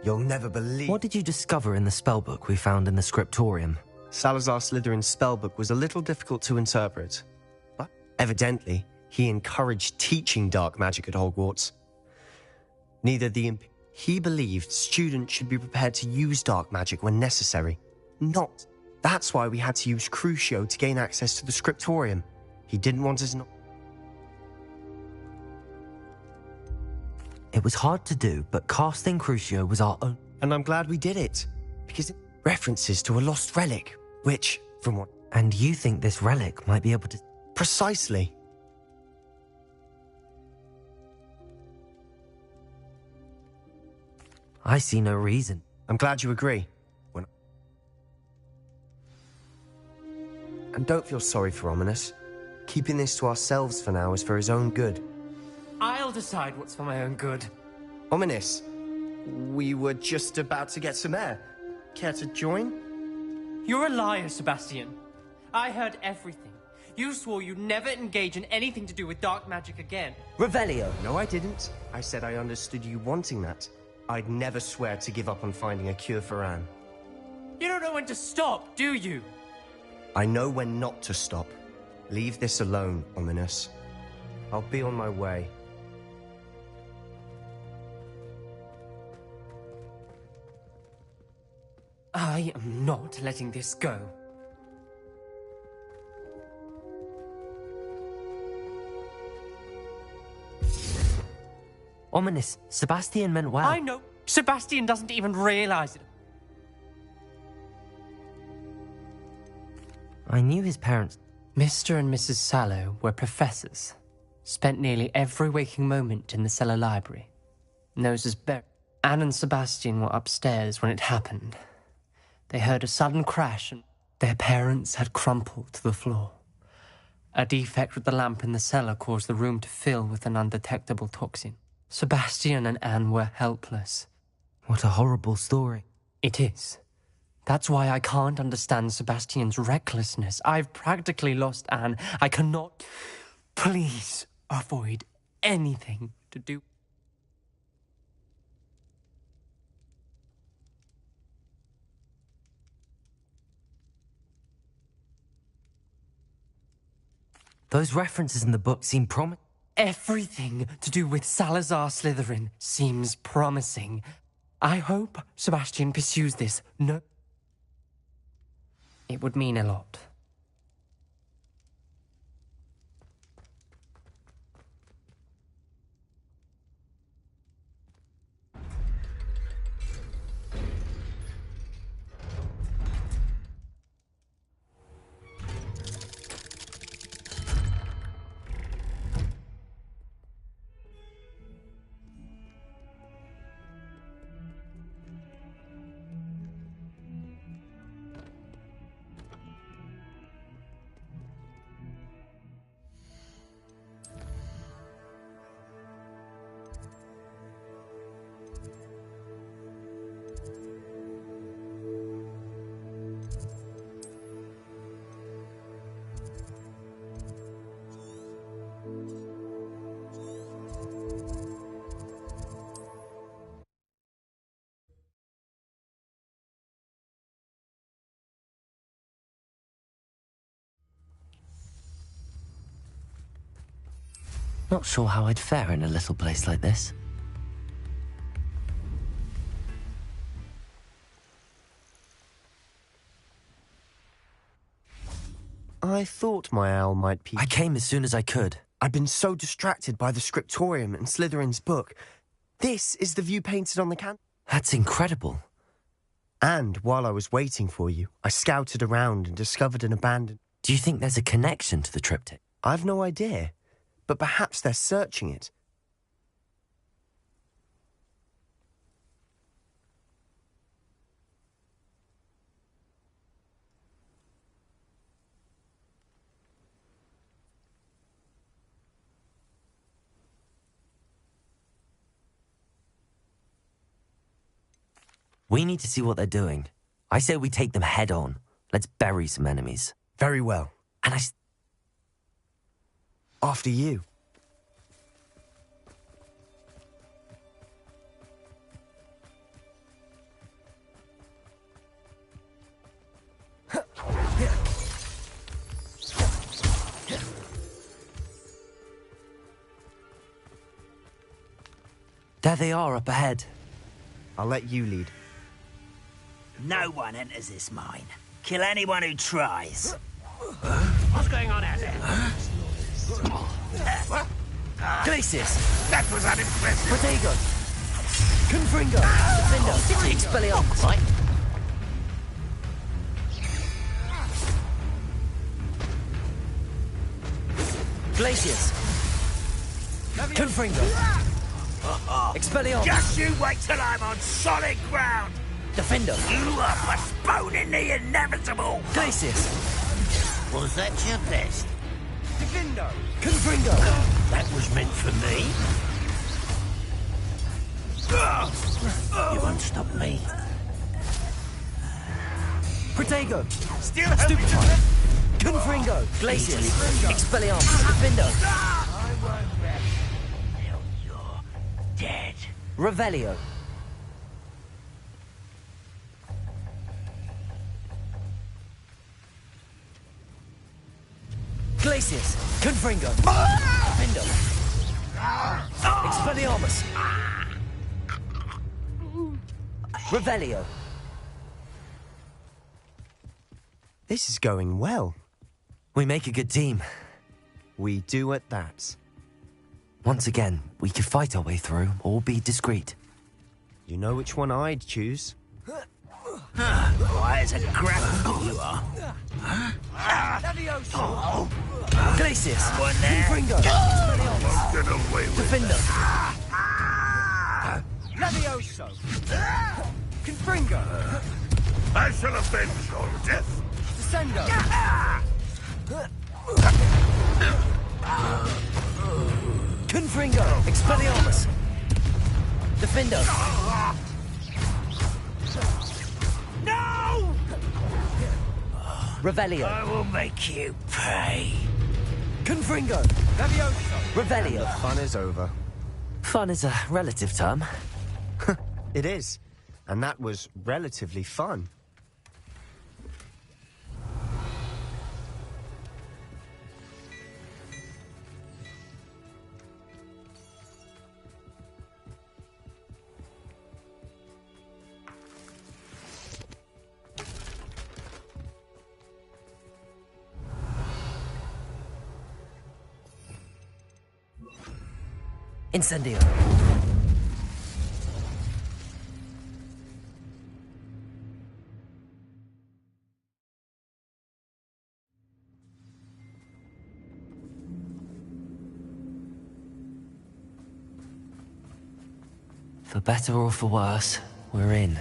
You'll never believe... What did you discover in the spellbook we found in the scriptorium? Salazar Slytherin's spellbook was a little difficult to interpret, but evidently he encouraged teaching dark magic at Hogwarts. He believed students should be prepared to use dark magic when necessary. Not. That's why we had to use Crucio to gain access to the scriptorium. He didn't want us not... It was hard to do, but casting Crucio was our own... And I'm glad we did it, because it references to a lost relic, which, from what... And you think this relic might be able to... Precisely. I see no reason. I'm glad you agree. And don't feel sorry for Ominis. Keeping this to ourselves for now is for his own good. I'll decide what's for my own good. Ominis, we were just about to get some air. Care to join? You're a liar, Sebastian. I heard everything. You swore you'd never engage in anything to do with dark magic again. Revelio! No, I didn't. I said I understood you wanting that. I'd never swear to give up on finding a cure for Anne. You don't know when to stop, do you? I know when not to stop. Leave this alone, Ominis. I'll be on my way. I am not letting this go. Ominis, Sebastian meant well. I know. Sebastian doesn't even realize it. I knew his parents... Mr. and Mrs. Sallow were professors. Spent nearly every waking moment in the cellar library. Noses buried. Anne and Sebastian were upstairs when it happened. They heard a sudden crash and their parents had crumpled to the floor. A defect with the lamp in the cellar caused the room to fill with an undetectable toxin. Sebastian and Anne were helpless. What a horrible story. It is. That's why I can't understand Sebastian's recklessness. I've practically lost Anne. I cannot... Please avoid anything to do... Those references in the book seem promising. Everything to do with Salazar Slytherin seems promising. I hope Sebastian pursues this. No... It would mean a lot. Not sure how I'd fare in a little place like this. I thought my owl might peek. I came as soon as I could. I'd been so distracted by the scriptorium and Slytherin's book. This is the view painted on the can. That's incredible. And while I was waiting for you, I scouted around and discovered an abandoned... Do you think there's a connection to the triptych? I've no idea, but perhaps they're searching it. We need to see what they're doing. I say we take them head on. Let's bury some enemies. Very well. And After you. There they are up ahead. I'll let you lead. No one enters this mine. Kill anyone who tries. What's going on out there? Glacius! That was unimpressive. Protego! Confringo! Defendo! Expelliarmus! Right. Glacius! Confringo! Expelliarmus! Just you wait till I'm on solid ground! Defendo! You are postponing the inevitable! Glacius! Was that your best? Defendo! Confringo! That was meant for me? You won't stop me. Protego! Still hoping to... Confringo! Glacius! Expelliarmus! Defendo! I won't rest till you're dead. Revelio! Glacius! Confringo! Defendo! Expelliarmus! Revelio! This is going well. We make a good team. We do at that. Once again, we could fight our way through or be discreet. You know which one I'd choose? Why, it's a grapple you are. Glacius! One there. Confringo! Expelliarmus! Get away with Defendo! Lavioso! Confringo! I shall avenge your death! Descendo! Confringo! Expelliarmus! Defendo! No! Revelio! I will make you pay. Confringo! Lavioso! Revelio! Fun is over. Fun is a relative term. It is. And that was relatively fun. Incendio! For better or for worse, we're in.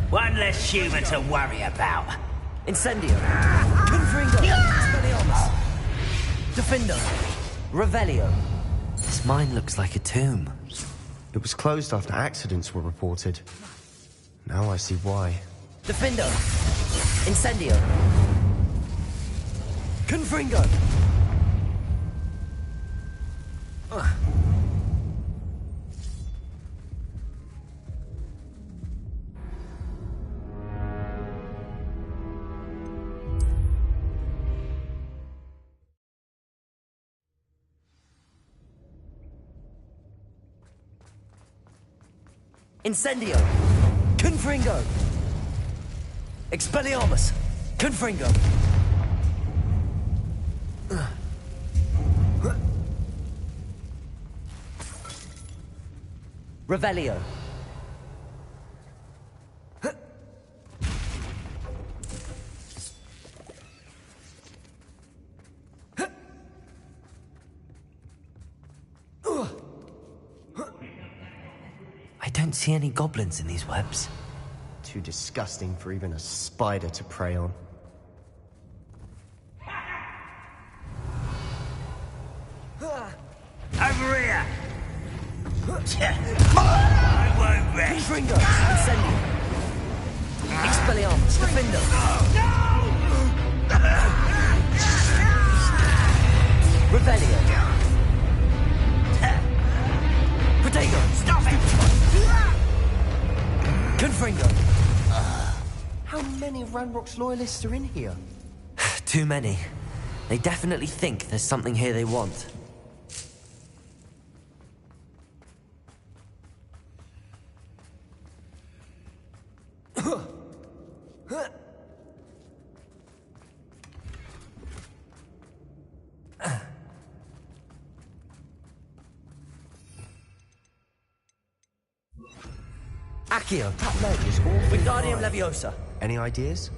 One less human to worry about. Incendio! Confringo! Expelliarmus! Defendo! Revelio! This mine looks like a tomb. It was closed after accidents were reported. Now I see why. Defendo! Incendio! Confringo! Incendio! Confringo! Expelliarmus! Confringo! Revelio! I don't see any goblins in these webs. Too disgusting for even a spider to prey on. Over here! I won't rest. Confringo! Incendio! Expelliarmus! Defendo! Revelio! Protego! Stop it! Confringo! How many Ranrock's loyalists are in here? Too many. They definitely think there's something here they want. Accio. That ledge is awfully Wingardium high. Leviosa. Any ideas?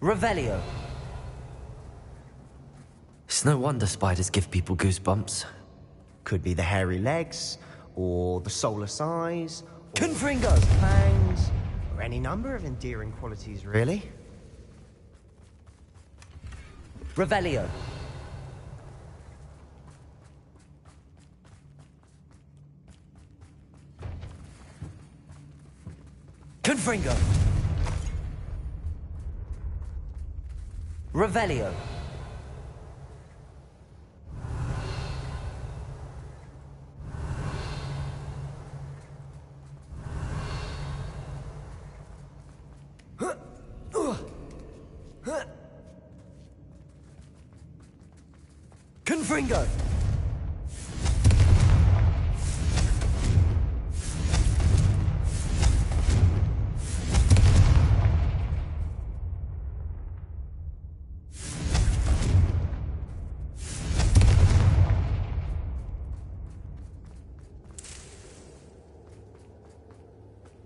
Revelio. It's no wonder spiders give people goosebumps. Could be the hairy legs, or the soulless eyes, or Confringo. fangs, or any number of endearing qualities, really. Revelio. Confringo. Revelio. Confringo.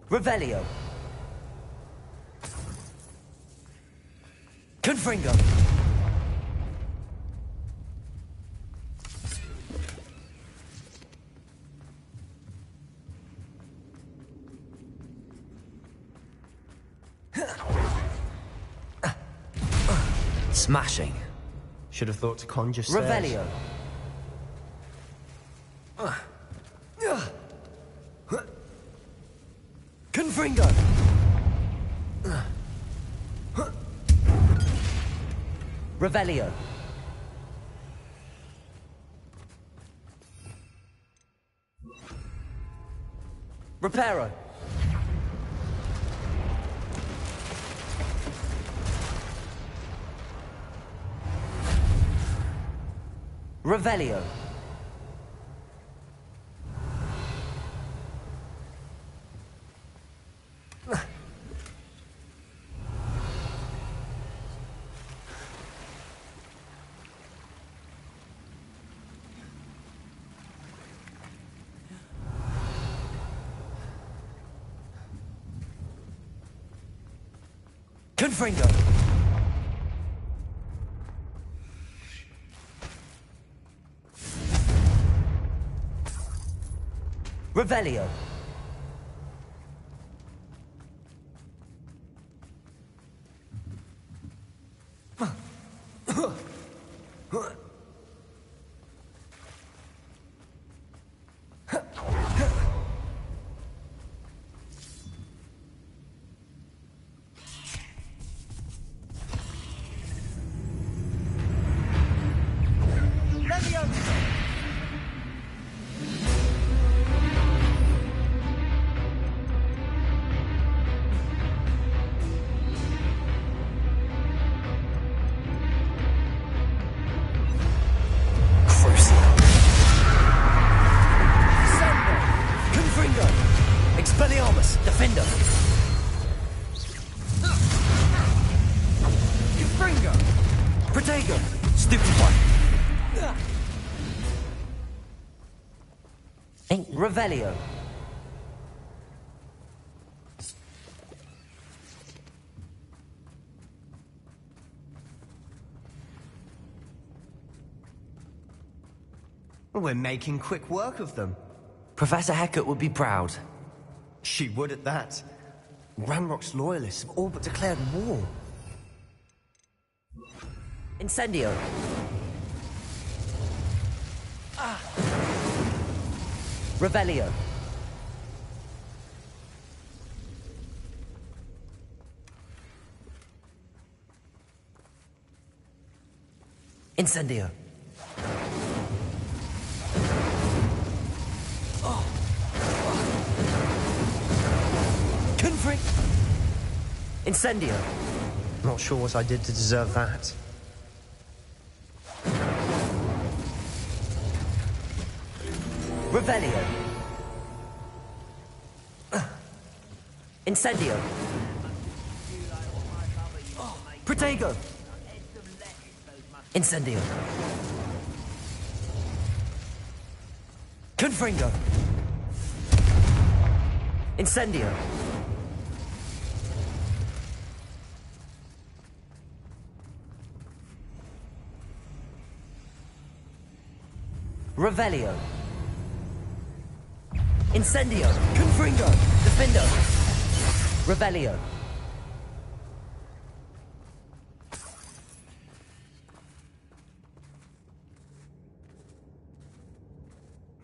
Revelio. Confringo. Smashing. Should have thought to conjure stairs. Revelio. Confringo. Revelio. Reparo. Revelio. Confringo. Revelio. Leviosa! Confringo. Expelliarmus. Defender. Confringo! Protego. Stupid one. Revelio. We're making quick work of them. Professor Hecat would be proud. She would at that. Ranrock's loyalists have all but declared war. Incendio. Revelio. Incendio. Confring. Incendio. Not sure what I did to deserve that. Revelio. Incendio. Protego. Incendio. Confringo. Incendio. Revelio. Incendio. Confringo. Defendo. Revelio.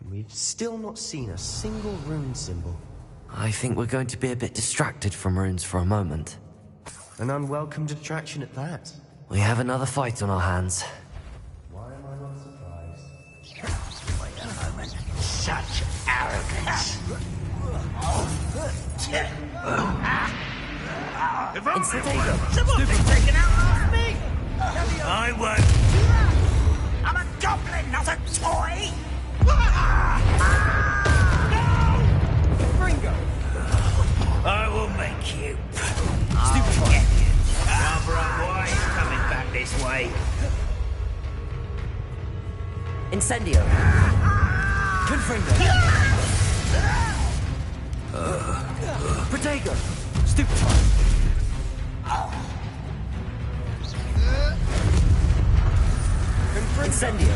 We've still not seen a single rune symbol. I think we're going to be a bit distracted from runes for a moment. An unwelcome distraction at that. We have another fight on our hands. Why am I not surprised? Wait a moment. Such arrogance. Incendio. Someone's been taken out last me! I won't. I'm a goblin, not a toy! Confringo! I will make you. I'll get you. Barbara White coming back this way. Incendio. Confringo. Protego. Stupefy. Incendio.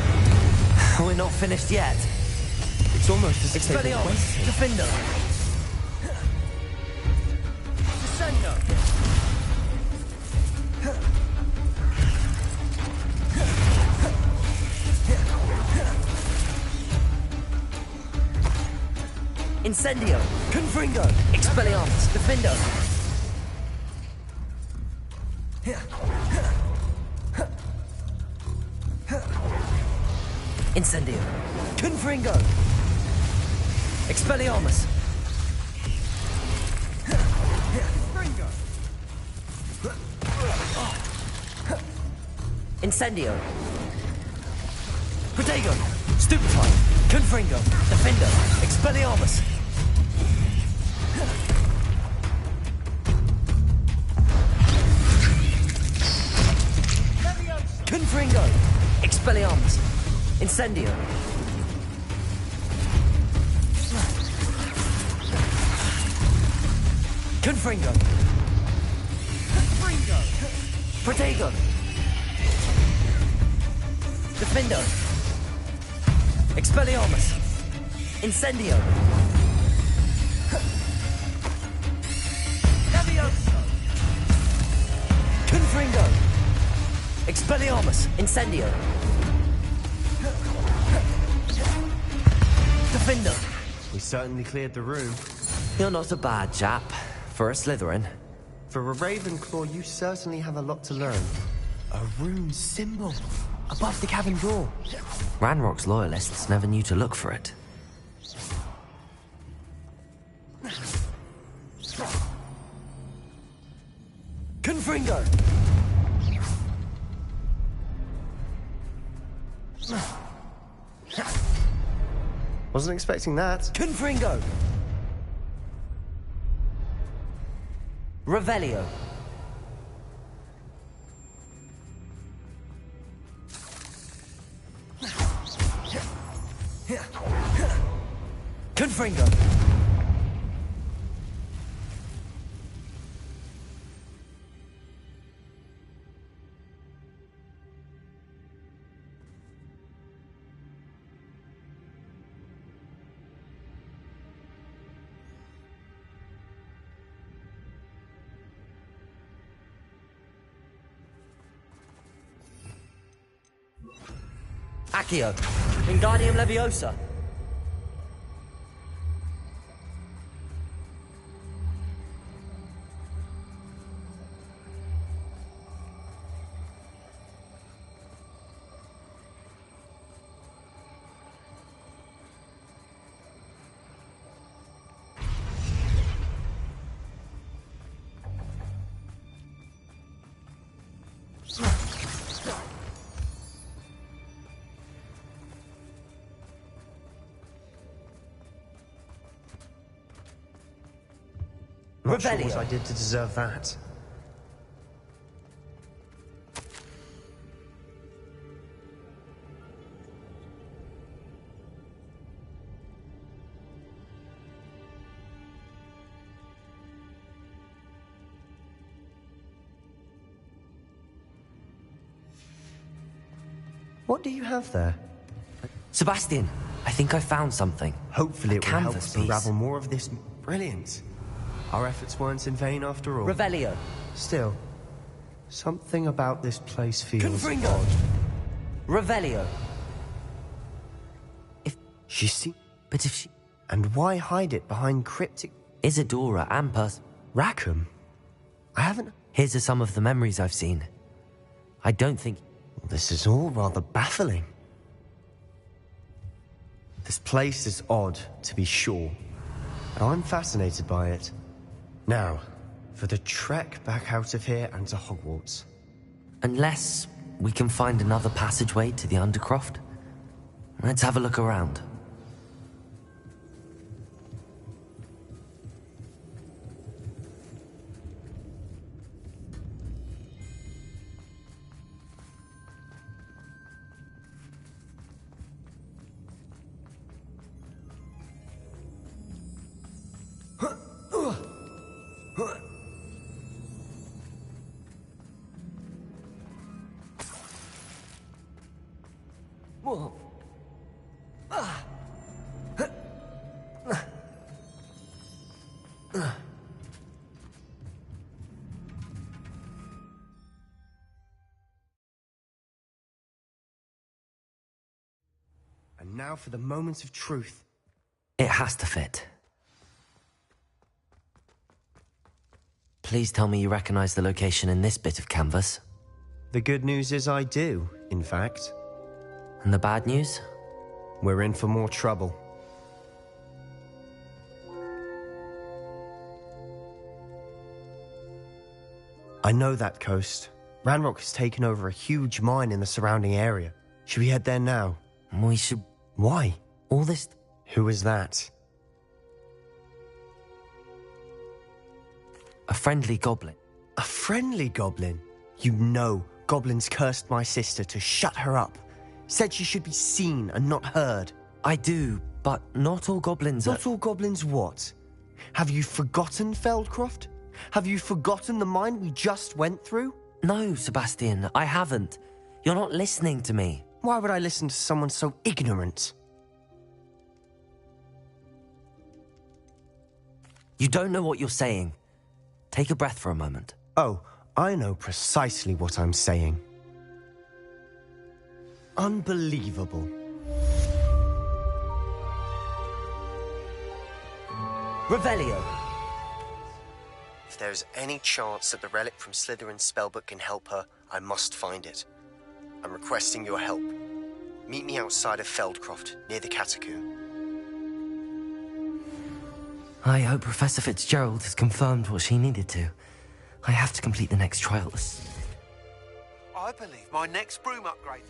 We're not finished yet. It's almost as if they've been Expelliarmus. waiting. Defendo. Descendo! Incendio. Confringo. Expelliarmus. Defendo. Incendio. Confringo. Expelliarmus. Confringo! Incendio. Protego. Stupefy. Confringo. Defendo. Expelliarmus. Leviosa! Confringo. Expelliarmus. Incendio. Confringo. Confringo! Protego. Defendo. Expelliarmus. Incendio. Leviosa! Confringo. Expelliarmus. Incendio. Defendo. We certainly cleared the room. You're not a bad chap for a Slytherin. For a Ravenclaw, you certainly have a lot to learn. A rune symbol above the cabin door. Ranrock's loyalists never knew to look for it. Confringo! Wasn't expecting that. Confringo! Revelio. Confringo. Accio. Wingardium Leviosa. Not sure what Revelio. I did to deserve that. What do you have there? Sebastian, I think I found something. Hopefully A it will help canvas us piece. unravel more of this. Brilliant. Our efforts weren't in vain after all. Revelio. Still, something about this place feels Confringo. odd. Revelio. She see, But if she... and why hide it behind cryptic Isadora and Rackham? I haven't. Here's are some of the memories I've seen. I don't think... This is all rather baffling. This place is odd, to be sure, but I'm fascinated by it. Now, for the trek back out of here and to Hogwarts. Unless we can find another passageway to the Undercroft. Let's have a look around. And now for the moment of truth. It has to fit. Please tell me you recognize the location in this bit of canvas. The good news is I do, in fact. And the bad news? We're in for more trouble. I know that coast. Ranrock has taken over a huge mine in the surrounding area. Should we head there now? We should... Why? All this... Who is that? A friendly goblin. A friendly goblin? You know, goblins cursed my sister to shut her up. Said she should be seen and not heard. I do, but not all goblins are... Not all goblins what? Have you forgotten Feldcroft? Have you forgotten the mine we just went through? No, Sebastian, I haven't. You're not listening to me. Why would I listen to someone so ignorant? You don't know what you're saying. Take a breath for a moment. Oh, I know precisely what I'm saying. Unbelievable. Revelio. If there's any chance that the relic from Slytherin's spellbook can help her, I must find it. I'm requesting your help. Meet me outside of Feldcroft, near the catacomb. I hope Professor Fitzgerald has confirmed what she needed to. I have to complete the next trials. I believe my next broom upgrade.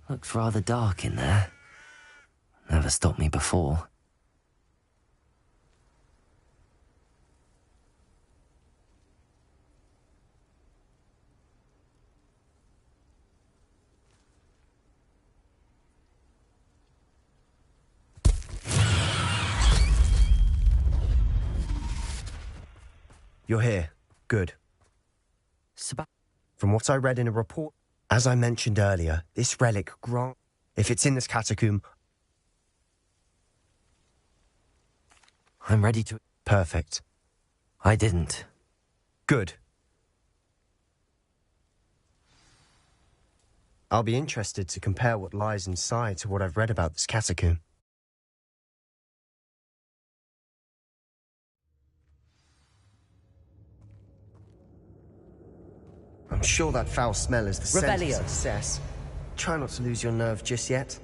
Looks rather dark in there. Never stopped me before. You're here. Good. Seba- From what I read in a report, as I mentioned earlier, this relic grant... If it's in this catacomb... I'm ready to... Perfect. I didn't. Good. I'll be interested to compare what lies inside to what I've read about this catacomb. I'm sure that foul smell is the scent of Revelio. success. Try not to lose your nerve just yet.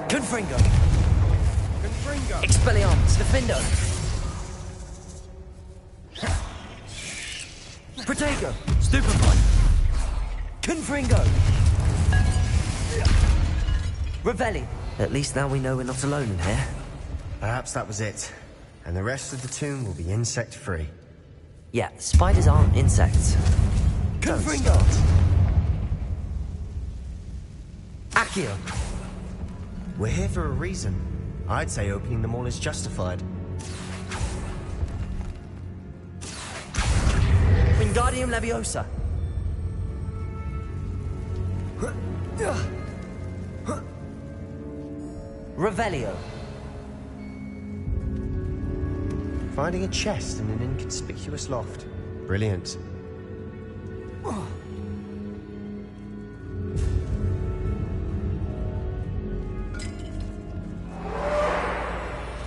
Confringo! Confringo! Expelliarmus! Defendo! Protego! Stupefy! Confringo! Revelli! At least now we know we're not alone in here. Perhaps that was it. And the rest of the tomb will be insect-free. Yeah, spiders aren't insects. Confringo! Accio! We're here for a reason. I'd say opening them all is justified. Wingardium Leviosa! Revelio! Finding a chest in an inconspicuous loft. Brilliant.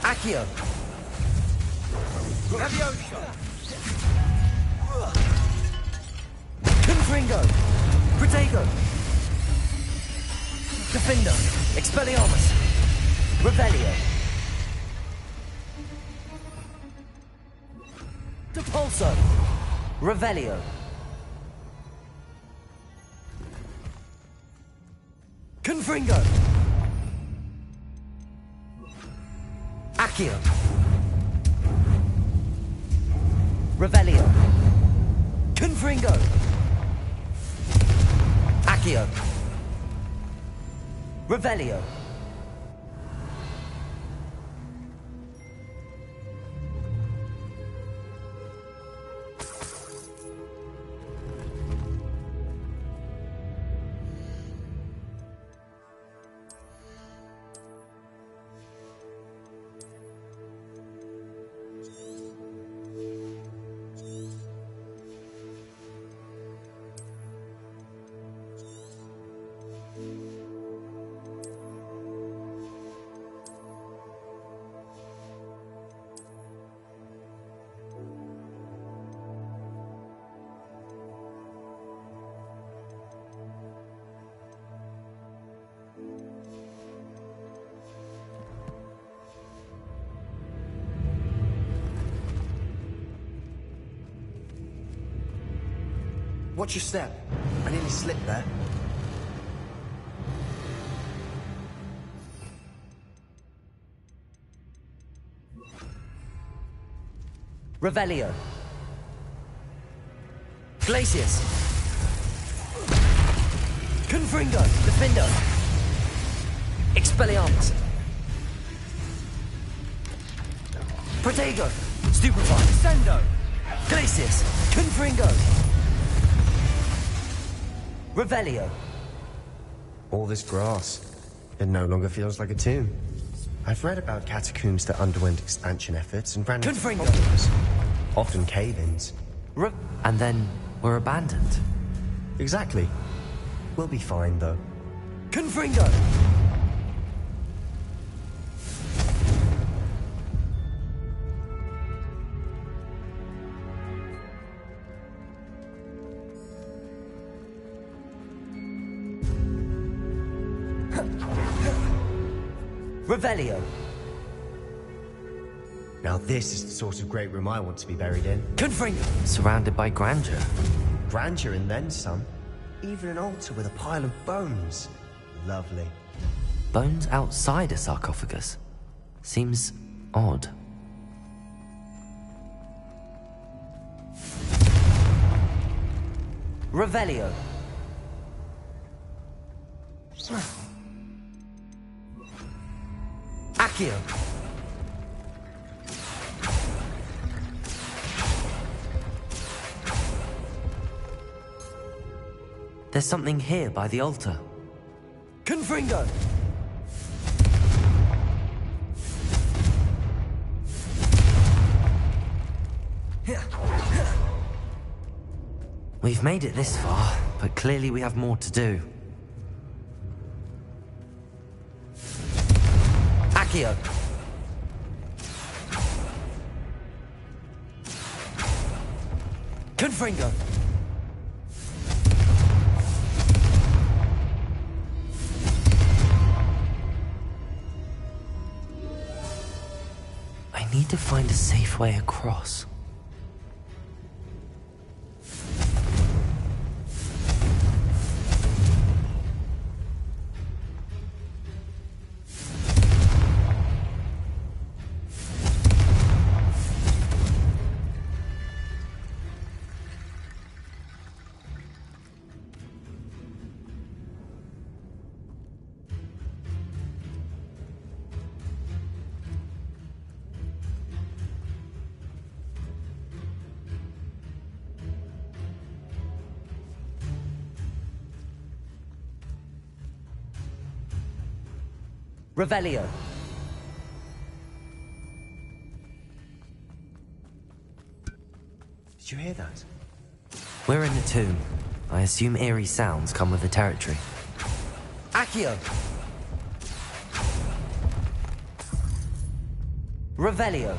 Accio! Leviosa! Confringo! Protego! Defendo! Expelliarmus! Revelio! Depulso! Revelio! Confringo! Accio! Revelio! Confringo! Accio! Revelio! Watch your step. I nearly slipped there. Revelio! Glacius! Confringo! Defendo! Expelliarmus! Protego! Stupefy! Sendo! Glacius! Confringo! Revelio! All this grass. It no longer feels like a tomb. I've read about catacombs that underwent expansion efforts and ran into Confringo. problems. Often cave-ins. And then we're abandoned. Exactly. We'll be fine, though. Confringo! Revelio! Now this is the sort of great room I want to be buried in. Confringo! Surrounded by grandeur. Grandeur and then some. Even an altar with a pile of bones. Lovely. Bones outside a sarcophagus. Seems odd. Revelio! Accio! There's something here by the altar. Confringo! We've made it this far, but clearly we have more to do. Accio! Confringo! I need to find a safe way across. Revelio. Did you hear that? We're in the tomb. I assume eerie sounds come with the territory. Accio. Revelio.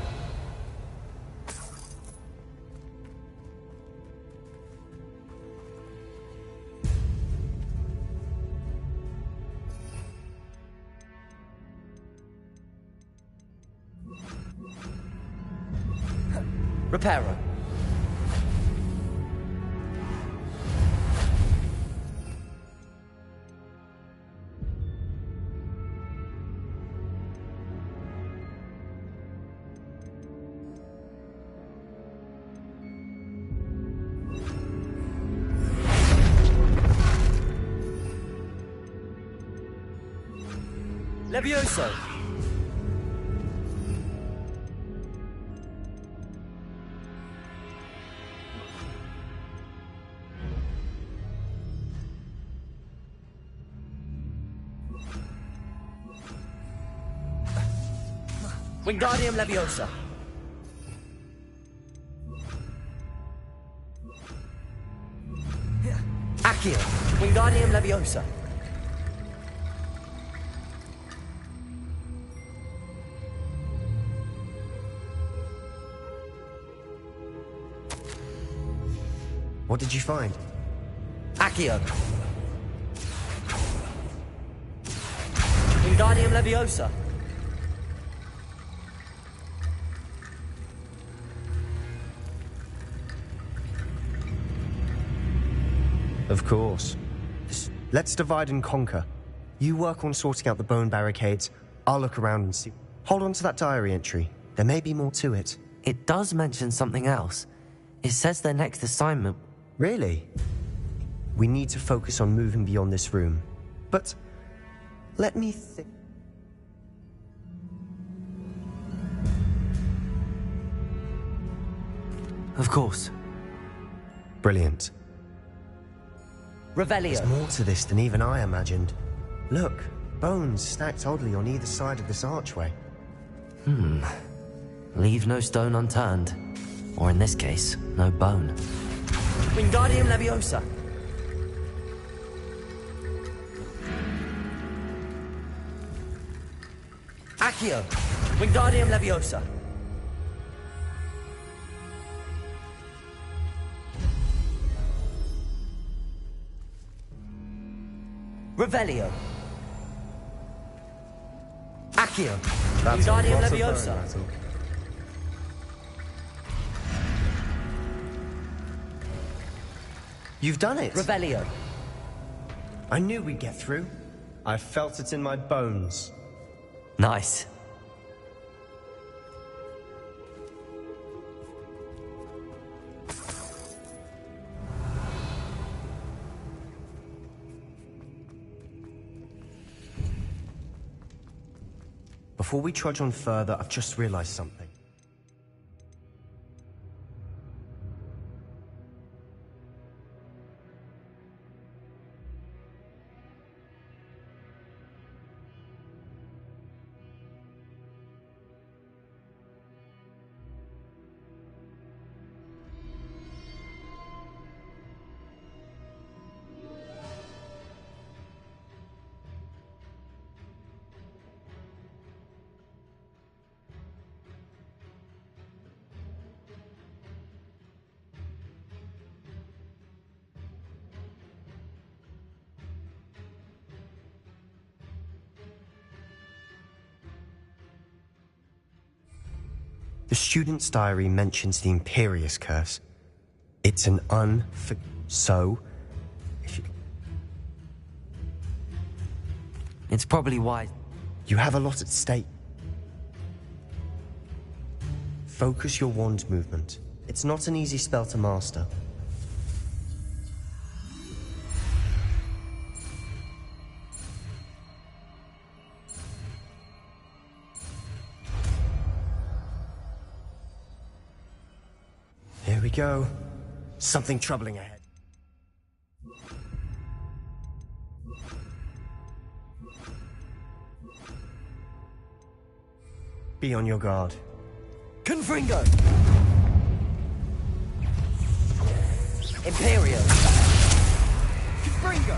Reparo. Levioso. Wingardium Leviosa. Accio. Wingardium Leviosa. What did you find? Accio. Wingardium Leviosa. Of course. Let's divide and conquer. You work on sorting out the bone barricades. I'll look around and see. Hold on to that diary entry. There may be more to it. It does mention something else. It says their next assignment... Really? We need to focus on moving beyond this room. But let me think. Of course. Brilliant. Revelio. There's more to this than even I imagined. Look, bones stacked oddly on either side of this archway. Leave no stone unturned. Or in this case, no bone. Wingardium Leviosa. Accio. Wingardium Leviosa. Revelio. Accio. Wingardium Leviosa. You've done it! Revelio. I knew we'd get through. I felt it in my bones. Nice. Before we trudge on further, I've just realized something. The student's diary mentions the Imperius curse. It's an So, if you... It's probably why. You have a lot at stake. Focus your wand movement. It's not an easy spell to master. Here we go. Something troubling ahead. Be on your guard. Confringo! Imperio! Confringo!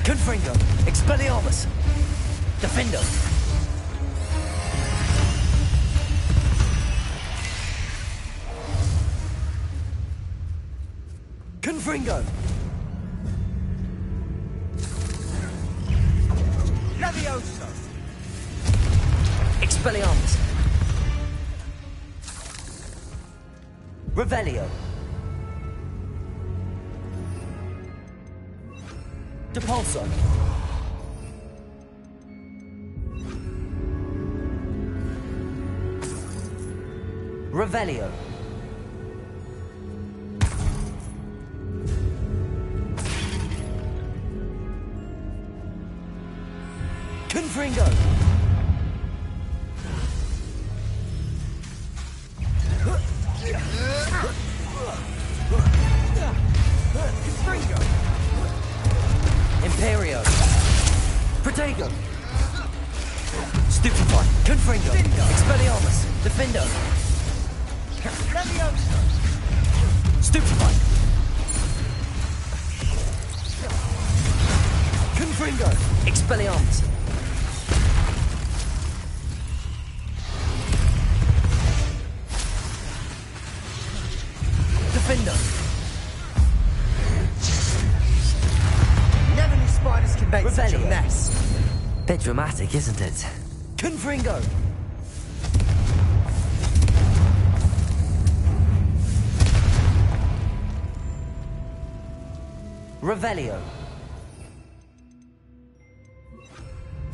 Confringo! Expelliarmus! Defendo! Confringo! Levioso! Expelliarmus! Revelio! Depulso! Revelio! Confringo! Confringo! Imperio! Protego! Stupefy! Confringo! Expelliarmus! Defendo! Levioso! Stupefy! Confringo! Expelliarmus! Defender! Never knew spiders can make such a Revelio. mess. Bit dramatic, isn't it? Confringo! Revelio!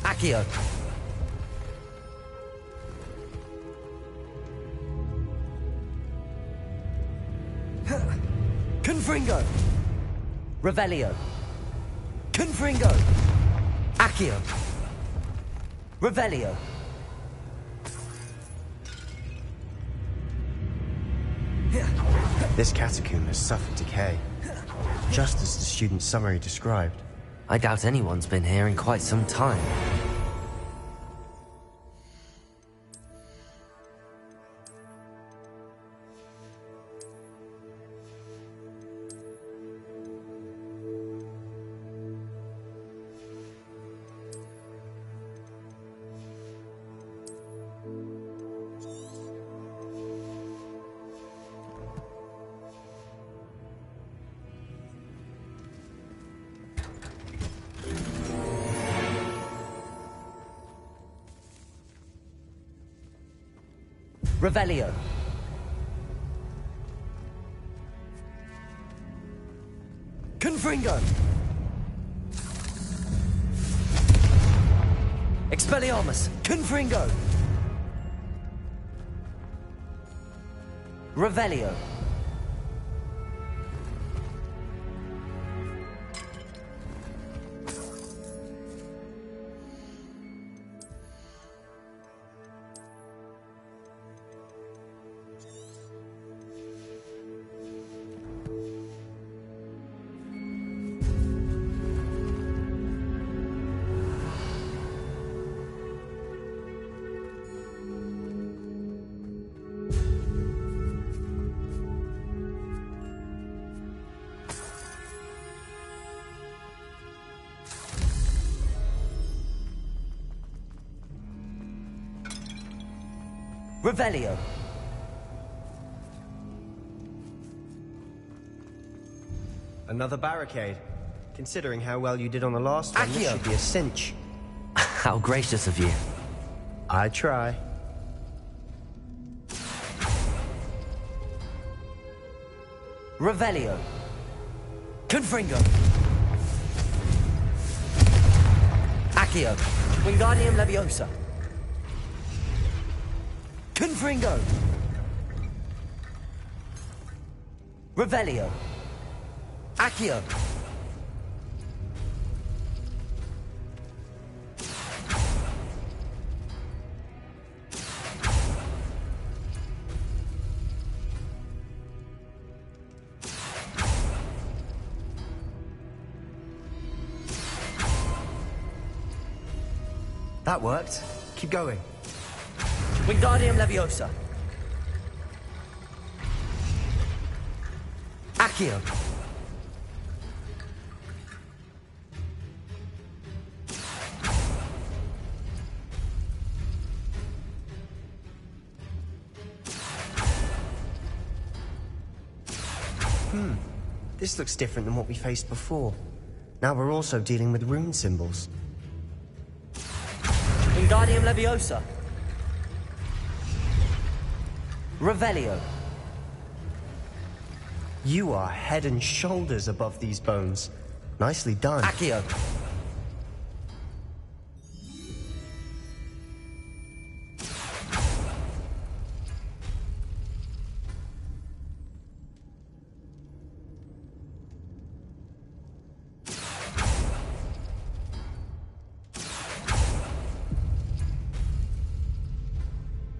Accio! Confringo! Revelio! Confringo! Accio! Revelio! This catacomb has suffered decay, just as the student's summary described. I doubt anyone's been here in quite some time. Revelio! Confringo! Expelliarmus! Confringo! Revelio! Revelio! Another barricade. Considering how well you did on the last one, this Accio. should be a cinch. How gracious of you. I try. Revelio. Confringo. Accio. Wingardium Leviosa. Confringo. Revelio. Accio. That worked. Keep going. Wingardium Leviosa. Accio. This looks different than what we faced before. Now we're also dealing with rune symbols. Wingardium Leviosa. Revelio. You are head and shoulders above these bones. Nicely done. Accio.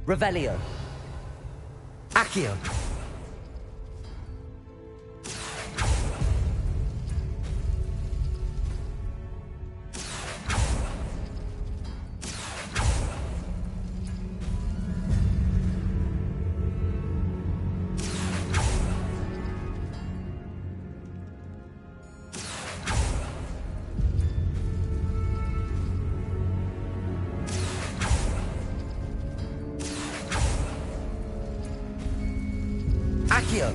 Revelio. Accio. Accio.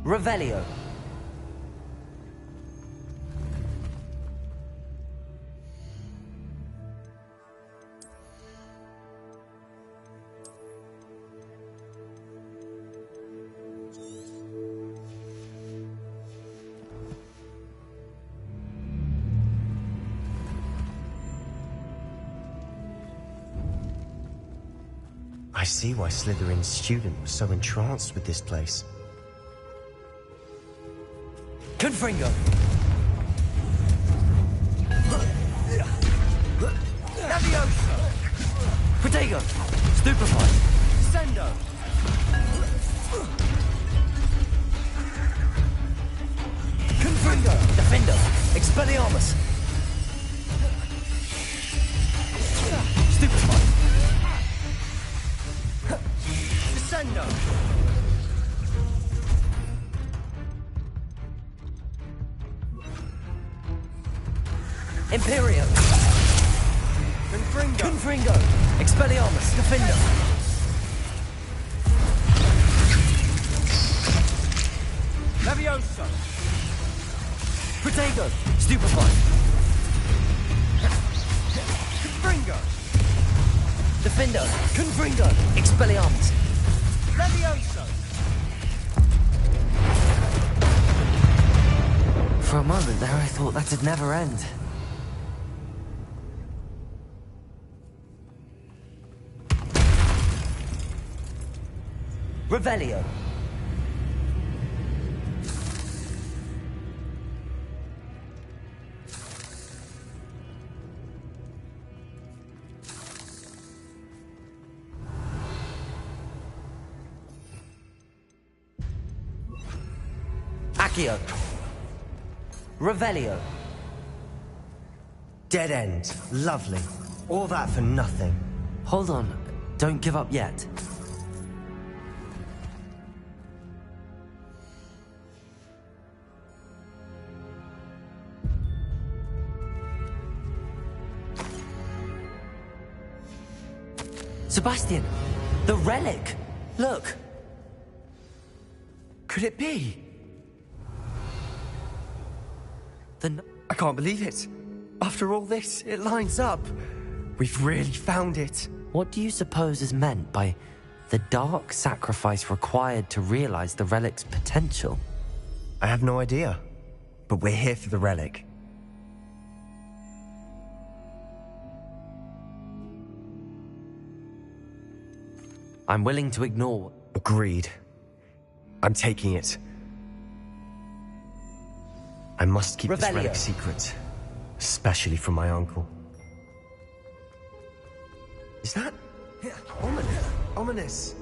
Revelio. I see why Slytherin's student was so entranced with this place. Confringo. Leviosa. Protego. Stupefy. Sendo. Confringo. Defender. Expelliarmus. Stupefy. Descendo. Imperio. Confringo. Confringo. Expelliarmus. Defender. Leviosa! Protego. Stupefy. Confringo! Defender. Confringo. Expelliarmus. Leviosa! For a moment there, I thought that'd never end. Revelio. Accio. Revelio. Dead end. Lovely. All that for nothing. Hold on. Don't give up yet. Sebastian! The relic! Look! Could it be? The... I can't believe it. After all this, it lines up. We've really found it. What do you suppose is meant by the dark sacrifice required to realize the relic's potential? I have no idea, but we're here for the relic. I'm willing to ignore... Agreed. I'm taking it. I must keep this Revelio. relic secret, especially from my uncle. Is that... ominous?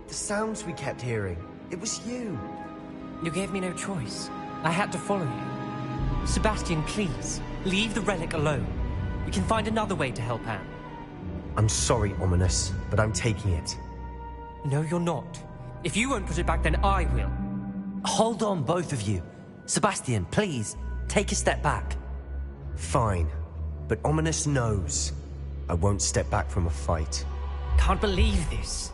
The sounds we kept hearing. It was you. You gave me no choice. I had to follow you. Sebastian, please, leave the relic alone. We can find another way to help Anne. I'm sorry, Ominous, but I'm taking it. No, you're not. If you won't put it back, then I will. Hold on, both of you. Sebastian, please, take a step back. Fine, but Ominous knows I won't step back from a fight. Can't believe this.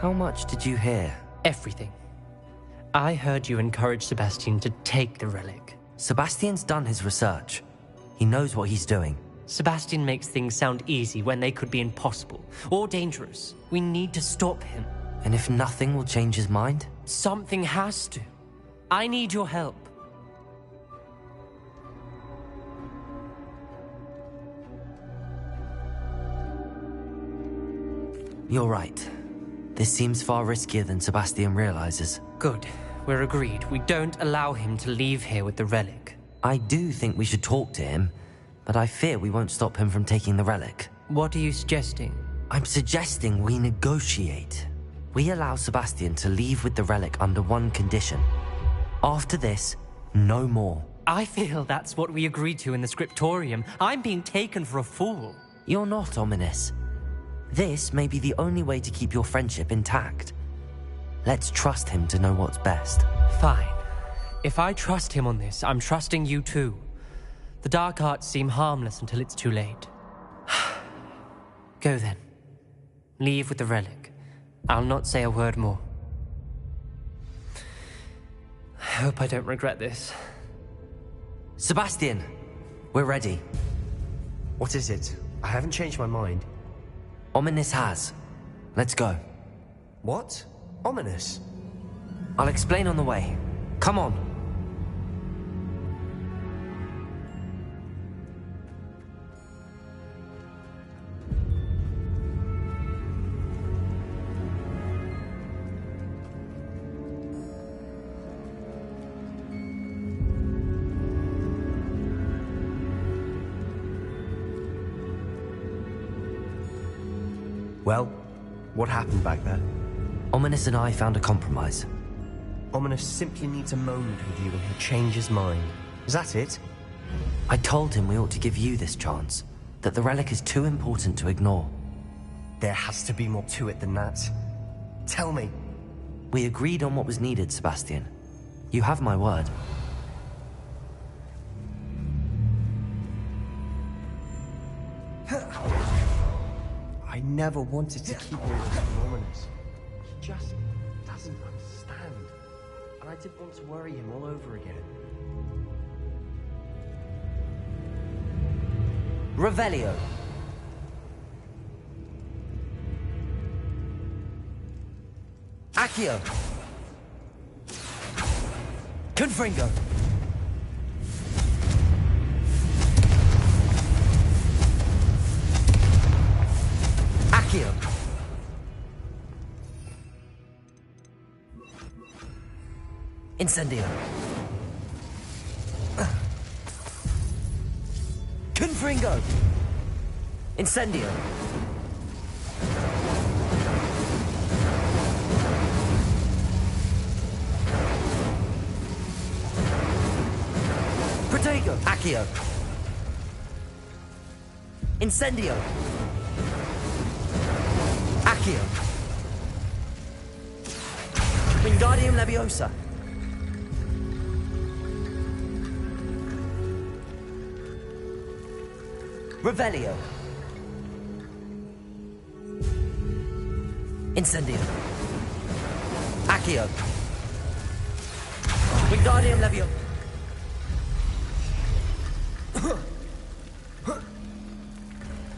How much did you hear? Everything. I heard you encourage Sebastian to take the relic. Sebastian's done his research. He knows what he's doing. Sebastian makes things sound easy when they could be impossible or dangerous. We need to stop him. And if nothing will change his mind? Something has to. I need your help. You're right. This seems far riskier than Sebastian realizes. Good. We're agreed. We don't allow him to leave here with the relic. I do think we should talk to him, but I fear we won't stop him from taking the relic. What are you suggesting? I'm suggesting we negotiate. We allow Sebastian to leave with the relic under one condition. After this, no more. I feel that's what we agreed to in the scriptorium. I'm being taken for a fool. You're not, Ominis. This may be the only way to keep your friendship intact. Let's trust him to know what's best. Fine. If I trust him on this, I'm trusting you too. The dark arts seem harmless until it's too late. Go then. Leave with the relic. I'll not say a word more. I hope I don't regret this. Sebastian, we're ready. What is it? I haven't changed my mind. Ominis has. Let's go. What? Ominis? I'll explain on the way. Come on. Well, what happened back there? Ominis and I found a compromise. Ominis simply needs a moment with you and he'll change his mind. Is that it? I told him we ought to give you this chance, that the relic is too important to ignore. There has to be more to it than that. Tell me. We agreed on what was needed, Sebastian. You have my word. I never wanted to keep him from Ominis. He just doesn't understand. And I didn't want to worry him all over again. Revelio. Accio. Confringo. Accio. Incendio. Confringo. Incendio. Protego. Accio. Incendio. Accio. Wingardium Leviosa. Revelio. Incendio. Accio. Wingardium Leviosa.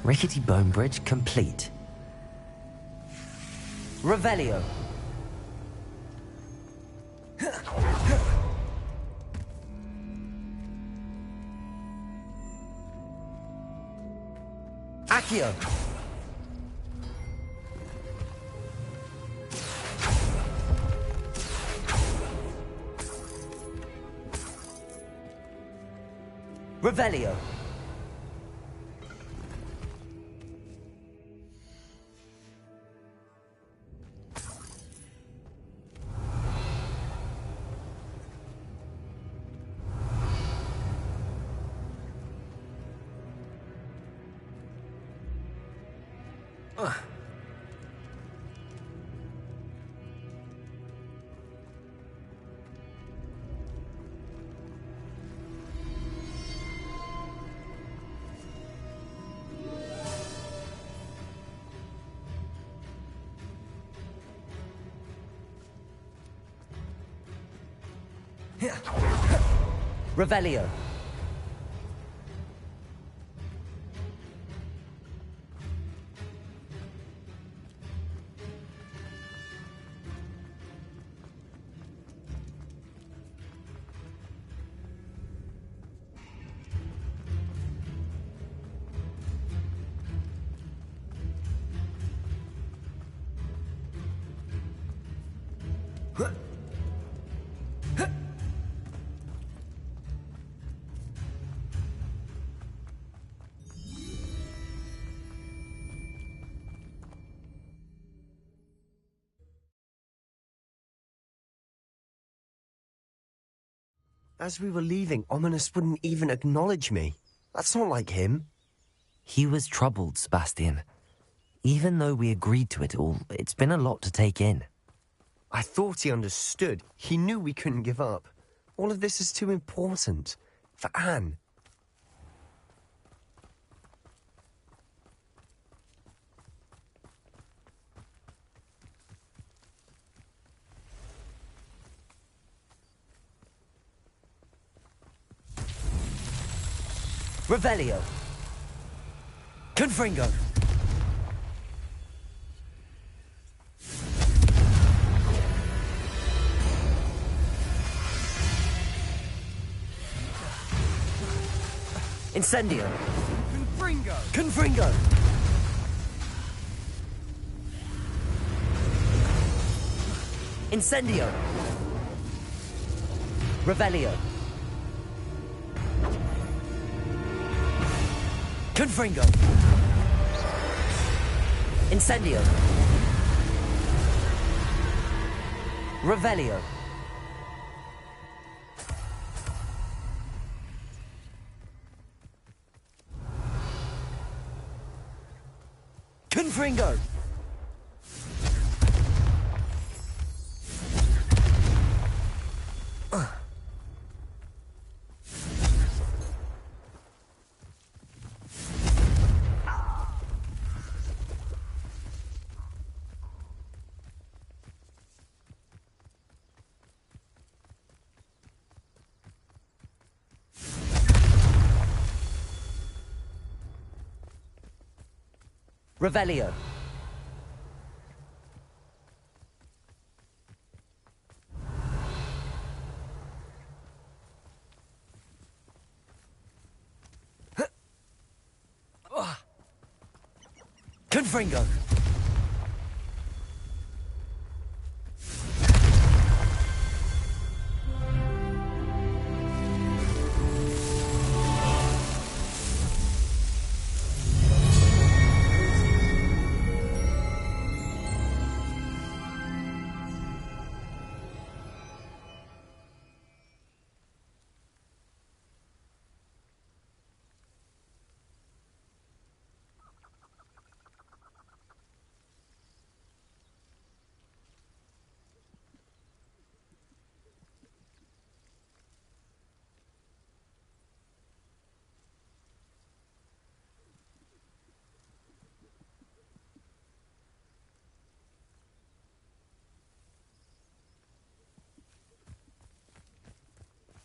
Rickety Bone Bridge complete. Revelio. Accio. Revelio. Revelio. As we were leaving, Ominous wouldn't even acknowledge me. That's not like him. He was troubled, Sebastian. Even though we agreed to it all, it's been a lot to take in. I thought he understood. He knew we couldn't give up. All of this is too important. For Anne. Revelio. Confringo. Incendio. Confringo! Confringo. Incendio. Revelio. Confringo. Incendio. Revelio. Confringo. Revelio. Confringo.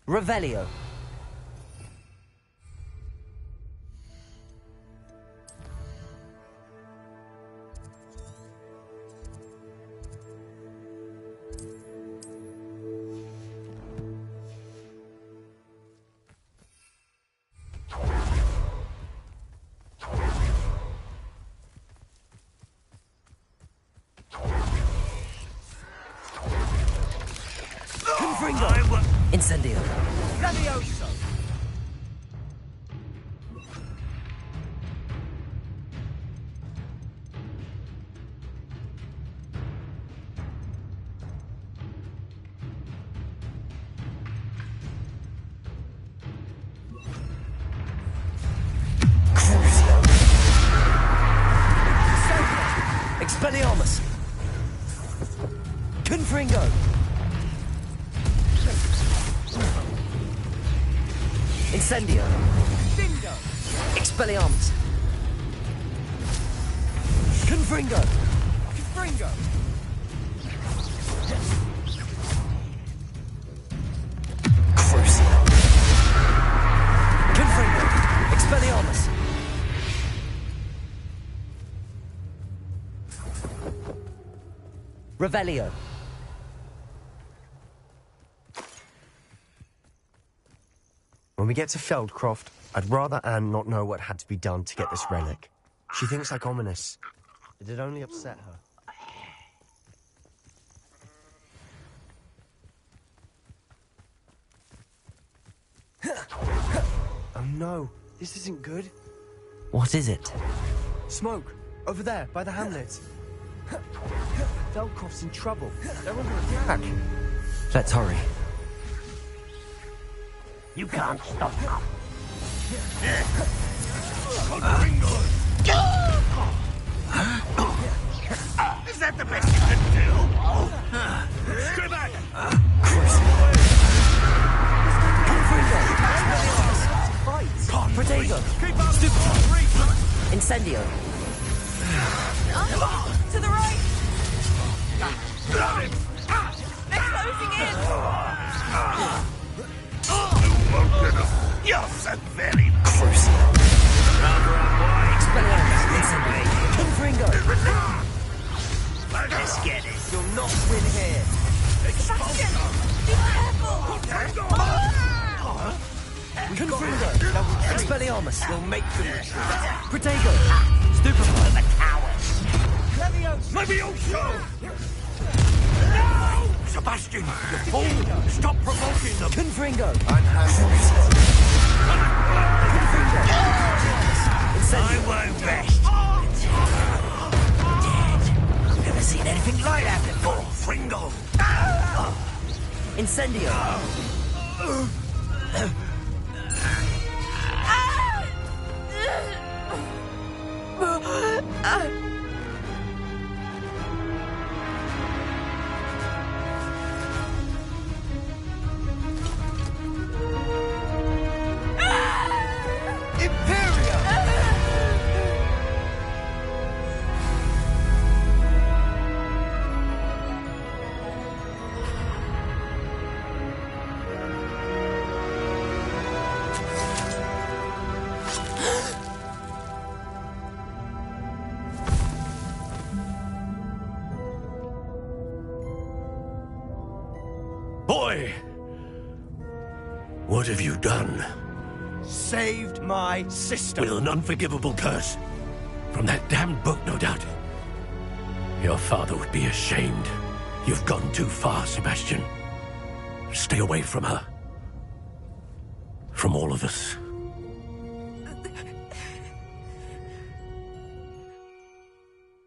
Revelio. Confringo. Incendio. Levioso! Crucio. Expelliarmus. Confringo. Incendio. Dindo! Expelliarmus. Confringo. Confringo! Revelio. When we get to Feldcroft, I'd rather Anne not know what had to be done to get this relic. She thinks like ominous. It'd only upset her. Oh no, this isn't good. What is it? Smoke, over there, by the hamlet. Feldcroft's in trouble. They're under attack. Let's hurry. You can't stop them. Is that the best you can do? Screw back! Protego. Incendio. To the right! They're closing in! You're so very crucial. Confringo. Let's get it. You'll not win here. Sebastian! Be careful! Confringo. Expelliarmus. We'll make them retreat. Protego. Stupefy the cowards. Levioso! No! Sebastian, you fool! Stop provoking them! Confringo. I'm happy. I won't rest dead. Never seen anything like that before. Fringo! Incendio. Boy! What have you done? Saved my sister. With an unforgivable curse. From that damned book, no doubt. Your father would be ashamed. You've gone too far, Sebastian. Stay away from her. From all of us.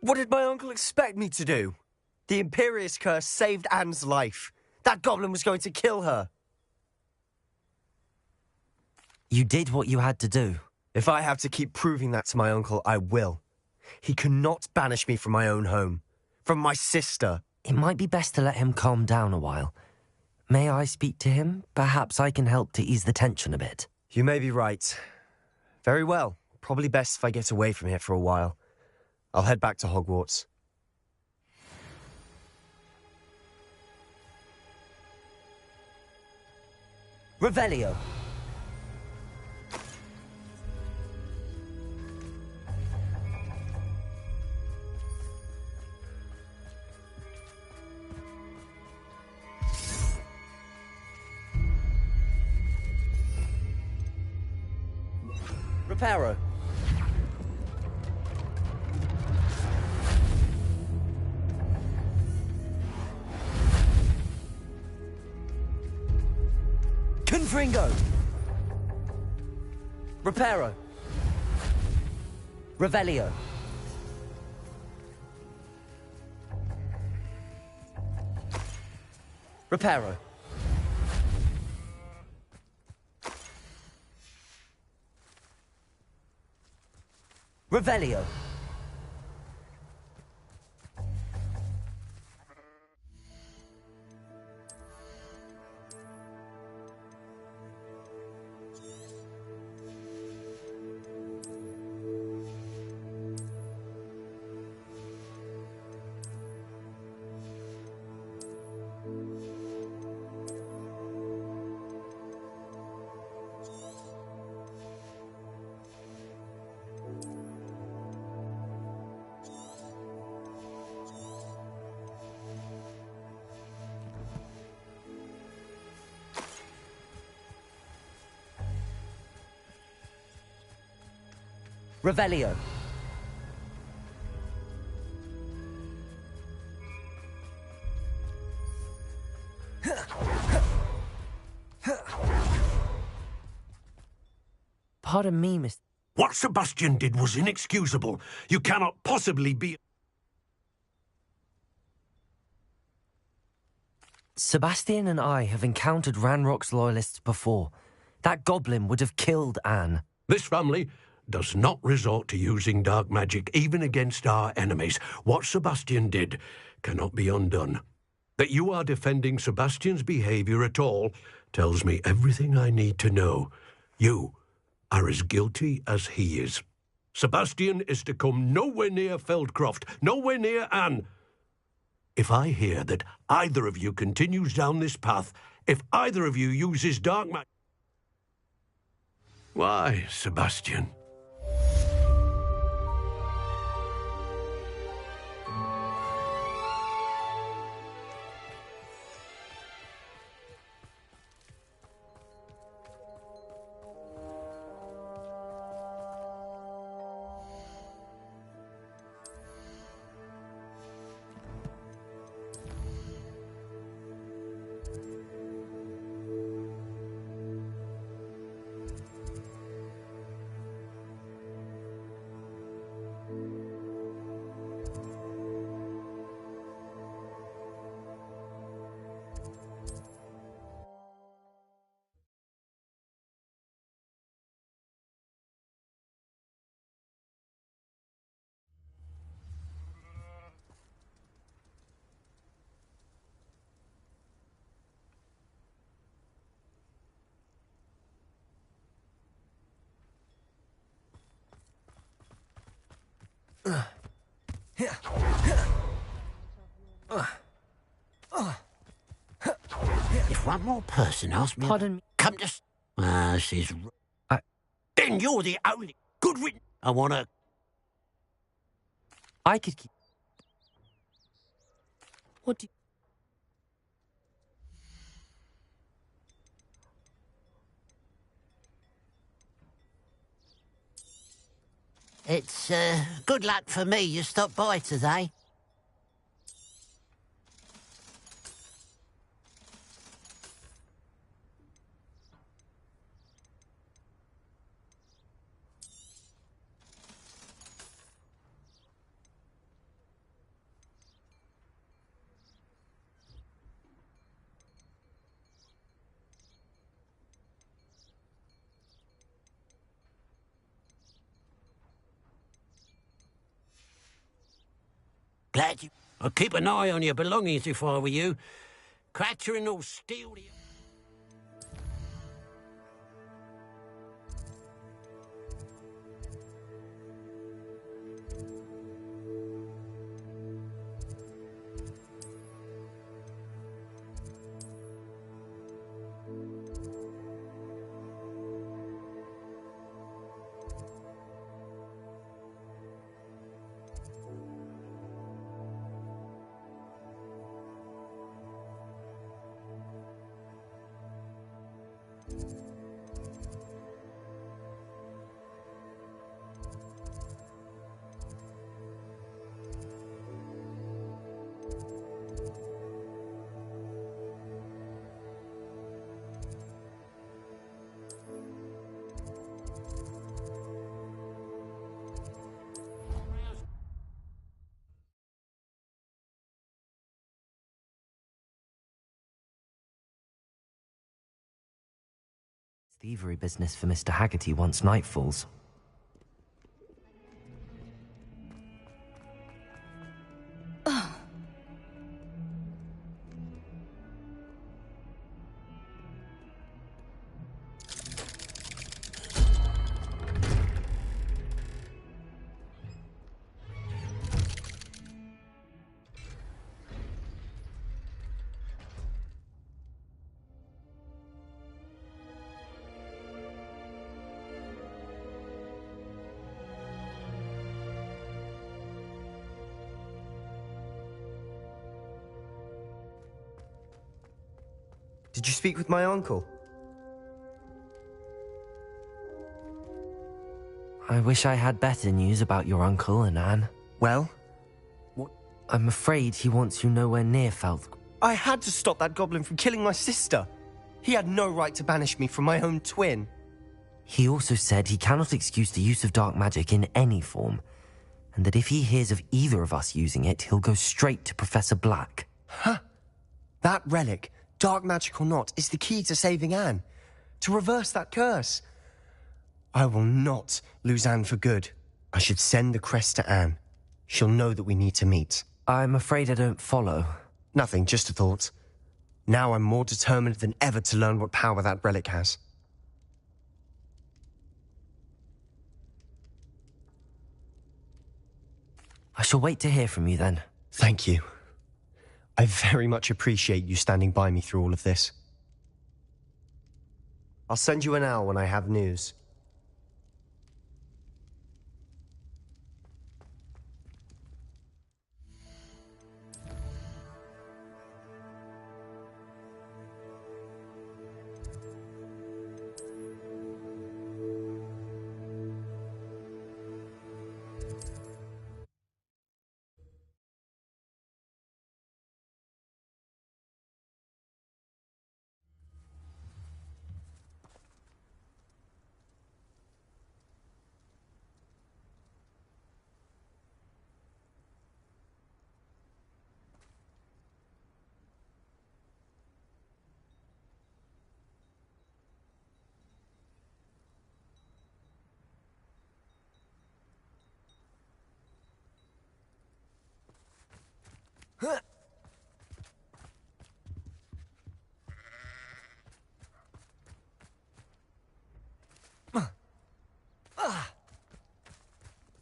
What did my uncle expect me to do? The Imperius curse saved Anne's life. That goblin was going to kill her. You did what you had to do. If I have to keep proving that to my uncle, I will. He cannot banish me from my own home. From my sister. It might be best to let him calm down a while. May I speak to him? Perhaps I can help to ease the tension a bit. You may be right. Very well. Probably best if I get away from here for a while. I'll head back to Hogwarts. Revelio. Reparo. Confringo. Reparo. Revelio. Reparo. Revelio. Revelio. Pardon me, Mr. What Sebastian did was inexcusable. You cannot possibly be... Sebastian and I have encountered Ranrock's loyalists before. That goblin would have killed Anne. This family does not resort to using dark magic even against our enemies. What Sebastian did cannot be undone. That you are defending Sebastian's behavior at all tells me everything I need to know. You are as guilty as he is. Sebastian is to come nowhere near Feldcroft, nowhere near Anne. If I hear that either of you continues down this path, if either of you uses dark magic... Why, Sebastian? If one more person asks me... Pardon me. Come to... she's... Then you're the only good witness. I want to... I could keep... What do you... It's, good luck for me you stopped by today. Glad you... I'd keep an eye on your belongings if I were you. Cratchering will steal you. Thievery business for Mr. Haggerty once night falls. Did you speak with my uncle? I wish I had better news about your uncle and Anne. Well? I'm afraid he wants you nowhere near Feld. I had to stop that goblin from killing my sister. He had no right to banish me from my own twin. He also said he cannot excuse the use of dark magic in any form, and that if he hears of either of us using it, he'll go straight to Professor Black. Huh. That relic, dark magic or not, is the key to saving Anne. To reverse that curse. I will not lose Anne for good. I should send the crest to Anne. She'll know that we need to meet. I'm afraid I don't follow. Nothing, just a thought. Now I'm more determined than ever to learn what power that relic has. I shall wait to hear from you then. Thank you. I very much appreciate you standing by me through all of this. I'll send you an owl when I have news.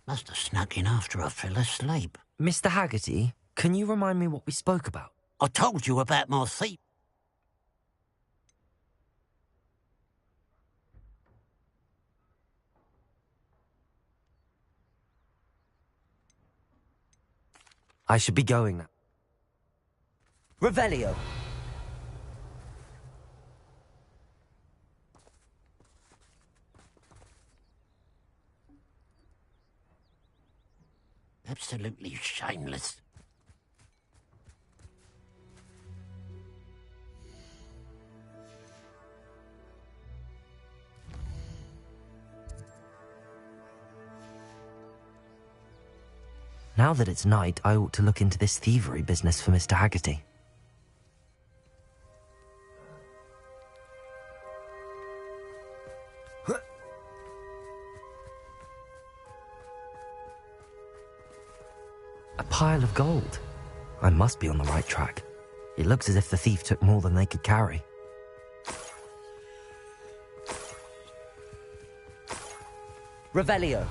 Must have snuck in after I fell asleep. Mr. Haggerty, can you remind me what we spoke about? I told you about my thief. I should be going now. Revelio. Absolutely shameless. Now that it's night, I ought to look into this thievery business for Mr. Haggerty. A pile of gold. I must be on the right track. It looks as if the thief took more than they could carry. Revelio.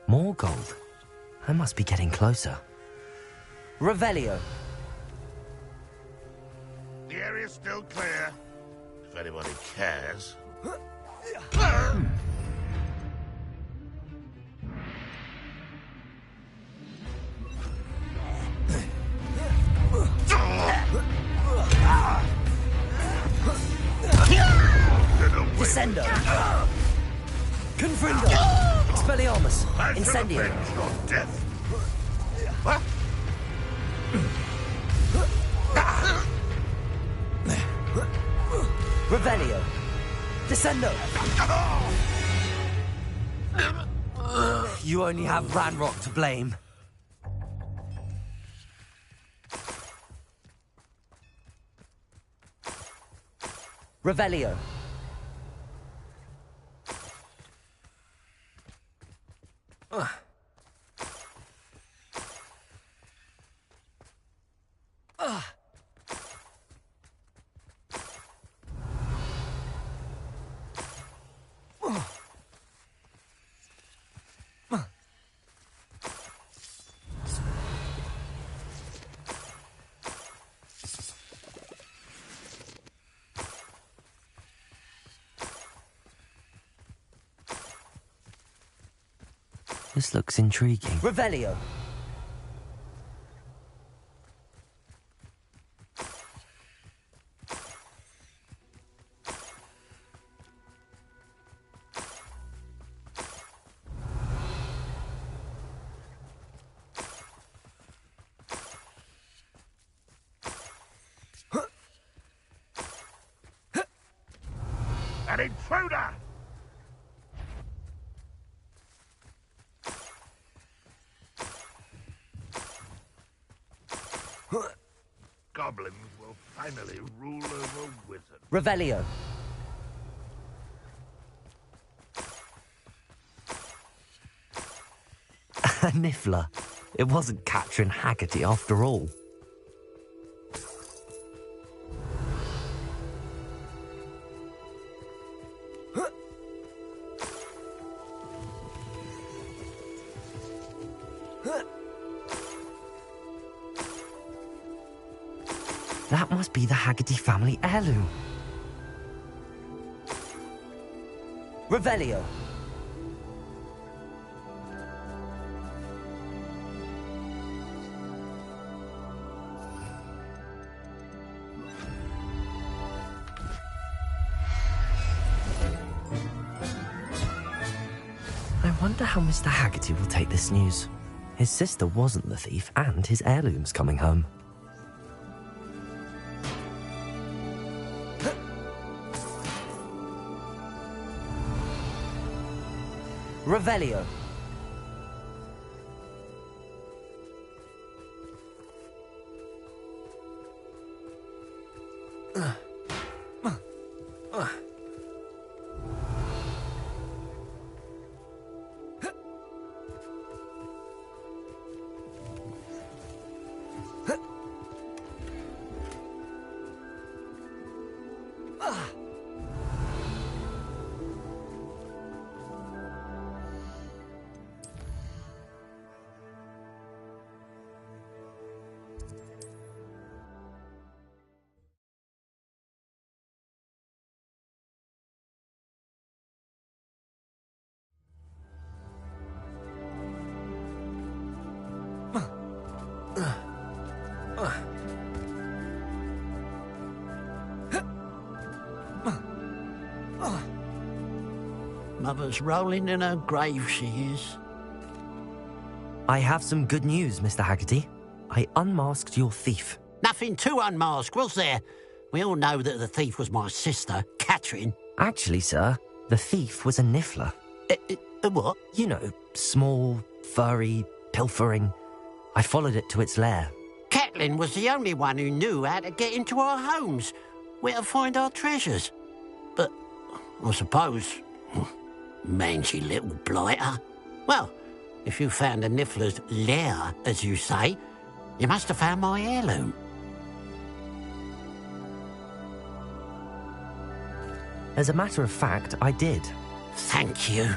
More gold. I must be getting closer. Revelio. The area's still clear, if anybody cares. Descendo. Confringo. Expelliarmus. Incendio. Death. Revelio. Descendo. You only have Ranrock to blame. Revelio. This looks intriguing. Revelio. An intruder! Goblins will finally rule over wizards. Revelio. A Niffler. It wasn't Catrin Haggerty after all. That must be the Haggerty family heirloom. Revelio. I wonder how Mr. Haggerty will take this news. His sister wasn't the thief, and his heirloom's coming home. Revelio. Mother's rolling in her grave, she is. I have some good news, Mr. Haggerty. I unmasked your thief. Nothing to unmask, was there? We all know that the thief was my sister, Catrin. Actually, sir, the thief was a Niffler. What? You know, small, furry, pilfering. I followed it to its lair. Catelyn was the only one who knew how to get into our homes, where to find our treasures. But I suppose, mangy little blighter. Well, if you found the Niffler's lair, as you say, you must have found my heirloom. As a matter of fact, I did. Thank you.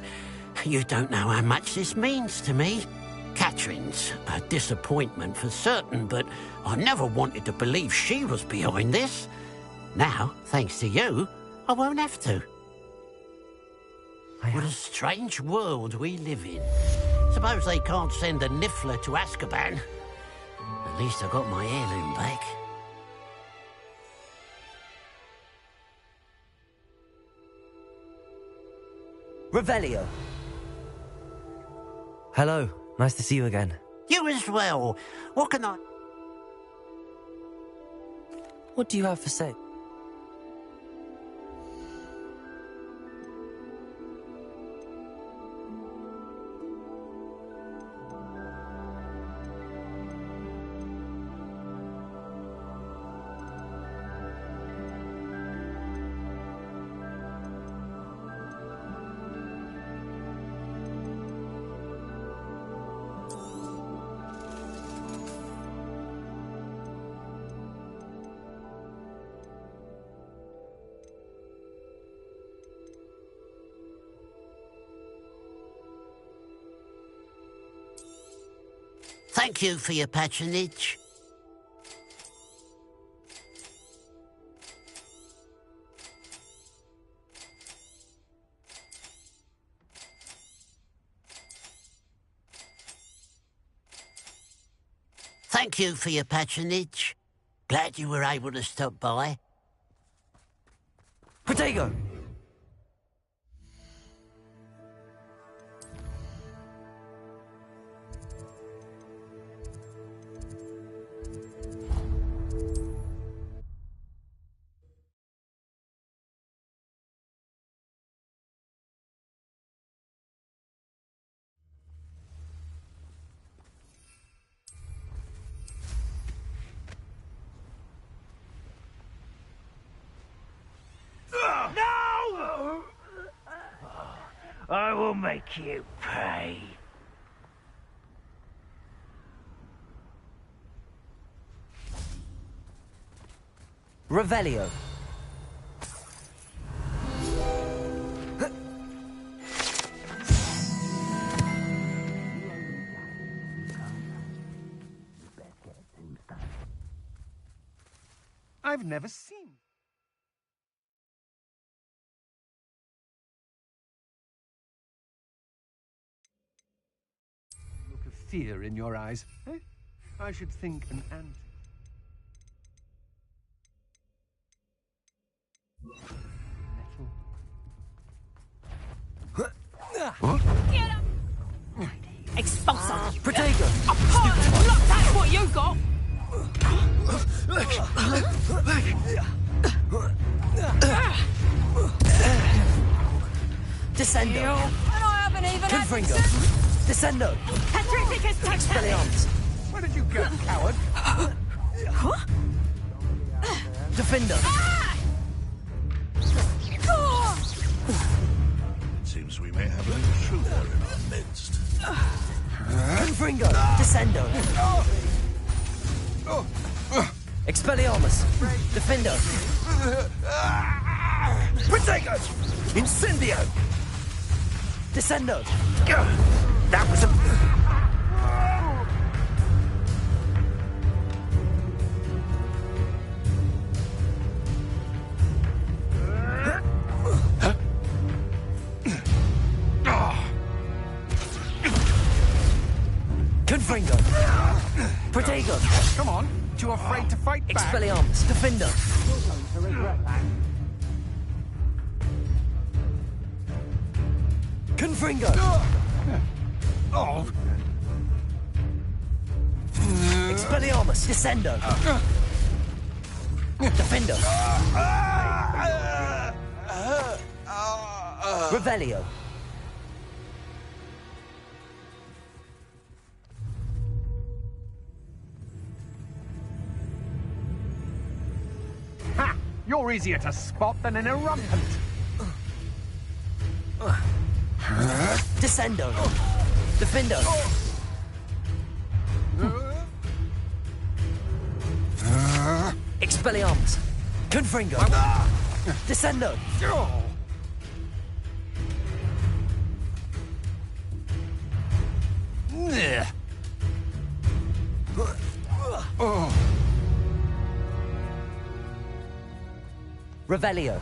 You don't know how much this means to me. Catrin's a disappointment for certain, but I never wanted to believe she was behind this. Now, thanks to you, I won't have to. What a strange world we live in. Suppose they can't send a Niffler to Azkaban. At least I got my heirloom back. Revelio. Hello, nice to see you again. You as well. What can I... What do you have for sale? Thank you for your patronage. Thank you for your patronage. Glad you were able to stop by. Protego! No! I will make you pay. Revelio. I've never seen. Look of fear in your eyes. Eh? I should think an ant. Metal. Get up! Expulsor! Protego! Look, that's what you got! Descendo! And I haven't even Confringo! Descendo! Patricius Expelliarmus! Where did you go, coward? Defender! Seems we may have a little truther in our midst. Confringo! Descendo! Expelliarmus! Defendo! Protego! Incendio! Descendo! That was a... Confringo! Protego! Come on, too afraid to fight back? Expelliarmus! Defender! Confringo! Oh, Expelliarmus! Descendo! Defender! Revelio! ha! You're easier to spot than an irrumpant. Descendo! Defendo! Expelliarmus! Confringo! Descendo! Revelio!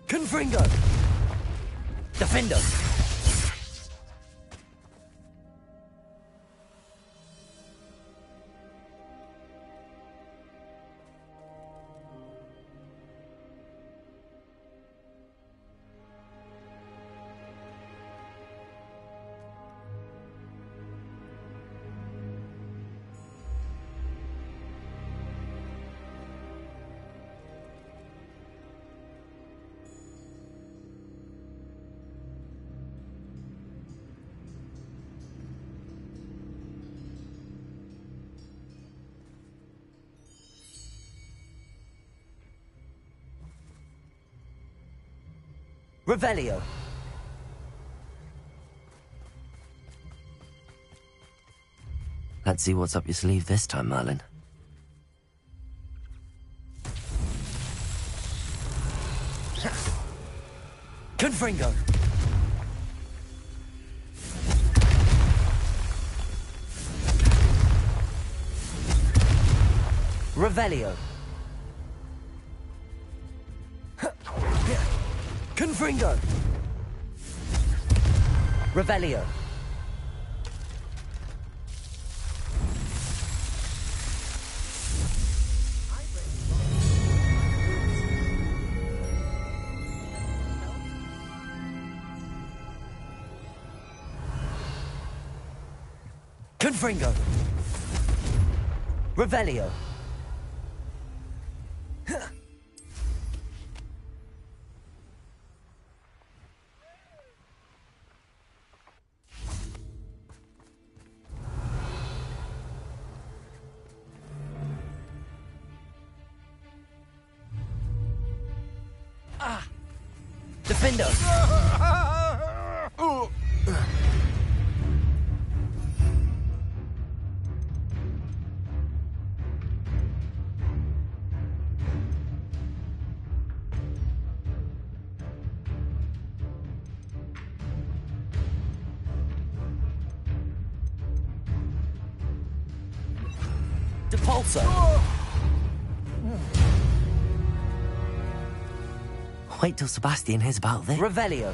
Confringo! Defendo! Revelio! Let's see what's up your sleeve this time, Merlin. Confringo. Revelio. Confringo. Revelio. Confringo. Revelio. Defendo. Depulso. Wait till Sebastian hears about this. Revelio.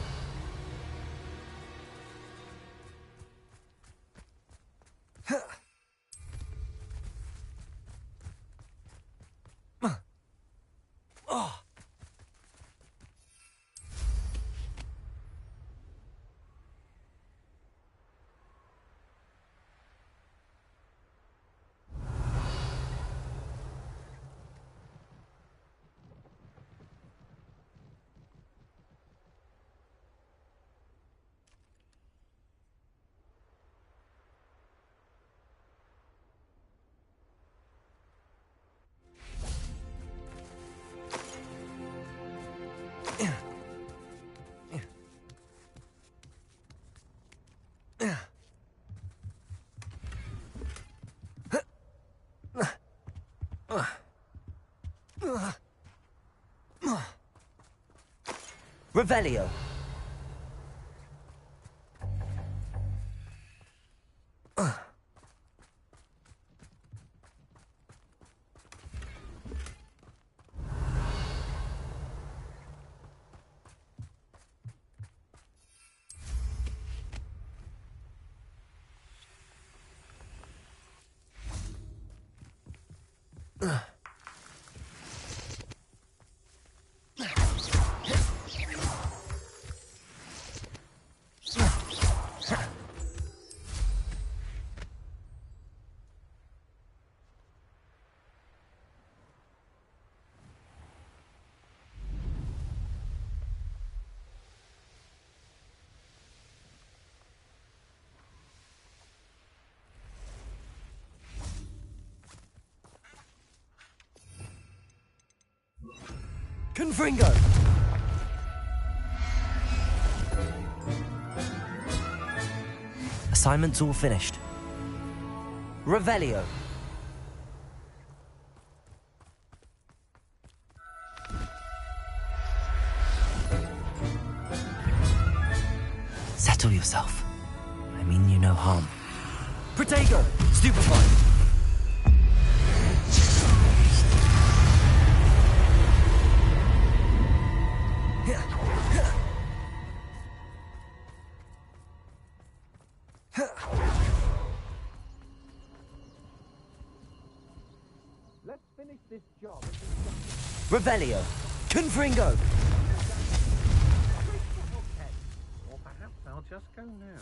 Revelio. Confringo. Assignment's all finished. Revelio. Settle yourself. I mean you no harm. Protego. Stupefy. Let's finish this job. Revelio. Confringo. Or perhaps I'll just go now.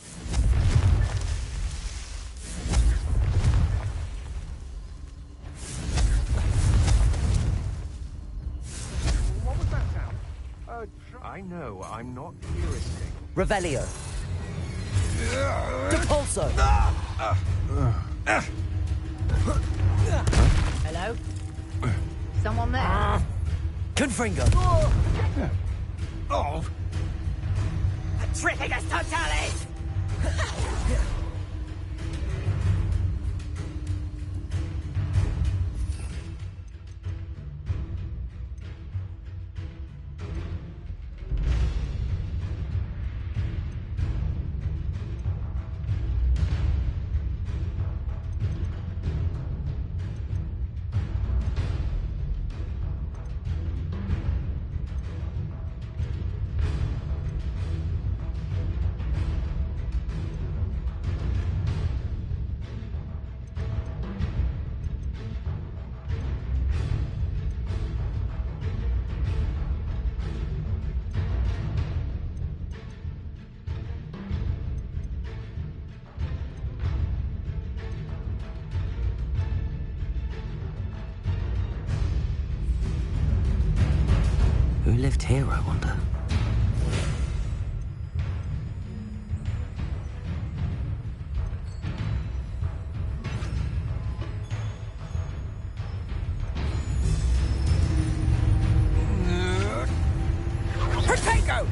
What was that sound? I know, I'm not hearing things. Revelio. Depulso. Hello? Someone there? Confringo. Oh! Trificus Totalis! Who lived here, I wonder? Protego!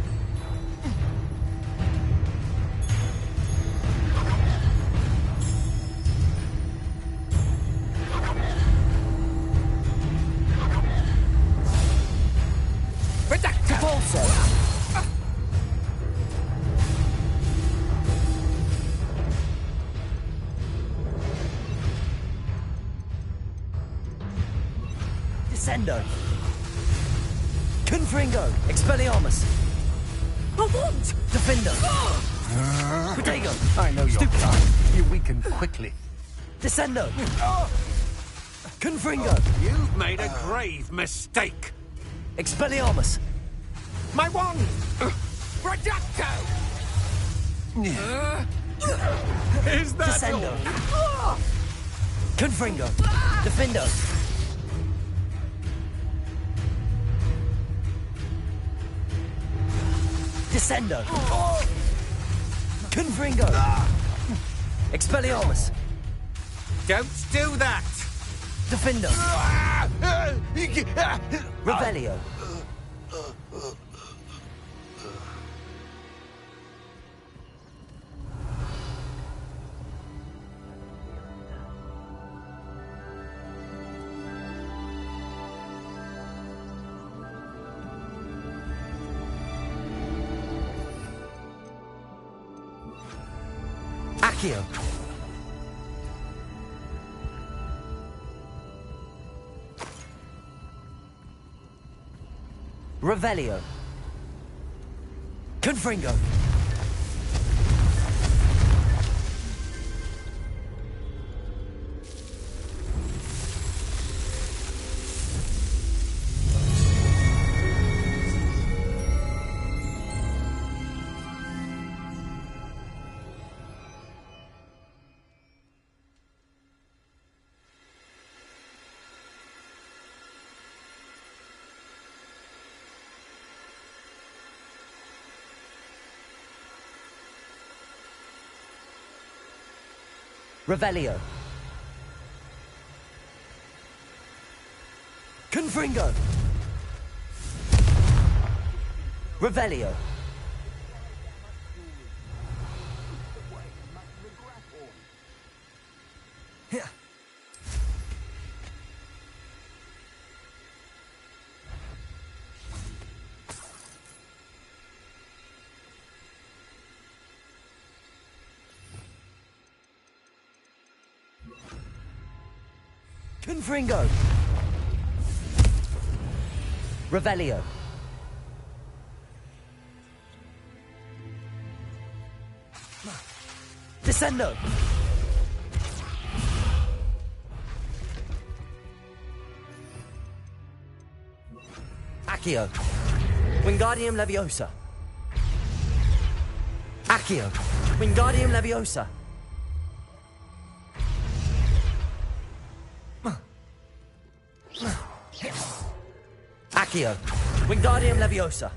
Descendo! Confringo! Expelliarmus! Avaunt! Defender! Protego! I know your kind. You weaken quickly. Descendo! Confringo! You've made a grave mistake. Expelliarmus! My wand! Reducto! Is that Descendo! all? Confringo! Defendo! Descendo! Confringo! Expelliarmus! Don't do that! Defendo! Revelio! Accio! Revelio! Confringo! Revelio! Confringo! Revelio! Yeah. Confringo! Revelio! Descendo! Accio! Wingardium Leviosa! Accio! Wingardium Leviosa! Accio! Wingardium Leviosa!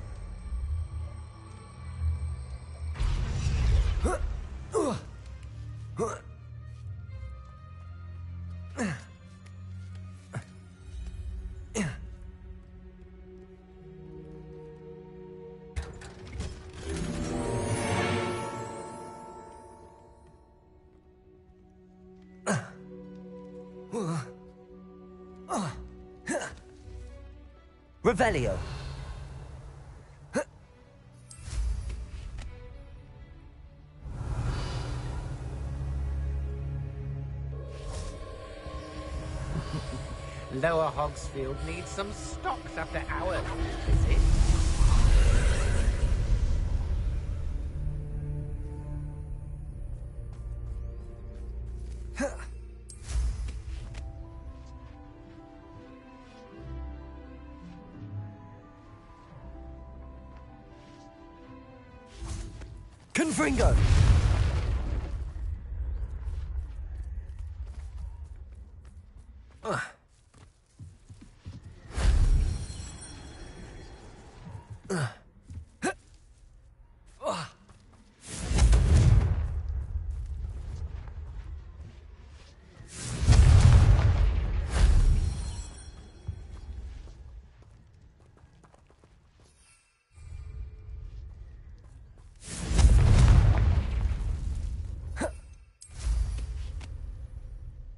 Revelio! Lower Hogsfield needs some stocks after our visit. Confringo!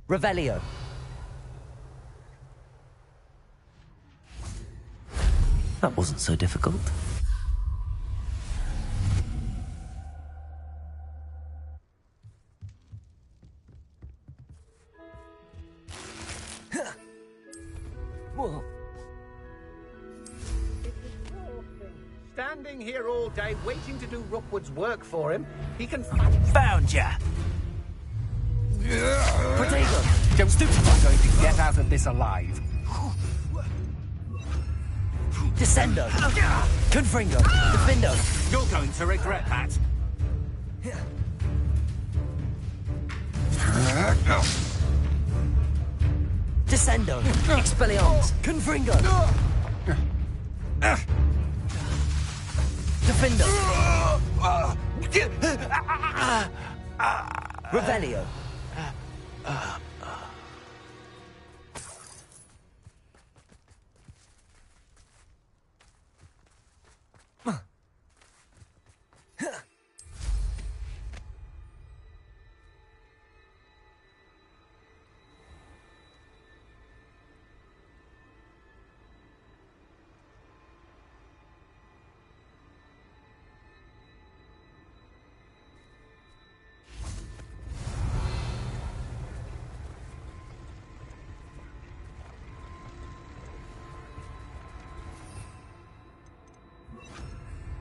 Revelio. That wasn't so difficult. Standing here all day waiting to do Rookwood's work for him, he can... Found ya! Protego! Don't stoop if I'm going to get out of this alive. Descendo! Confringo! Defendo! You're going to regret that. Descendo! Expelliarmus! Confringo! Defendo! Revelio!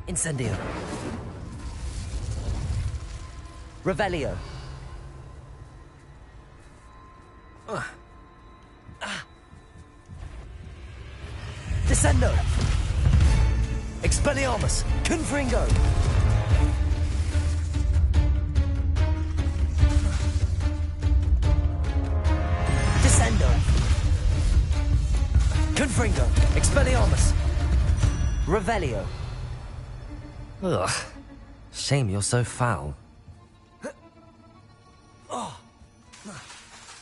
Incendio. Revelio. Descendo. Expelliarmus. Confringo. Descendo. Confringo. Expelliarmus. Revelio. Ugh. Shame you're so foul.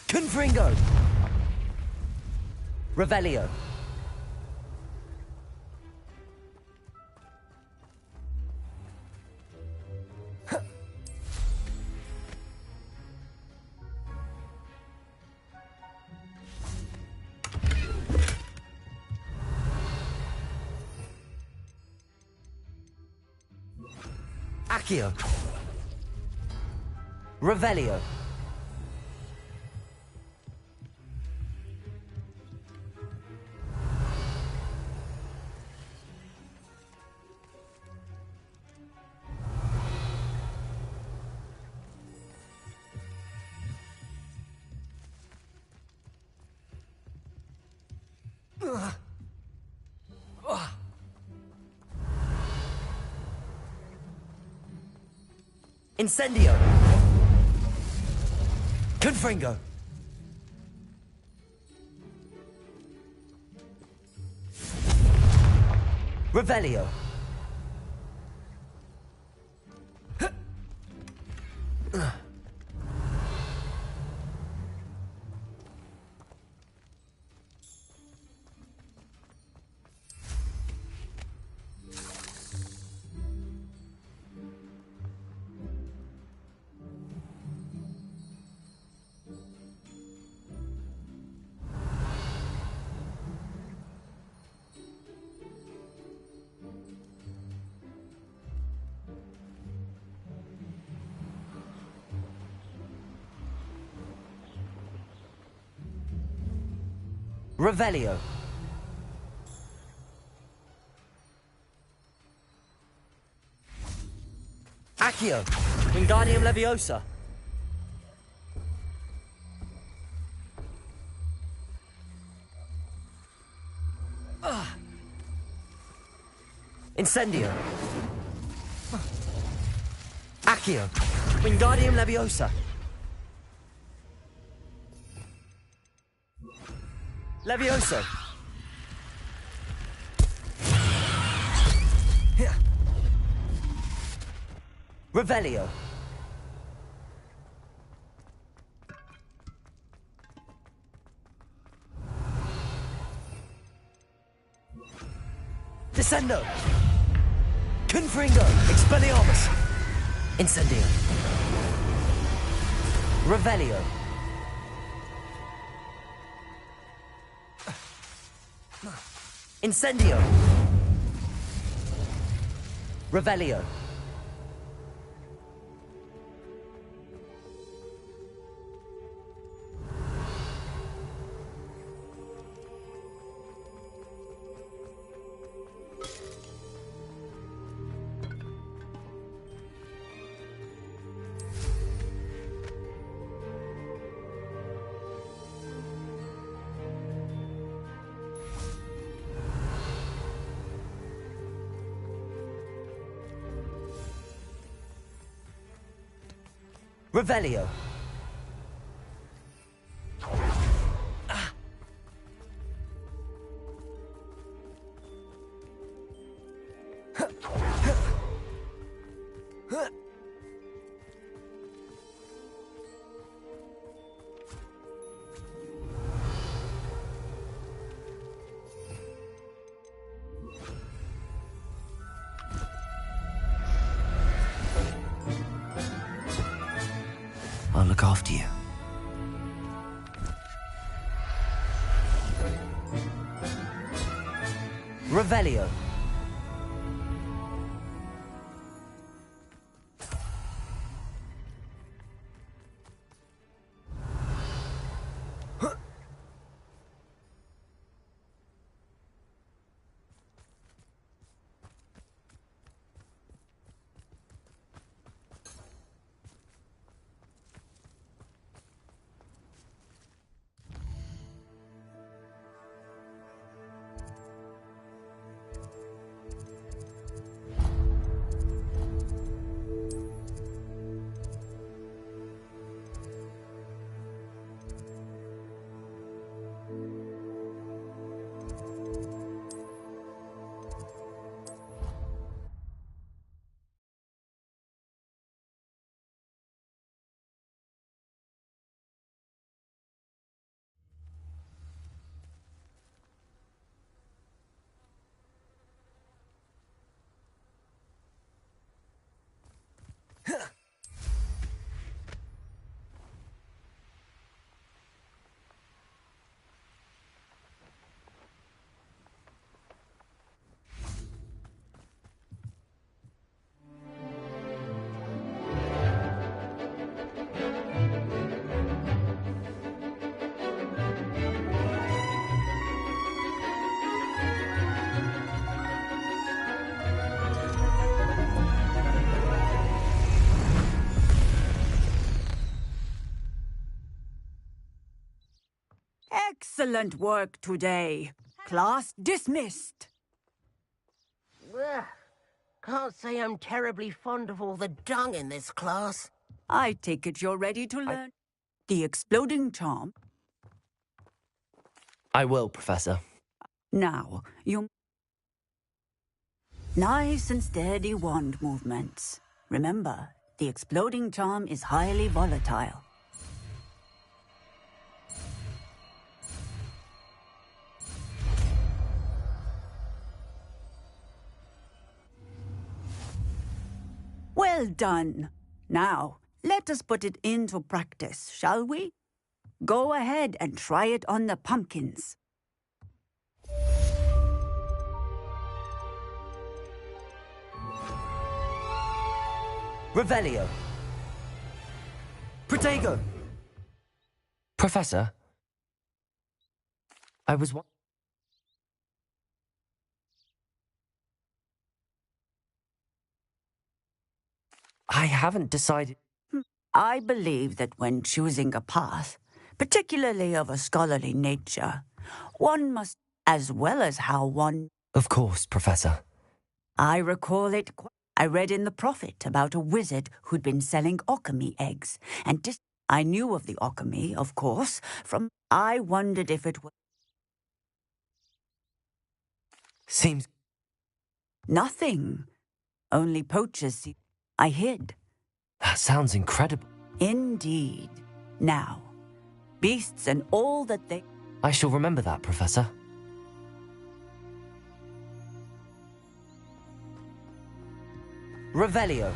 Confringo. Revelio. Accio. Revelio. Incendio. Confringo. Revelio. Revelio. Accio. Wingardium Leviosa. Incendio. Accio. Wingardium Leviosa. Levioso. Revelio. Descendo. Confringo. Expelliarmus. Incendio. Revelio. Incendio. Revelio. Revelio. I'll look after you. Revelio. Excellent work today. Class dismissed. Ugh. Can't say I'm terribly fond of all the dung in this class. I take it you're ready to learn the exploding charm. I will, Professor. Now, you... Nice and steady wand movements. Remember, the exploding charm is highly volatile. Well done. Now, let us put it into practice, shall we? Go ahead and try it on the pumpkins. Revelio. Protego. Professor, I was... I haven't decided... I believe that when choosing a path, particularly of a scholarly nature, one must, as well as how one... Of course, Professor. I recall it... I read in the Prophet about a wizard who'd been selling Occamy eggs, and I knew of the Occamy, of course, from... I wondered if it were... Seems... Nothing. Only poachers see... I hid. That sounds incredible. Indeed. Now, beasts and all that they... I shall remember that, Professor. Revelio.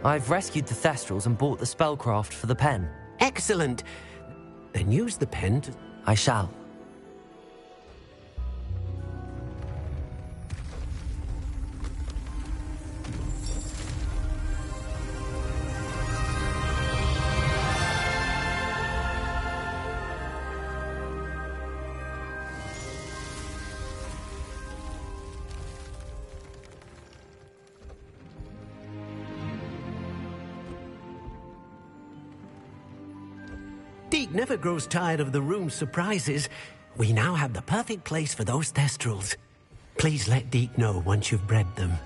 I've rescued the Thestrals and bought the spellcraft for the pen. Excellent. Then use the pen to... I shall. Deek never grows tired of the room's surprises. We now have the perfect place for those Thestrals. Please let Deek know once you've bred them.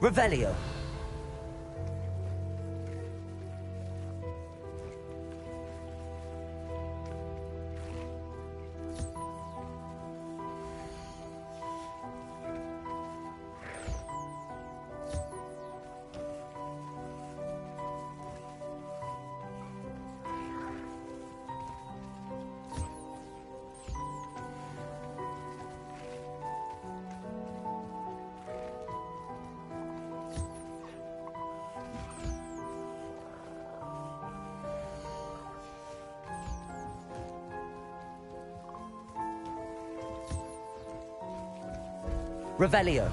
Revelio. Revelio.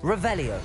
Revelio.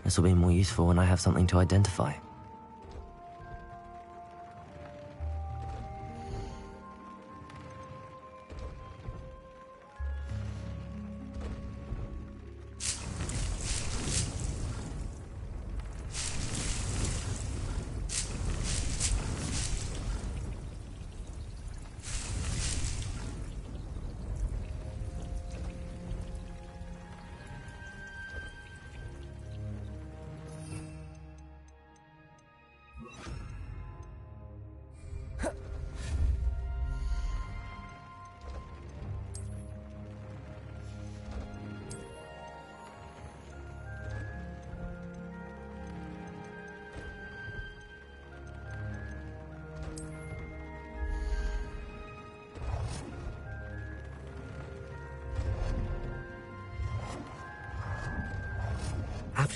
This will be more useful when I have something to identify.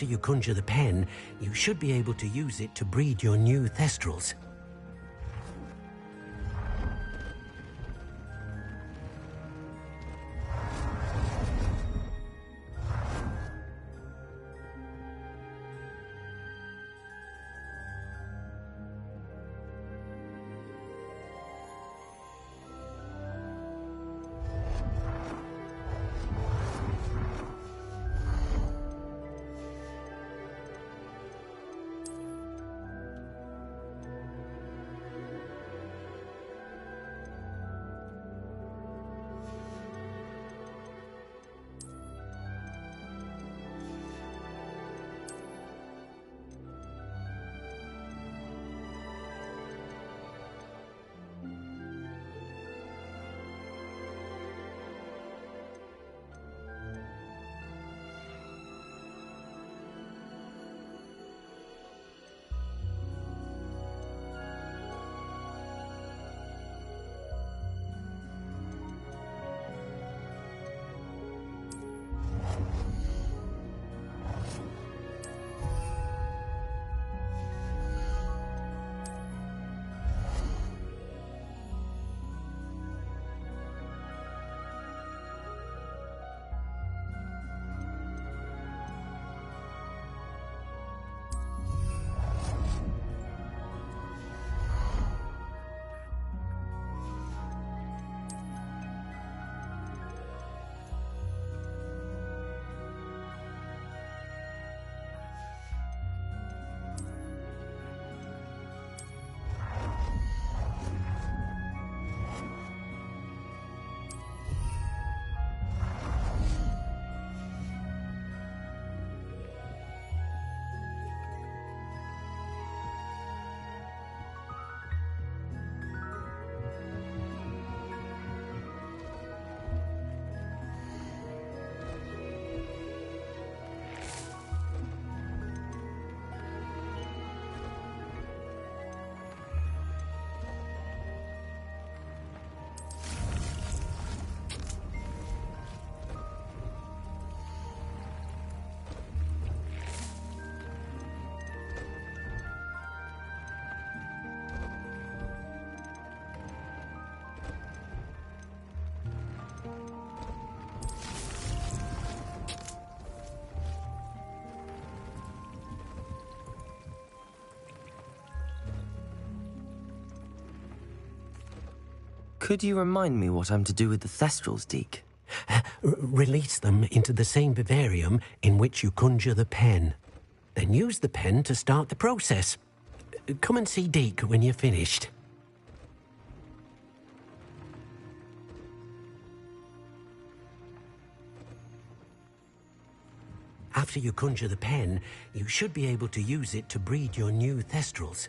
After you conjure the pen, you should be able to use it to breed your new Thestrals. Could you remind me what I'm to do with the Thestrals, Deke? Release them into the same vivarium in which you conjure the pen. Then use the pen to start the process. Come and see Deke when you're finished. After you conjure the pen, you should be able to use it to breed your new Thestrals.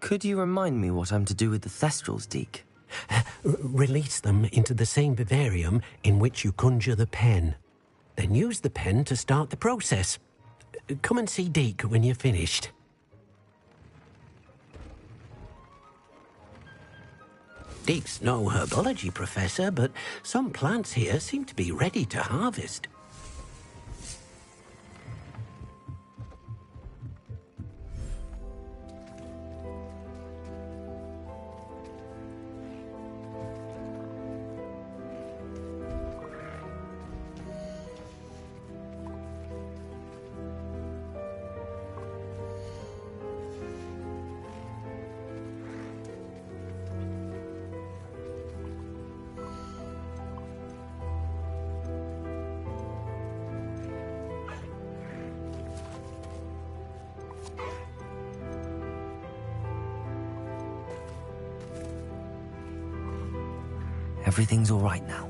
Could you remind me what I'm to do with the Thestrals, Deke? Release them into the same vivarium in which you conjure the pen. Then use the pen to start the process. Come and see Deke when you're finished. Deke's no herbology professor, but some plants here seem to be ready to harvest. Everything's all right now.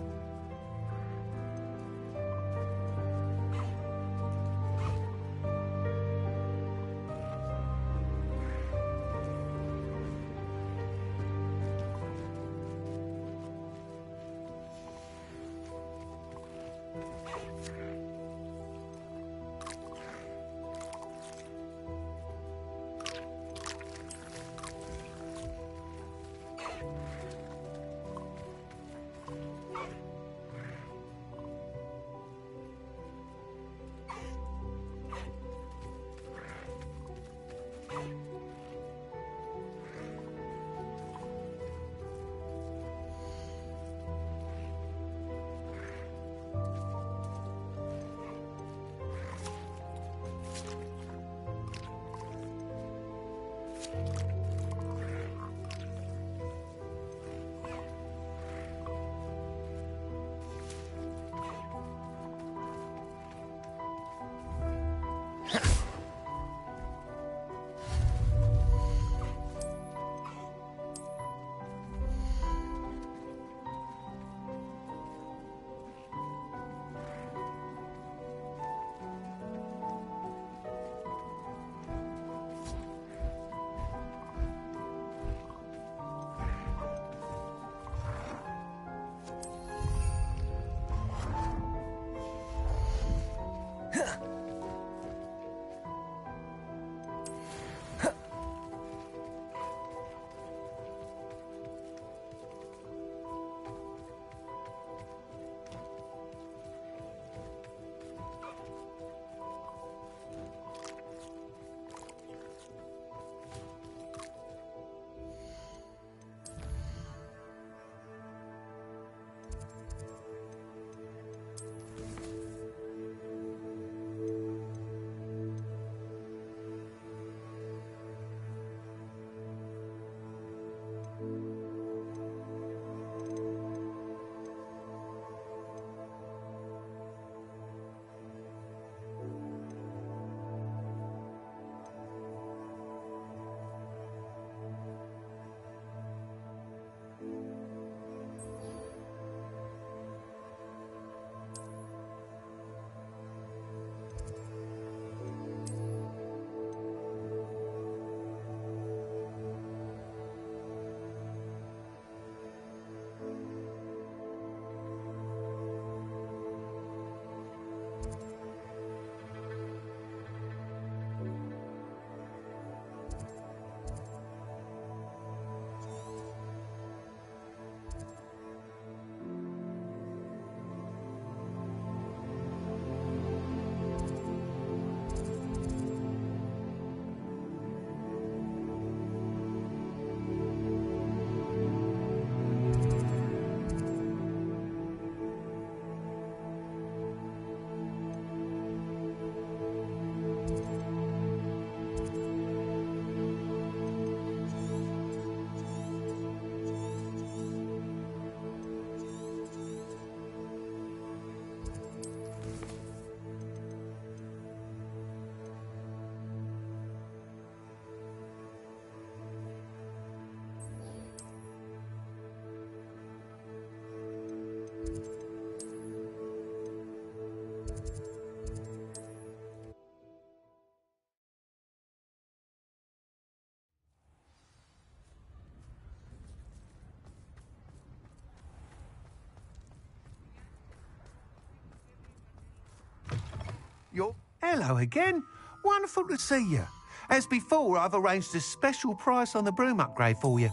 hello again. Wonderful to see you. As before, I've arranged a special price on the broom upgrade for you.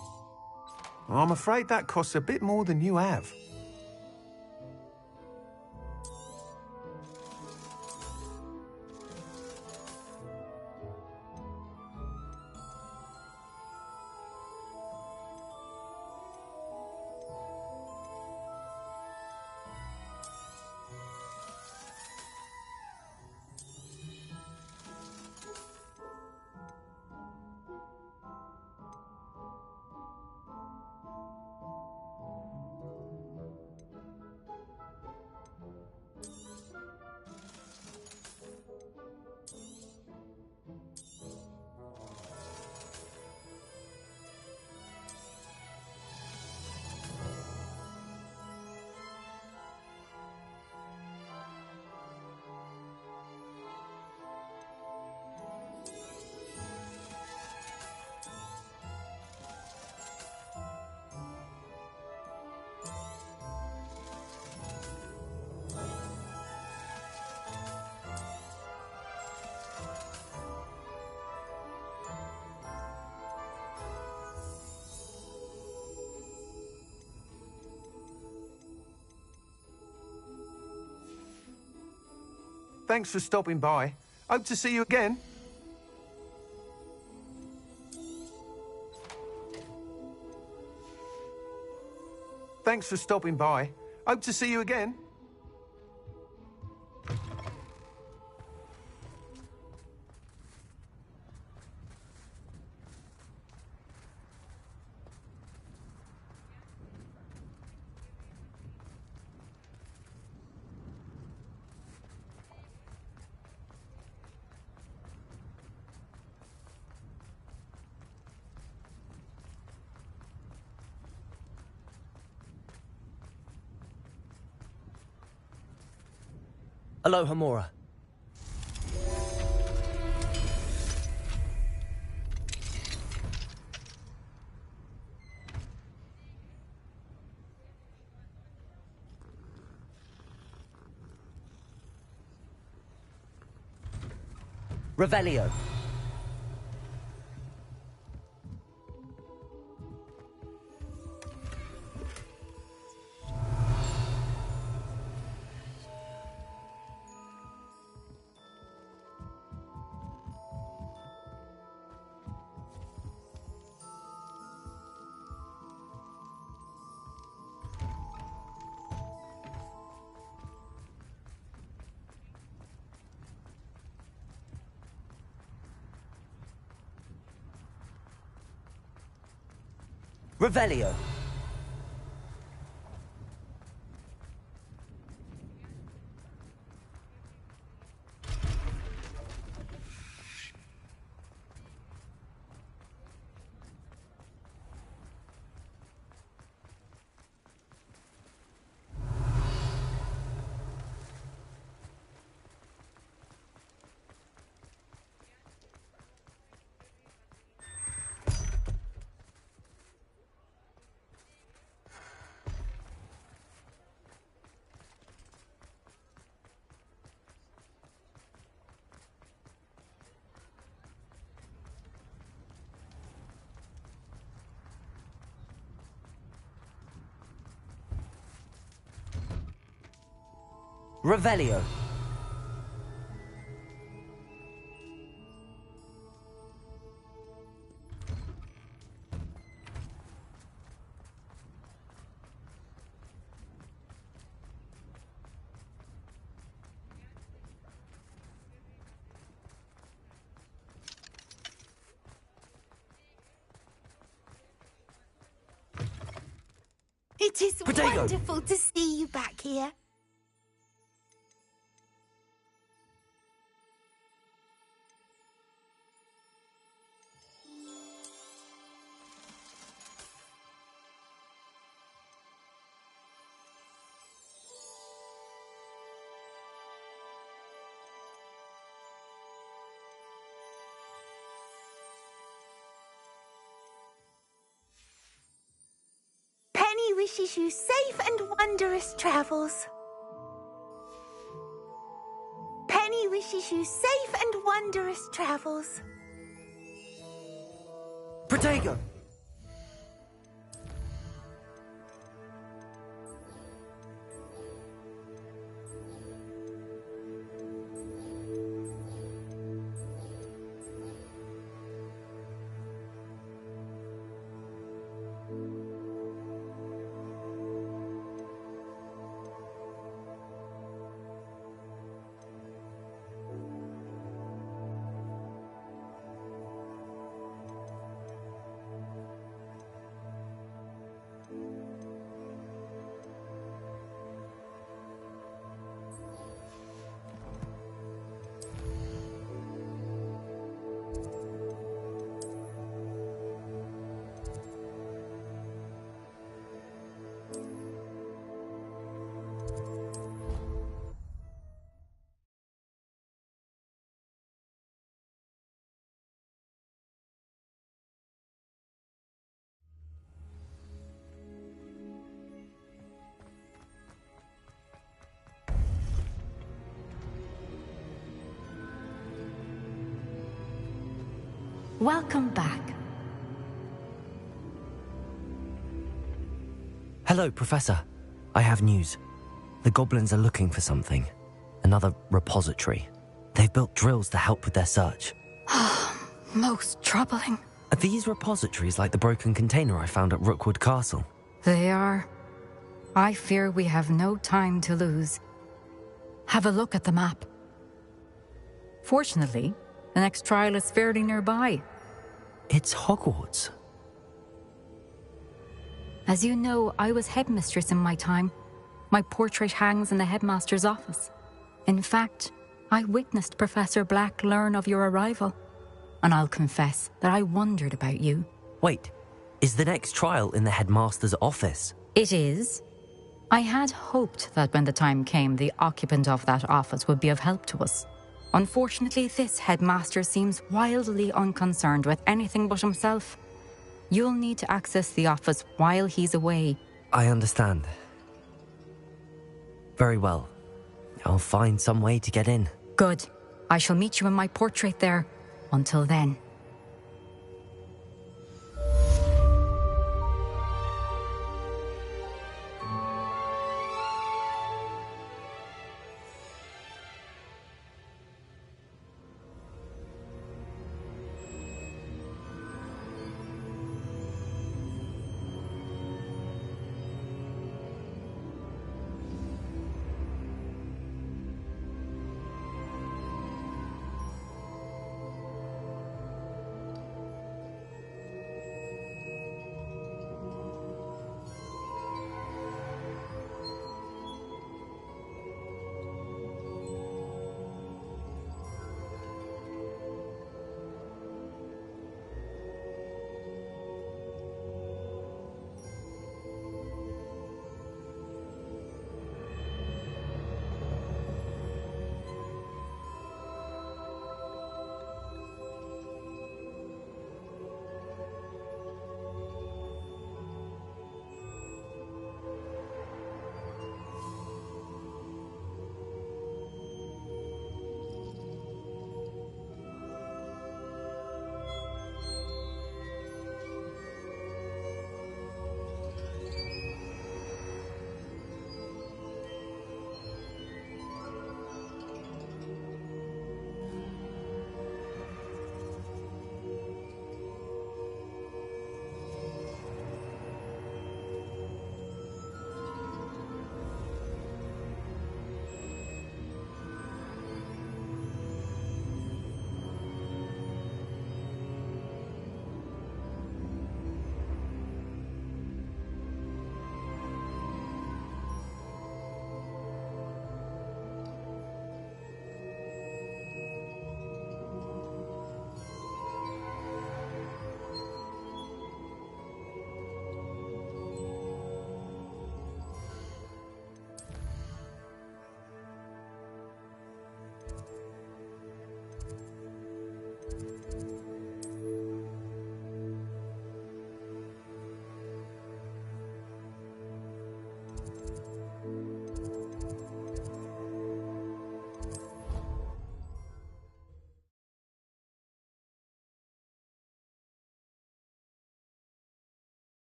I'm afraid that costs a bit more than you have. Thanks for stopping by. Hope to see you again. Thanks for stopping by. Hope to see you again. Aloha Mora. Revelio. Revelio. Revelio. It is Potato. wonderful to see you back here. Penny wishes you safe and wondrous travels. Penny wishes wishes you safe and wondrous travels. Protego! Welcome back. Hello, Professor. I have news. The goblins are looking for something. Another repository. They've built drills to help with their search. Most troubling. Are these repositories like the broken container I found at Rookwood Castle? They are. I fear we have no time to lose. Have a look at the map. Fortunately, the next trial is fairly nearby. It's Hogwarts. As you know, I was headmistress in my time. My portrait hangs in the headmaster's office. In fact, I witnessed Professor Black learn of your arrival. And I'll confess that I wondered about you. Wait, is the next trial in the headmaster's office? It is. I had hoped that when the time came, the occupant of that office would be of help to us. Unfortunately, this headmaster seems wildly unconcerned with anything but himself. You'll need to access the office while he's away. I understand. Very well. I'll find some way to get in. Good. I shall meet you in my portrait there. Until then.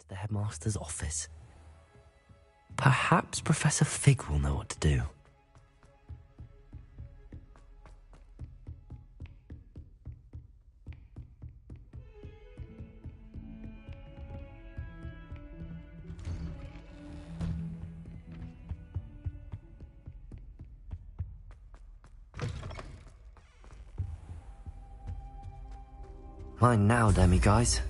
to the headmaster's office. Perhaps Professor Fig will know what to do. Mine now, demi-guys.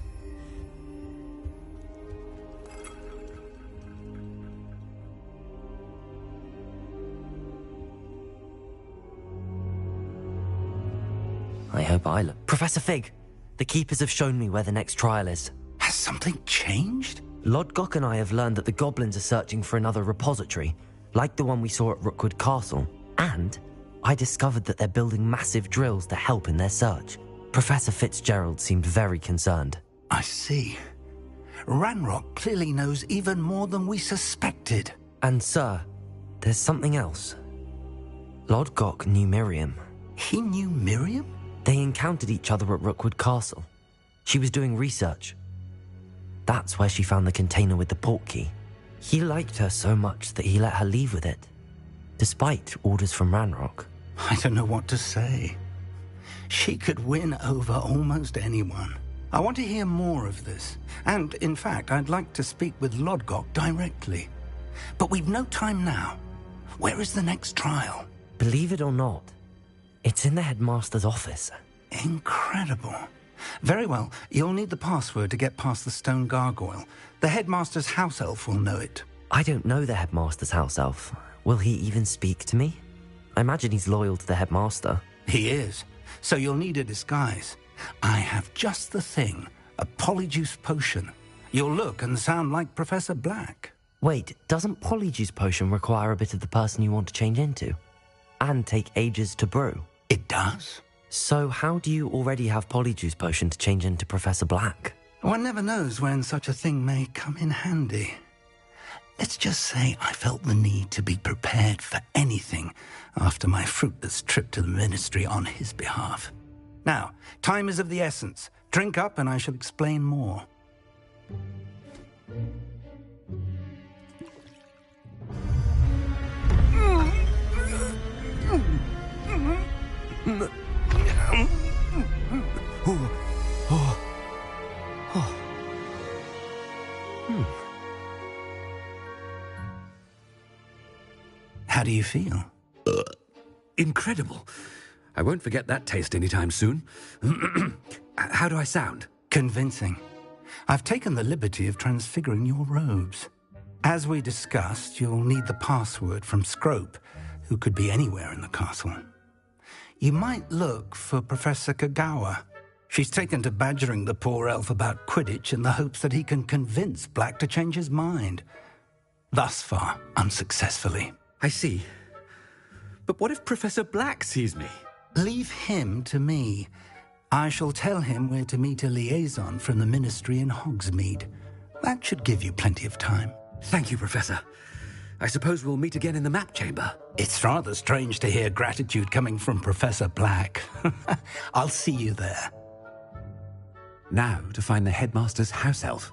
I hope I look... Professor Fig! The Keepers have shown me where the next trial is. Has something changed? Lodgok and I have learned that the goblins are searching for another repository, like the one we saw at Rookwood Castle. And I discovered that they're building massive drills to help in their search. Professor Fitzgerald seemed very concerned. I see. Ranrock clearly knows even more than we suspected. And sir, there's something else. Lodgok knew Miriam. He knew Miriam? They encountered each other at Rookwood Castle. She was doing research. That's where she found the container with the portkey. He liked her so much that he let her leave with it, despite orders from Ranrock. I don't know what to say. She could win over almost anyone. I want to hear more of this. And, in fact, I'd like to speak with Lodgok directly. But we've no time now. Where is the next trial? Believe it or not, it's in the headmaster's office. Incredible. Very well. You'll need the password to get past the stone gargoyle. The headmaster's house elf will know it. I don't know the headmaster's house elf. Will he even speak to me? I imagine he's loyal to the headmaster. He is. So you'll need a disguise. I have just the thing. A polyjuice potion. You'll look and sound like Professor Black. Wait, doesn't polyjuice potion require a bit of the person you want to change into? And take ages to brew? It does. So how do you already have polyjuice potion to change into Professor Black? One never knows when such a thing may come in handy. Let's just say I felt the need to be prepared for anything after my fruitless trip to the Ministry on his behalf. Now, time is of the essence. Drink up and I shall explain more. How do you feel? Incredible. I won't forget that taste anytime soon. How do I sound? Convincing. I've taken the liberty of transfiguring your robes. As we discussed, you'll need the password from Scrope, who could be anywhere in the castle. You might look for Professor Kagawa. She's taken to badgering the poor elf about Quidditch in the hopes that he can convince Black to change his mind. Thus far, unsuccessfully. I see. But what if Professor Black sees me? Leave him to me. I shall tell him where to meet a liaison from the Ministry in Hogsmeade. That should give you plenty of time. Thank you, Professor. I suppose we'll meet again in the map chamber. It's rather strange to hear gratitude coming from Professor Black. I'll see you there. Now to find the headmaster's house elf.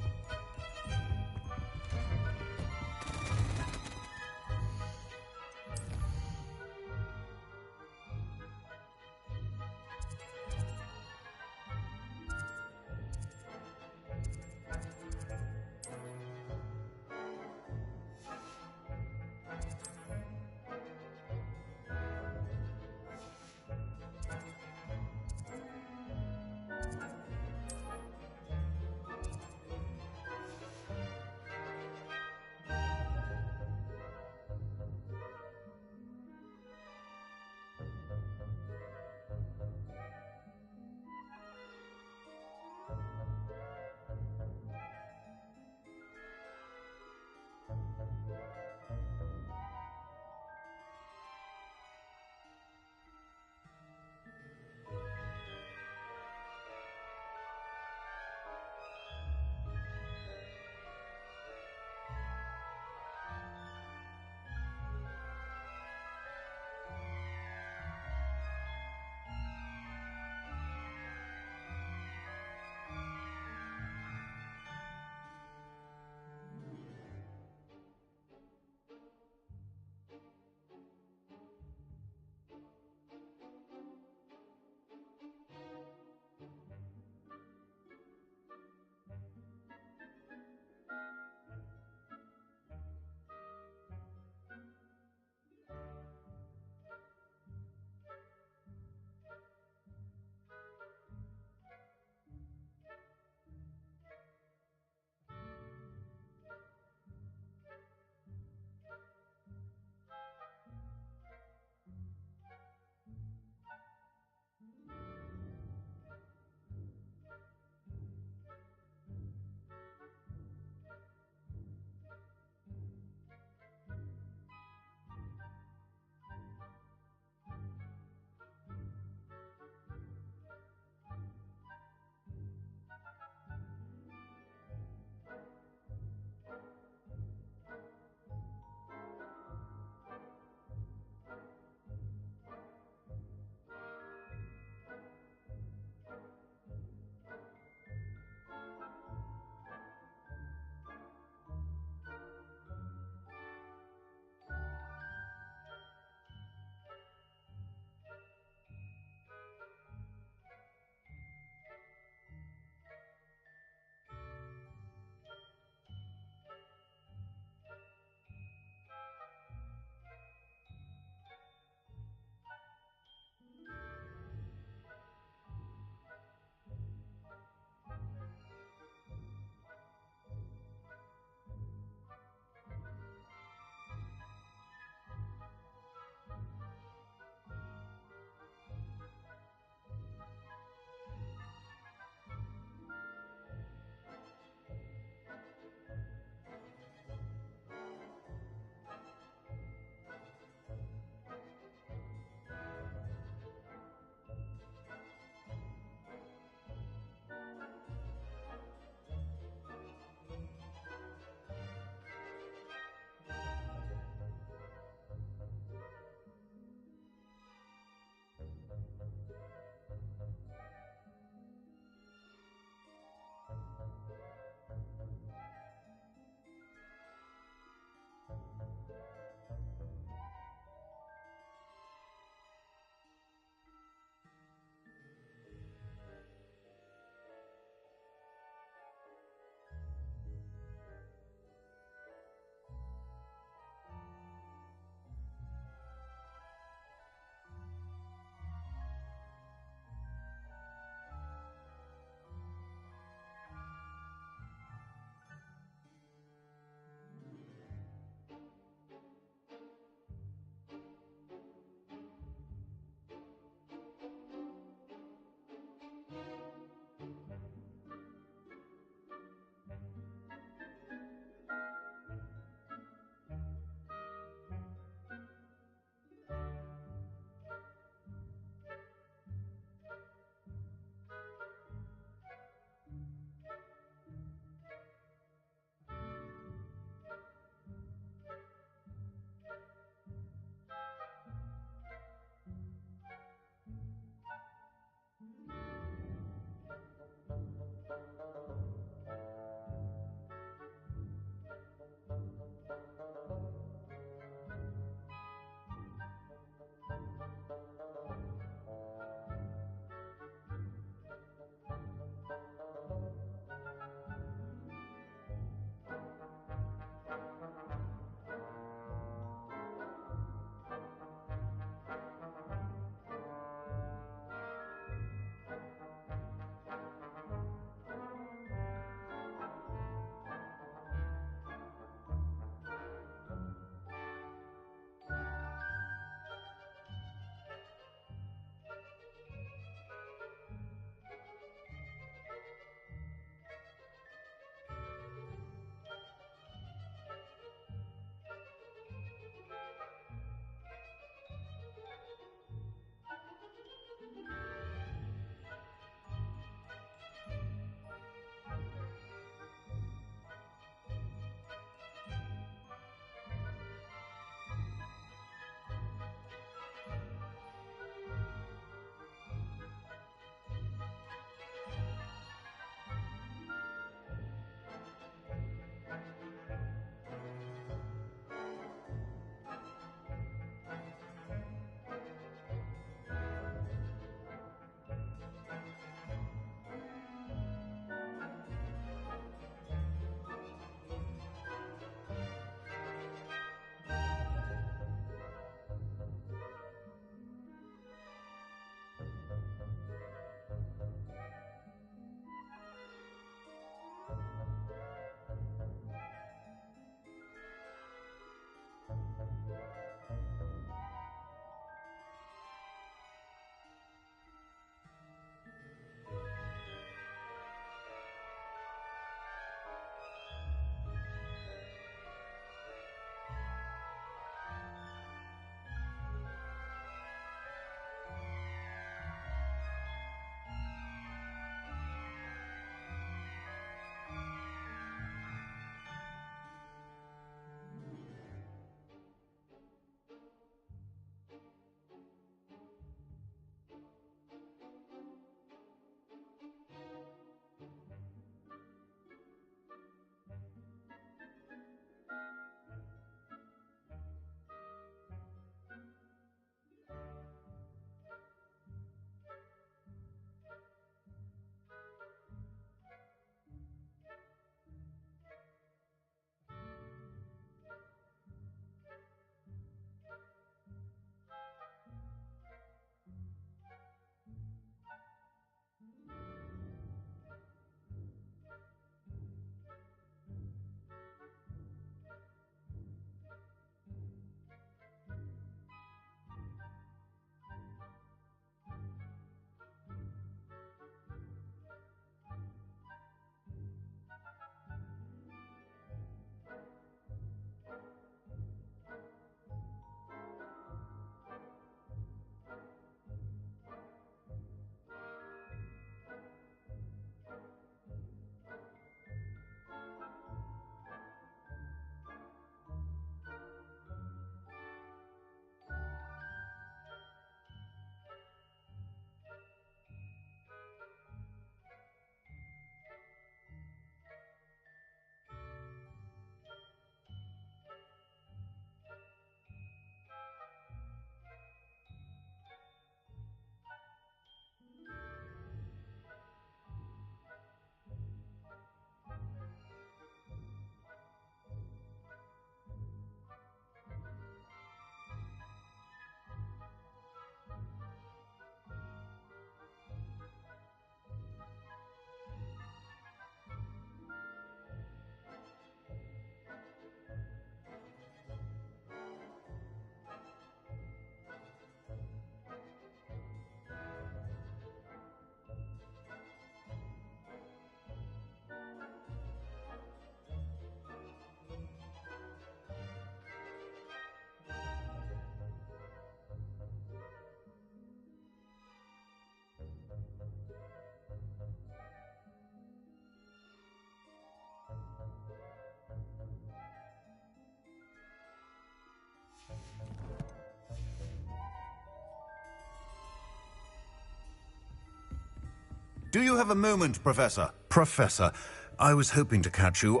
Do you have a moment, Professor? Professor, I was hoping to catch you.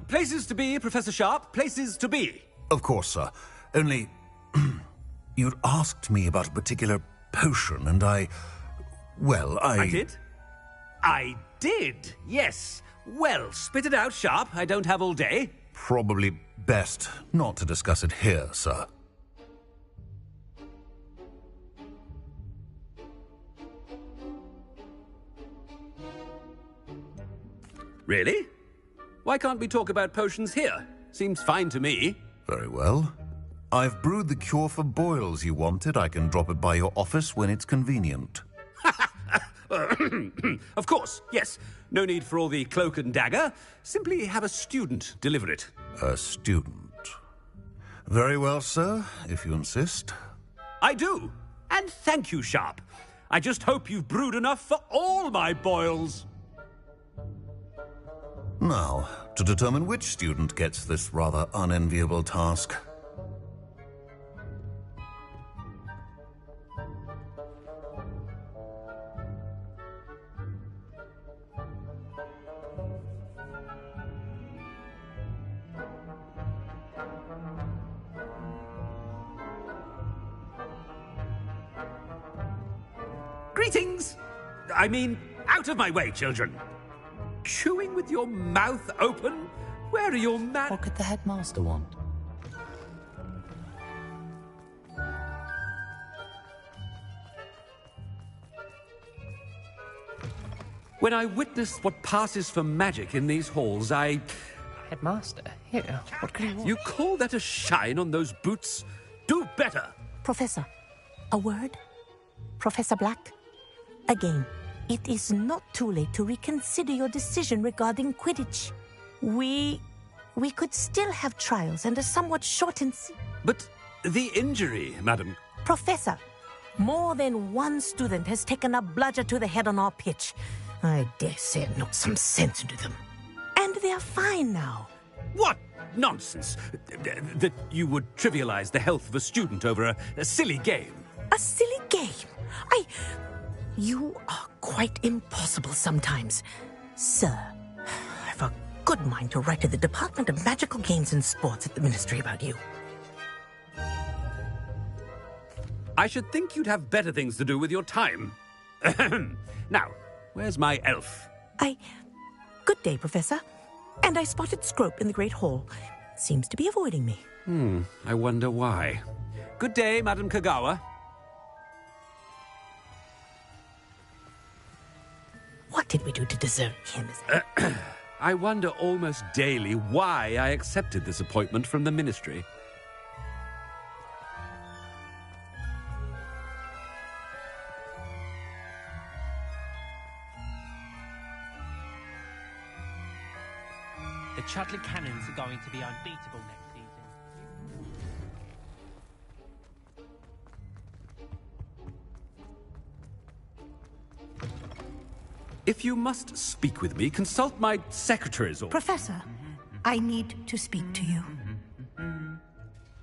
Places to be, Professor Sharp. Places to be. Of course, sir. Only... you'd asked me about a particular potion, and I did? I did, yes. Well, spit it out, Sharp. I don't have all day. Probably best not to discuss it here, sir. Really? Why can't we talk about potions here? Seems fine to me. Very well. I've brewed the cure for boils you wanted. I can drop it by your office when it's convenient. Of course, yes. No need for all the cloak and dagger. Simply have a student deliver it. A student? Very well, sir, if you insist. I do. And thank you, Sharp. I just hope you've brewed enough for all my boils. Now, to determine which student gets this rather unenviable task. Greetings! I mean, out of my way, children. Chewing with your mouth open? Where are your What could the headmaster want? When I witness what passes for magic in these halls, Headmaster, here, what could you want? You call that a shine on those boots? Do better! Professor, a word? Professor Black? Again, it is not too late to reconsider your decision regarding Quidditch. We could still have trials and a somewhat shortened... But the injury, madam... Professor, more than one student has taken a bludger to the head on our pitch. I dare say it knocked some sense into them. And they're fine now. What nonsense! That you would trivialize the health of a student over a silly game. A silly game? You are quite impossible sometimes. Sir, I've a good mind to write to the Department of Magical Games and Sports at the Ministry about you. I should think you'd have better things to do with your time. Now, where's my elf? Good day, Professor. And I spotted Scrope in the Great Hall. Seems to be avoiding me. I wonder why. Good day, Madam Kagawa. What did we do to deserve him? I wonder almost daily why I accepted this appointment from the Ministry. The Chudley Cannons are going to be unbeatable next season. If you must speak with me, consult my secretaries or... Professor, I need to speak to you.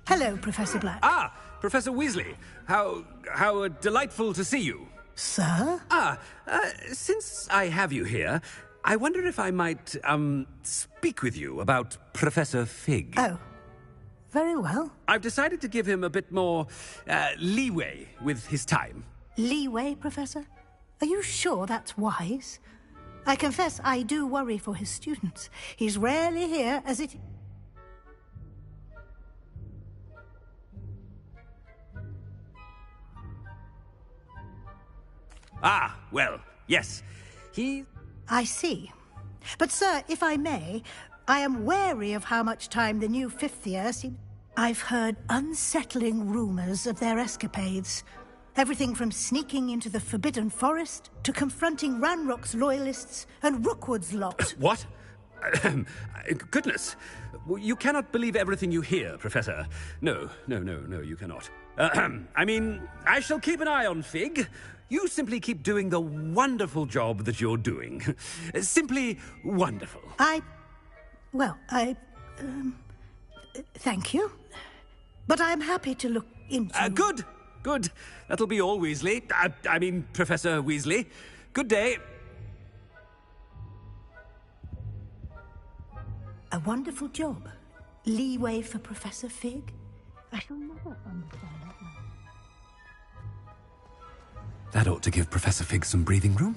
Hello, Professor Black. Ah, Professor Weasley. How delightful to see you. Sir? Since I have you here, I wonder if I might, speak with you about Professor Fig. Oh, very well. I've decided to give him a bit more, leeway with his time. Leeway, Professor? Are you sure that's wise? I confess I do worry for his students. He's rarely here as it... Ah, well, yes. I see. But, sir, if I may, I am wary of how much time the new fifth year seems... I've heard unsettling rumors of their escapades. Everything from sneaking into the Forbidden Forest to confronting Ranrock's loyalists and Rookwood's lot. What? Goodness. You cannot believe everything you hear, Professor. No, you cannot. I mean, I shall keep an eye on Fig. You simply keep doing the wonderful job that you're doing. Simply wonderful. Thank you. But I'm happy to look into... Good. That'll be all, Weasley. I mean, Professor Weasley. Good day. A wonderful job. Leeway for Professor Fig? I shall never understand that man. That ought to give Professor Fig some breathing room.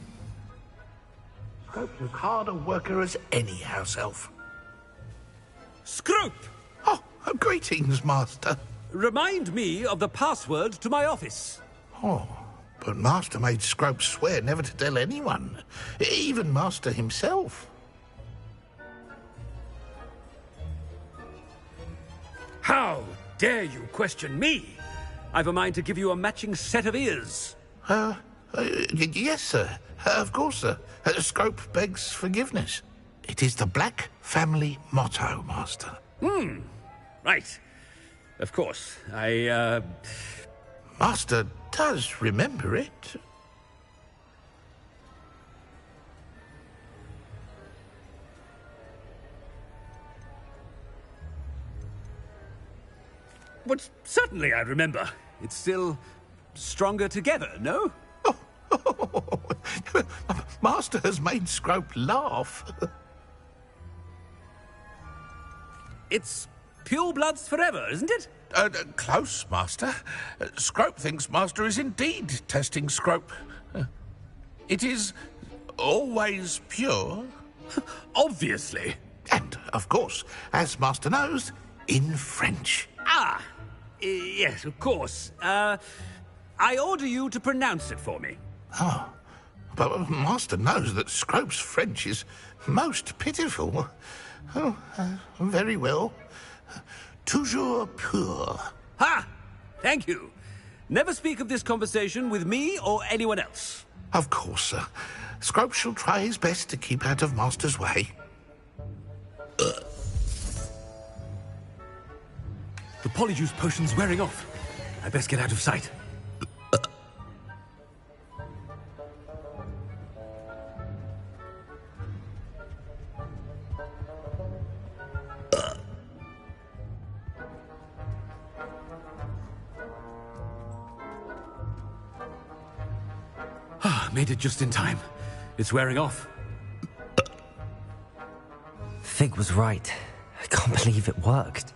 Scrope's as hard a worker as any house elf. Scrope! Oh, greetings, Master. Remind me of the password to my office. Oh, but Master made Scrope swear never to tell anyone, even Master himself. How dare you question me? I've a mind to give you a matching set of ears. Yes, sir. Of course, sir. Scrope begs forgiveness. It is the Black family motto, Master. Right. Of course. Master does remember it. But certainly I remember. It's still stronger together, no? Master has made Scrope laugh. It's pure bloods forever, isn't it? Close, Master. Scrope thinks Master is indeed testing Scrope. It is always pure. Obviously. And, of course, as Master knows, in French. Ah! Yes, of course. I order you to pronounce it for me. Oh, but Master knows that Scrope's French is most pitiful. Oh, very well. Toujours pur. Ha! Thank you. Never speak of this conversation with me or anyone else. Of course, sir. Scrope shall try his best to keep out of Master's way. The polyjuice potion's wearing off. I best get out of sight. Made it just in time. It's wearing off. Fig was right. I can't believe it worked.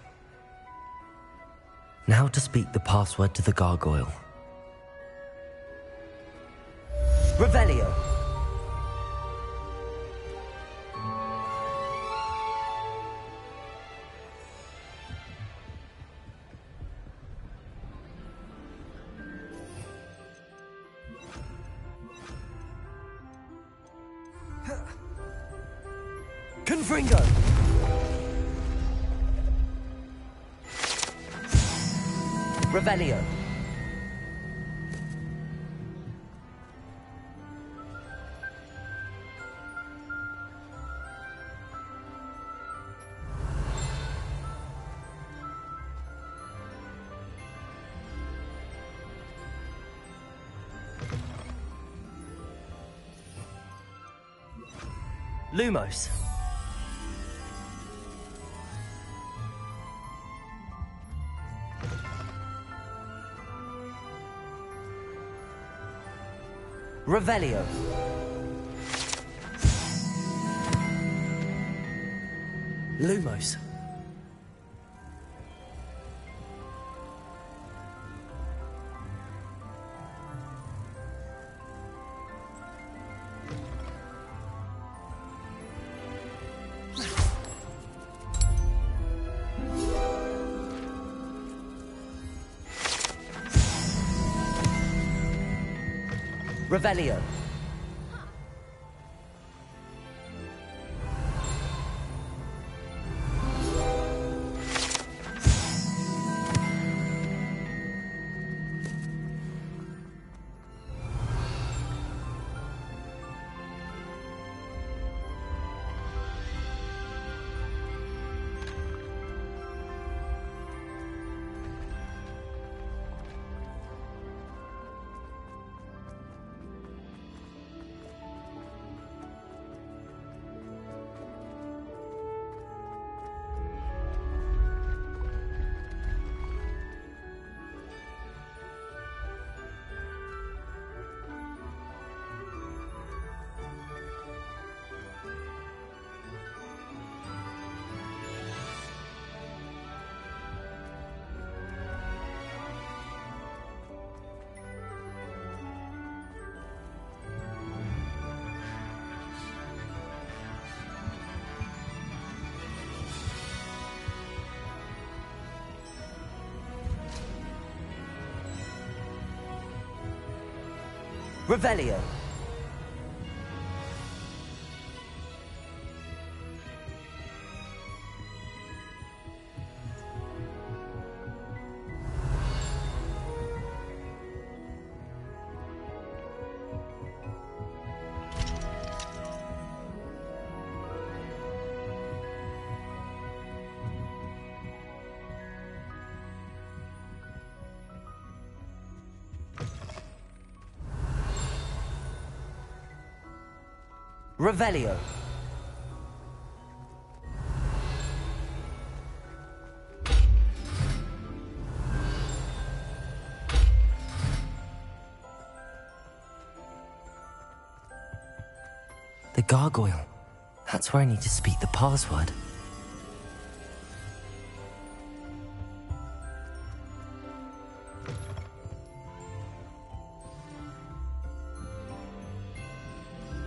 Now to speak the password to the gargoyle. Revelio. Confringo. Revelio. Lumos. Revelio. Lumos. Revelio. Revelio. Revelio. The gargoyle. That's where I need to speak the password.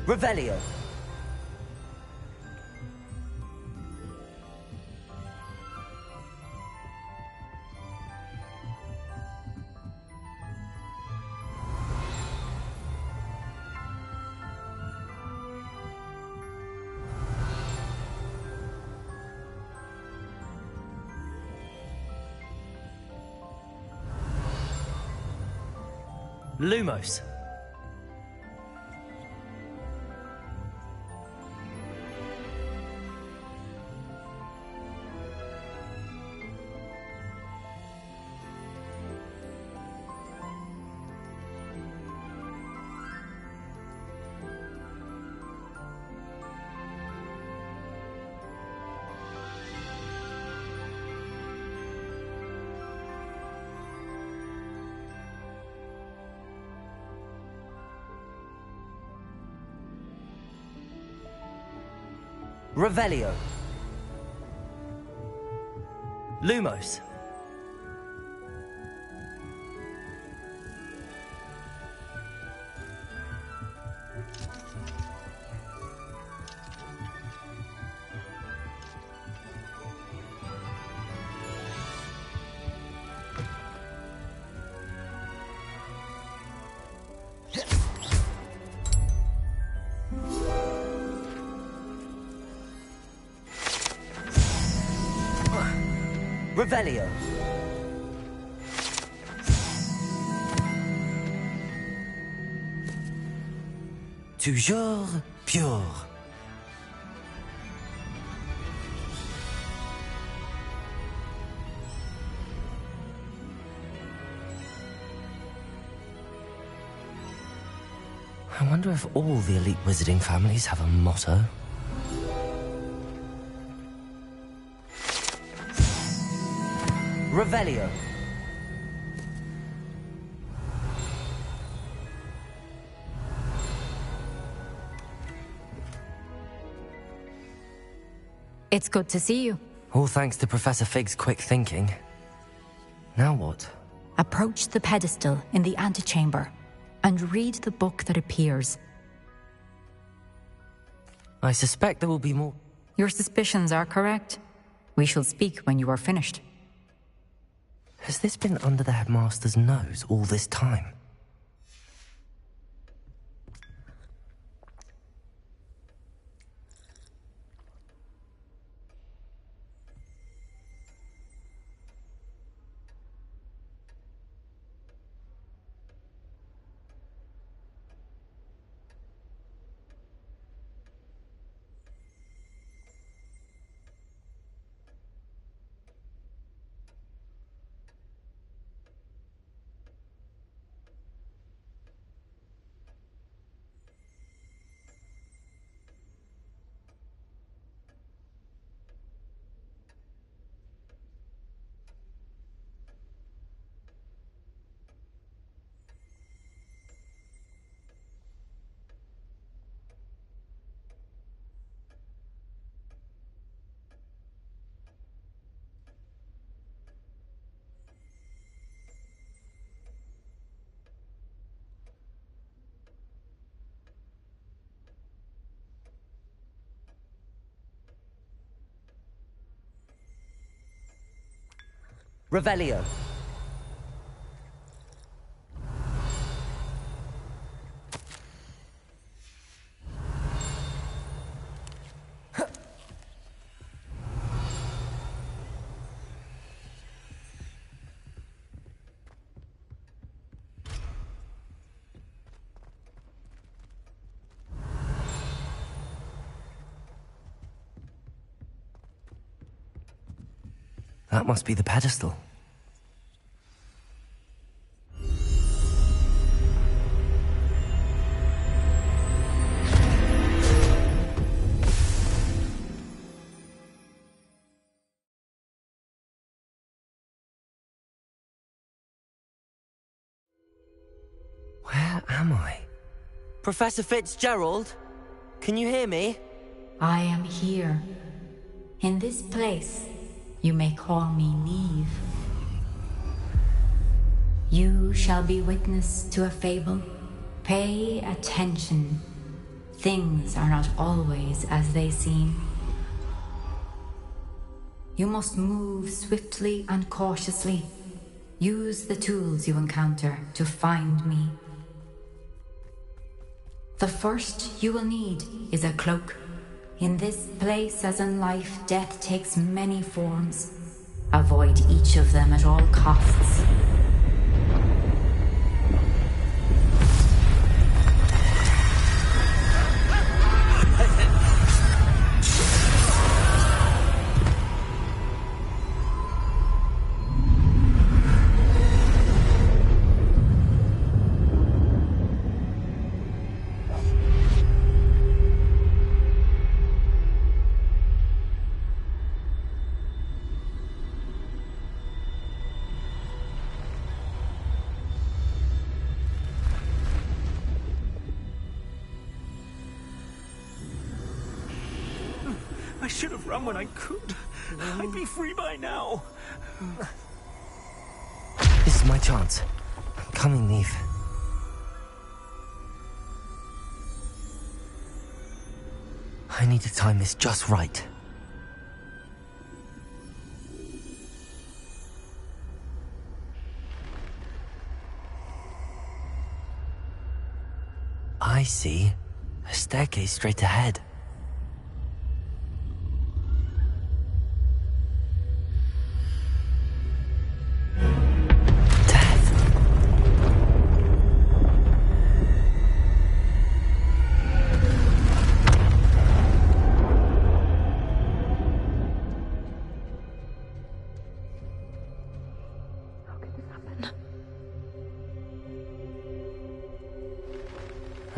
Revelio. Lumos. Revelio. Lumos. Revelio. Toujours pure. I wonder if all the elite wizarding families have a motto. Revelio. It's good to see you. All thanks to Professor Fig's quick thinking. Now what? Approach the pedestal in the antechamber and read the book that appears. I suspect there will be more. Your suspicions are correct. We shall speak when you are finished. Has this been under the headmaster's nose all this time? Revelio. That must be the pedestal. Where am I? Professor Fitzgerald? Can you hear me? I am here. In this place, you may call me Neve. You shall be witness to a fable. Pay attention. Things are not always as they seem. You must move swiftly and cautiously. Use the tools you encounter to find me. The first you will need is a cloak. In this place, as in life, death takes many forms. Avoid each of them at all costs. I should have run when I could. I'd be free by now. This is my chance. I'm coming, Neve. I need to time this just right. I see a staircase straight ahead.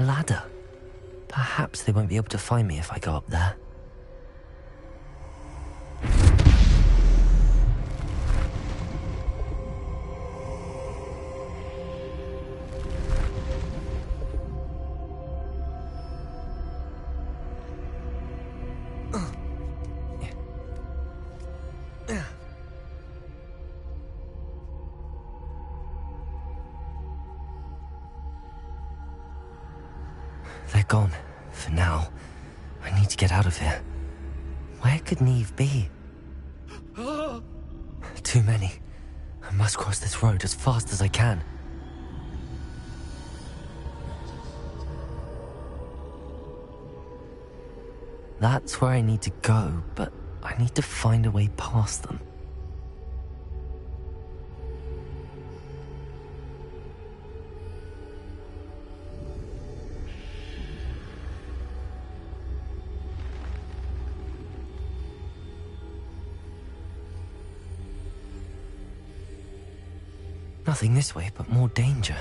A ladder. Perhaps they won't be able to find me if I go up there. They're gone, for now. I need to get out of here. Where could Neve be? Too many. I must cross this road as fast as I can. That's where I need to go, but I need to find a way past them. Nothing this way, but more danger.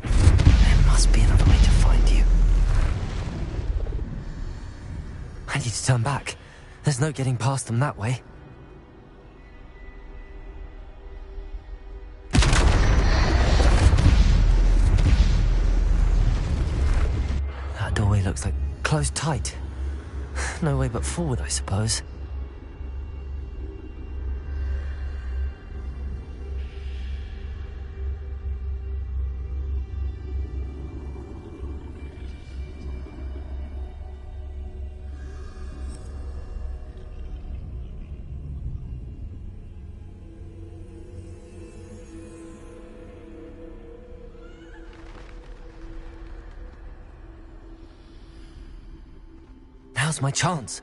There must be another way to find you. I need to turn back. There's no getting past them that way. That doorway looks like closed tight. No way but forward, I suppose. Now's my chance.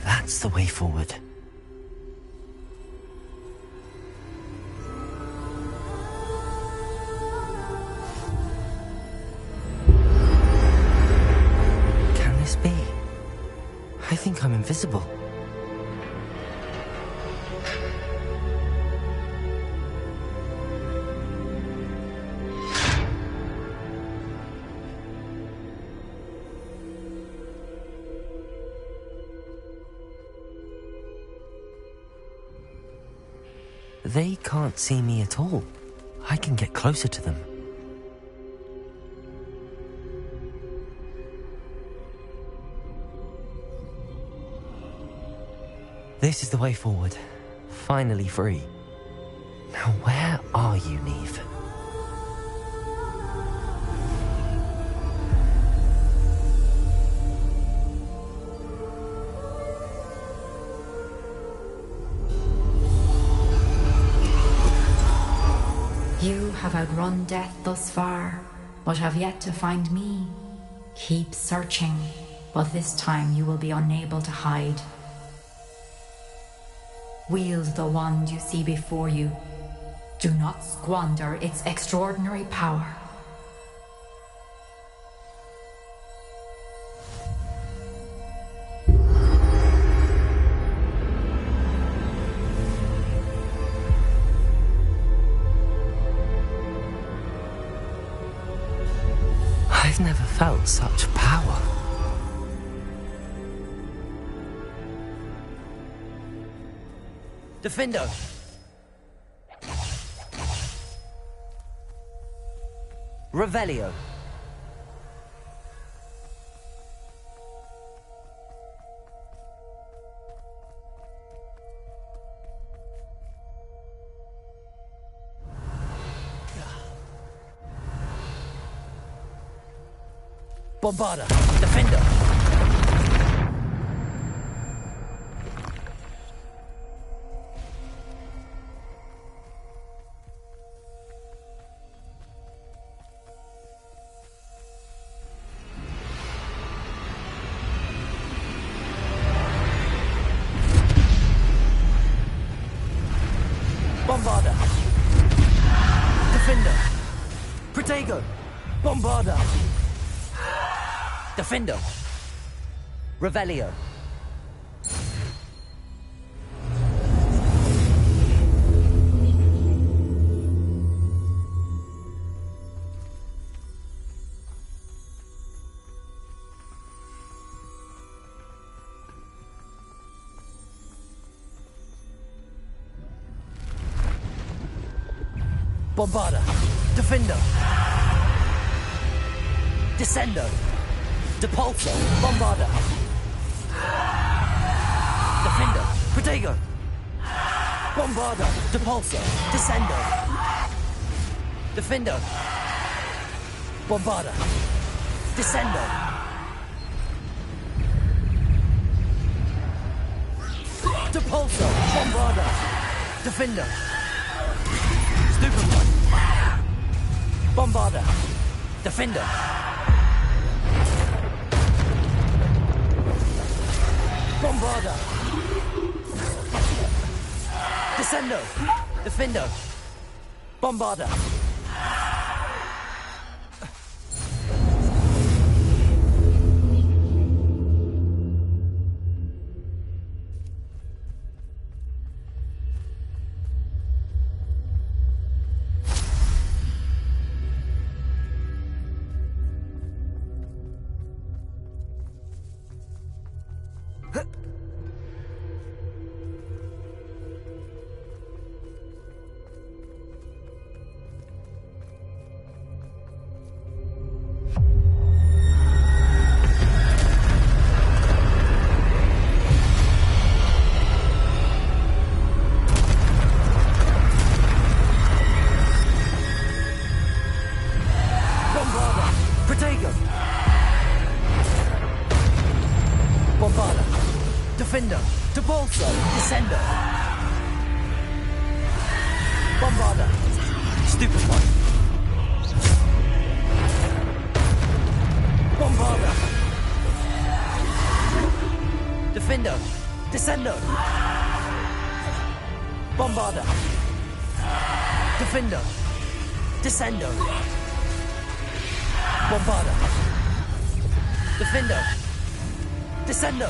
That's the way forward. Can this be? I think I'm invisible. They can't see me at all. I can get closer to them. This is the way forward. Finally free. Now where are you, Neve? You have outrun death thus far, but have yet to find me. Keep searching, but this time you will be unable to hide. Wield the wand you see before you. Do not squander its extraordinary power. I've never felt such power. Defendo! Revelio! Bombarda! Defender! Bombarda! Defender! Protego! Bombarda! Defendo! Revelio! Bombarda! Defendo! Descendo! Depulso! Bombarda! Defendo! Protego! Bombarda! Depulso! Descendo! Defendo! Bombarda! Descendo! Depulso! Bombarda! Defendo! Stupefy! Bombarda! Defendo! Bombarda! Descendo! Defendo! Bombarda! Bombarda! Defendo! Depulso! Descendo! Bombarda! Stupefy! Bombarda! Defendo! Descendo! Bombarda! Defendo! Descendo! Bombarda! Defendo! Descendo!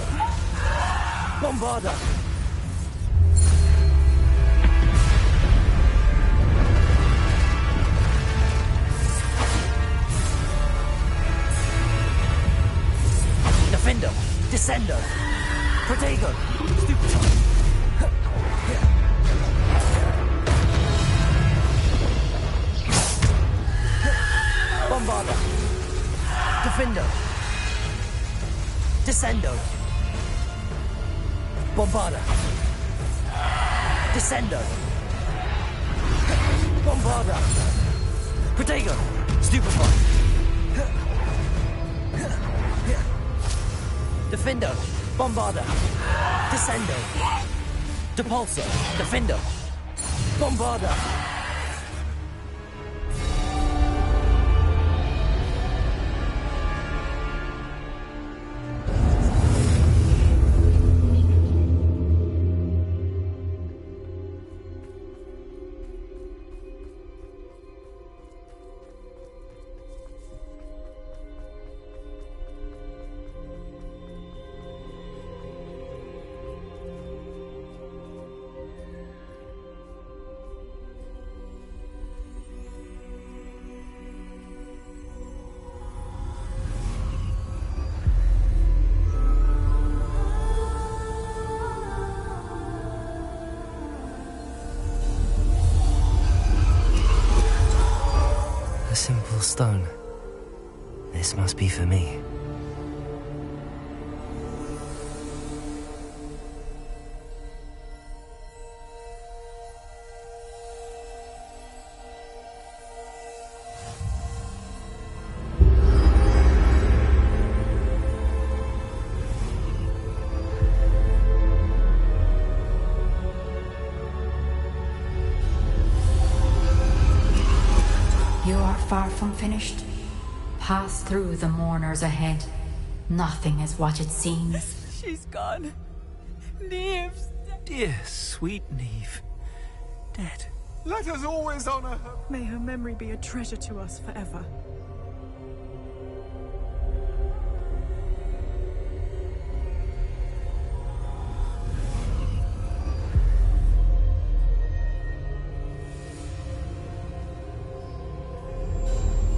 Bombarda! Defendo! Descendo! Protego! Stupefy! Bombarda. Defendo. Descendo. Bombarda. Descendo. Bombarda. Protego. Stupefy. Defendo. Bombarda. Descendo. Depulso. Defendo. Bombarda. A simple stone. This must be for me. You are far from finished. Pass through the mourners ahead. Nothing is what it seems. She's gone. Neve's dead. Dear, sweet Neve. Dead. Let us always honor her. May her memory be a treasure to us forever.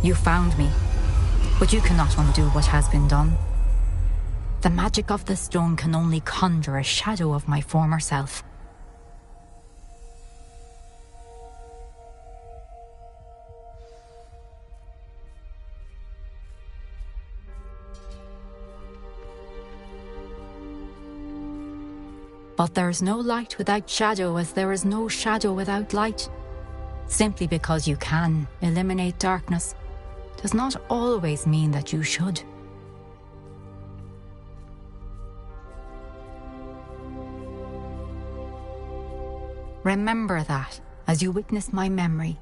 You found me, but you cannot undo what has been done. The magic of the stone can only conjure a shadow of my former self. But there is no light without shadow, as there is no shadow without light. Simply because you can eliminate darkness does not always mean that you should. Remember that as you witness my memory.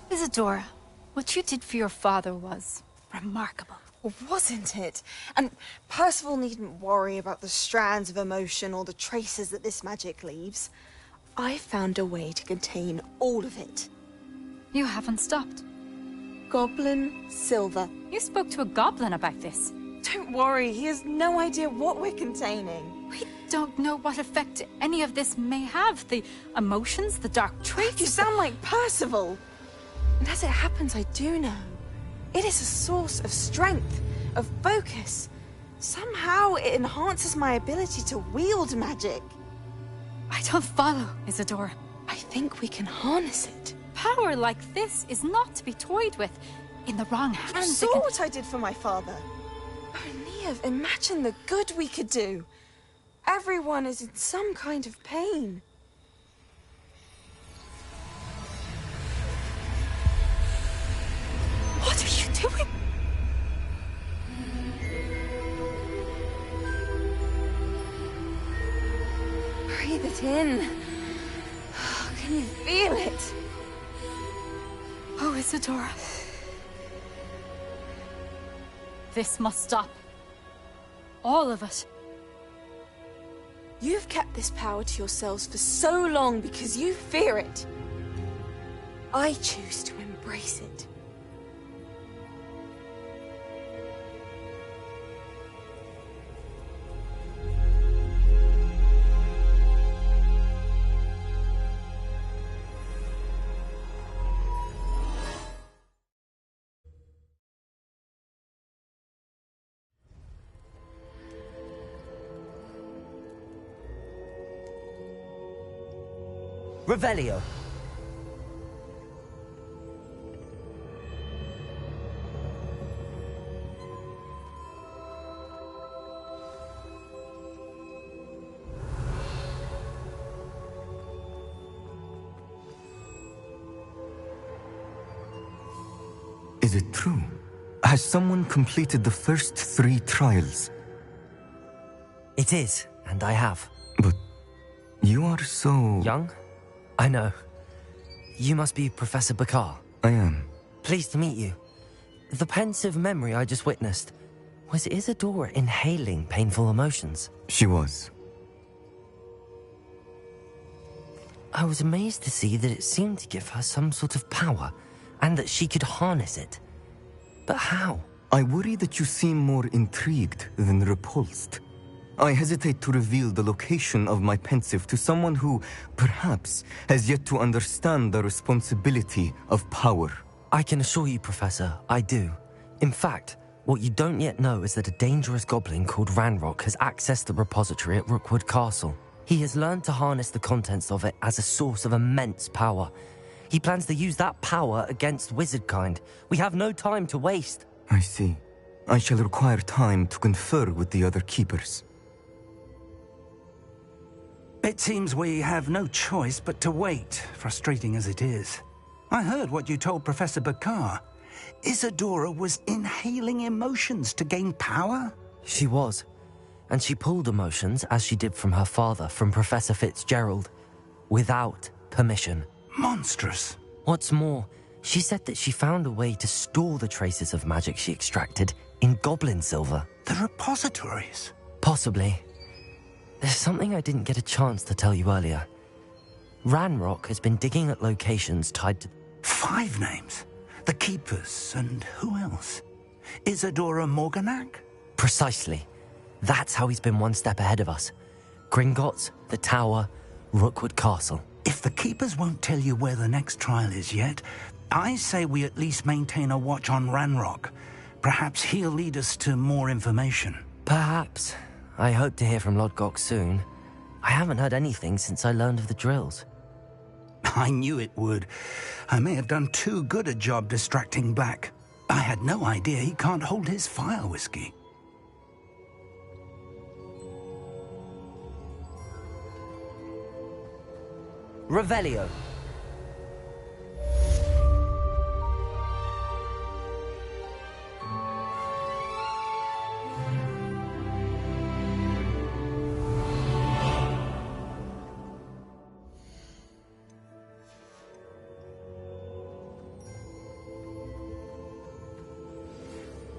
Isadora, what you did for your father was remarkable. Well, wasn't it? And Percival needn't worry about the strands of emotion or the traces that this magic leaves. I found a way to contain all of it. You haven't stopped. Goblin Silver. You spoke to a goblin about this. Don't worry, he has no idea what we're containing. We don't know what effect any of this may have. The emotions, the dark traits. You sound like Percival. And as it happens, I do know. It is a source of strength, of focus. Somehow it enhances my ability to wield magic. I don't follow, Isadora. I think we can harness it. Power like this is not to be toyed with. In the wrong hands, You saw what I did for my father. Oh, Neve, imagine the good we could do. Everyone is in some kind of pain. What are you doing? Breathe it in. Can you feel it? Oh, Isadora. This must stop. All of it. You've kept this power to yourselves for so long because you fear it. I choose to embrace it. Revelio. Is it true? Has someone completed the first 3 trials? It is, and I have. But you are so... young? I know. You must be Professor Bakar. I am. Pleased to meet you. The pensive memory I just witnessed, was Isadora inhaling painful emotions? She was. I was amazed to see that it seemed to give her some sort of power, and that she could harness it. But how? I worry that you seem more intrigued than repulsed. I hesitate to reveal the location of my pensive to someone who, perhaps, has yet to understand the responsibility of power. I can assure you, Professor, I do. In fact, what you don't yet know is that a dangerous goblin called Ranrock has accessed the repository at Rookwood Castle. He has learned to harness the contents of it as a source of immense power. He plans to use that power against wizardkind. We have no time to waste. I see. I shall require time to confer with the other keepers. It seems we have no choice but to wait, frustrating as it is. I heard what you told Professor Bakar. Isadora was inhaling emotions to gain power? She was. And she pulled emotions, as she did from her father, from Professor Fitzgerald, without permission. Monstrous. What's more, she said that she found a way to store the traces of magic she extracted in goblin silver. The repositories? Possibly. There's something I didn't get a chance to tell you earlier. Ranrock has been digging at locations tied to... 5 names? The Keepers, and who else? Isadora Morganac? Precisely. That's how he's been one step ahead of us. Gringotts, the Tower, Rookwood Castle. If the Keepers won't tell you where the next trial is yet, I say we at least maintain a watch on Ranrock. Perhaps he'll lead us to more information. Perhaps. I hope to hear from Lodgok soon. I haven't heard anything since I learned of the drills. I knew it would. I may have done too good a job distracting Black. I had no idea he can't hold his fire whiskey. Revelio.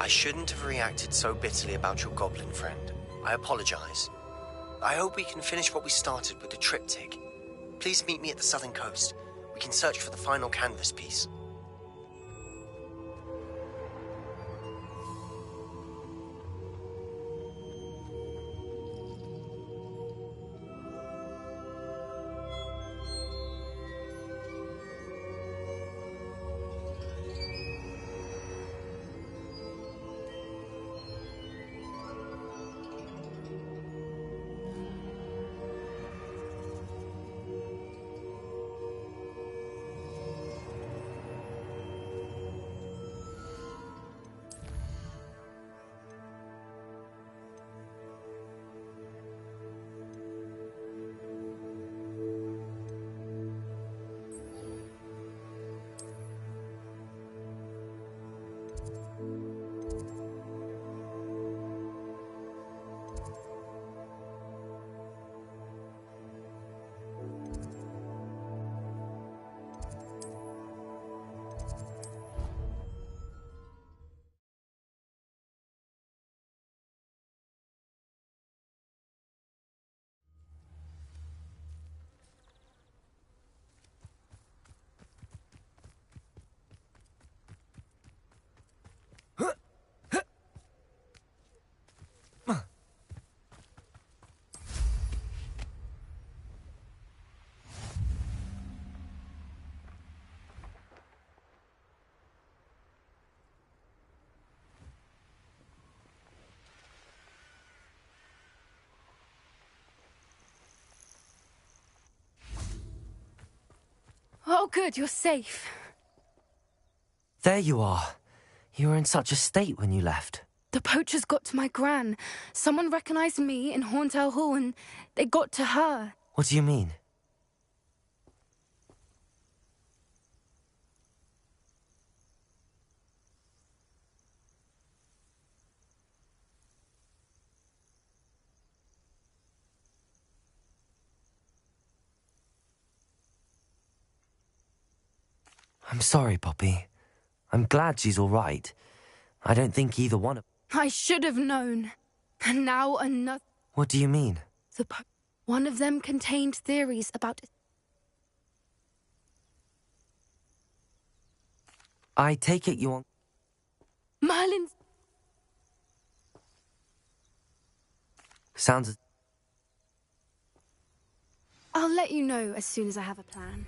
I shouldn't have reacted so bitterly about your goblin friend. I apologize. I hope we can finish what we started with the triptych. Please meet me at the southern coast. We can search for the final canvas piece. Oh, good, you're safe. There you are. You were in such a state when you left. The poachers got to my gran. Someone recognized me in Horntail Hall and they got to her. What do you mean? I'm sorry, Poppy. I'm glad she's all right. I don't think either one of... I should have known. And now another... What do you mean? One of them contained theories about... I take it you want... Merlin's... Sounds... I'll let you know as soon as I have a plan.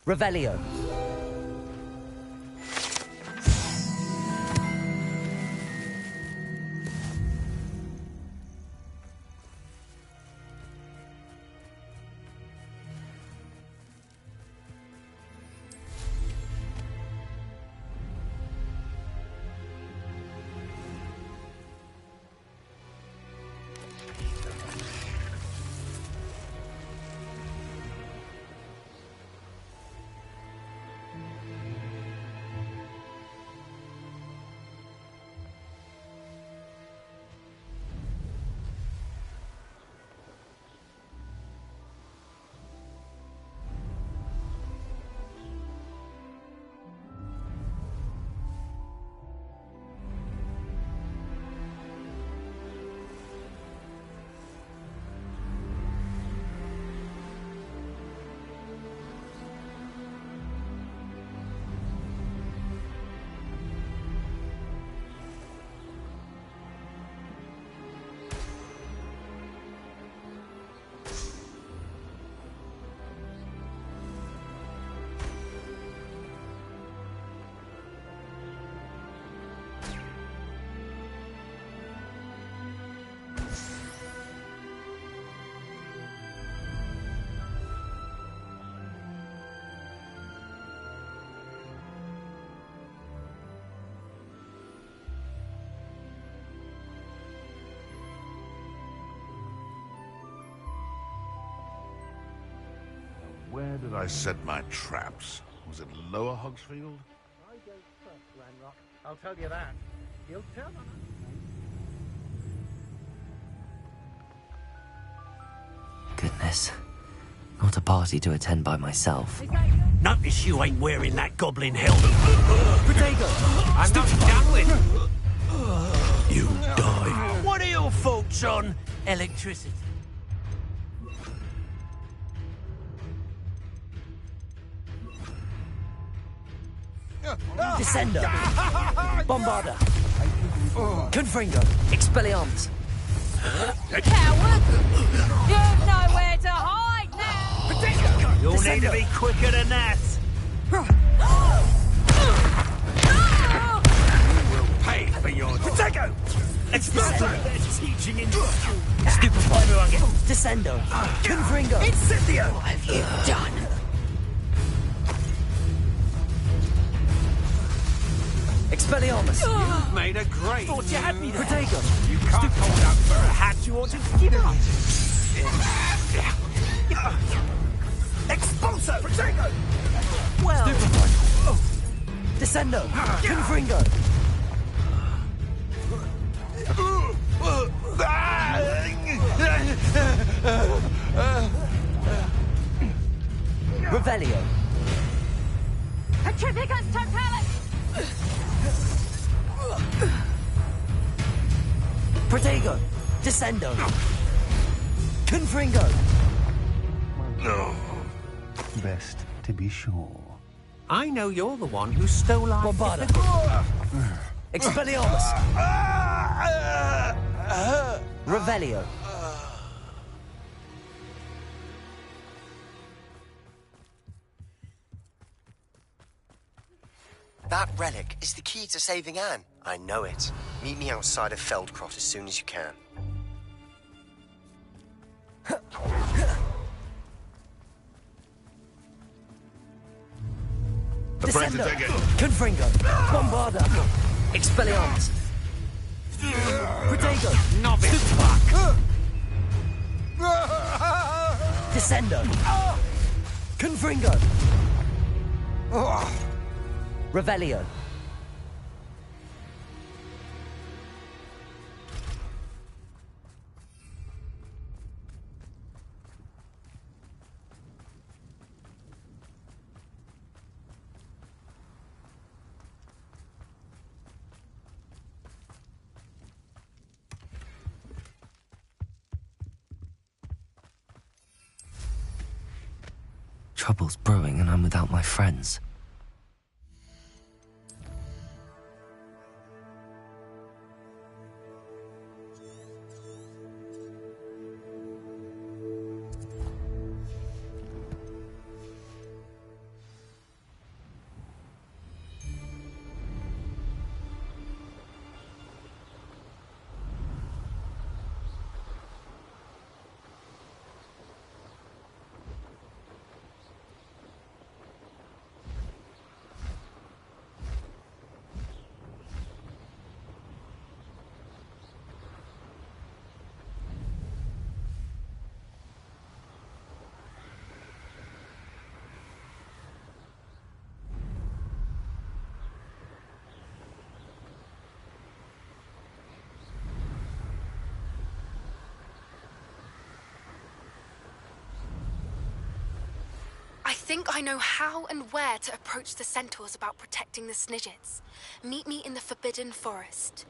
Revelio. Where did I set my traps? Was it Lower Hogsfield? I don't trust Ranrock. I'll tell you that. He'll turn on us. Goodness. Not a party to attend by myself. Notice you ain't wearing that goblin helmet. Protego! I'm not done with. You die. What are your thoughts on electricity? Descender! Bombarda! Confringo! Expelliarmus! Coward! You've nowhere to hide now! You'll need to be quicker than that. You will pay for your... Protego! Expulso! They're teaching in... Stupefy! Everyone get... Descendo! Confringo! Incendio! What have you done? Expelliarmus! You've made a great... Thought you had me there. Protego! You can't hold up for a hat you ought to give up. Expulso! Protego! Well... Stupefy! Descendo! Confringo! Revelio. Petrificus totalis! Protego. Descendo. Confringo. No. Best to be sure. I know you're the one who stole our... Bombarda. Expelliarmus. Revelio. That relic is the key to saving Anne. I know it. Meet me outside of Feldcrot as soon as you can. Descendo. Confringo. Bombarda. Expelliarmus. Protego. Novice. Descendo. Confringo. Revelio. Trouble's brewing and I'm without my friends. I think I know how and where to approach the centaurs about protecting the Snidgets. Meet me in the Forbidden Forest.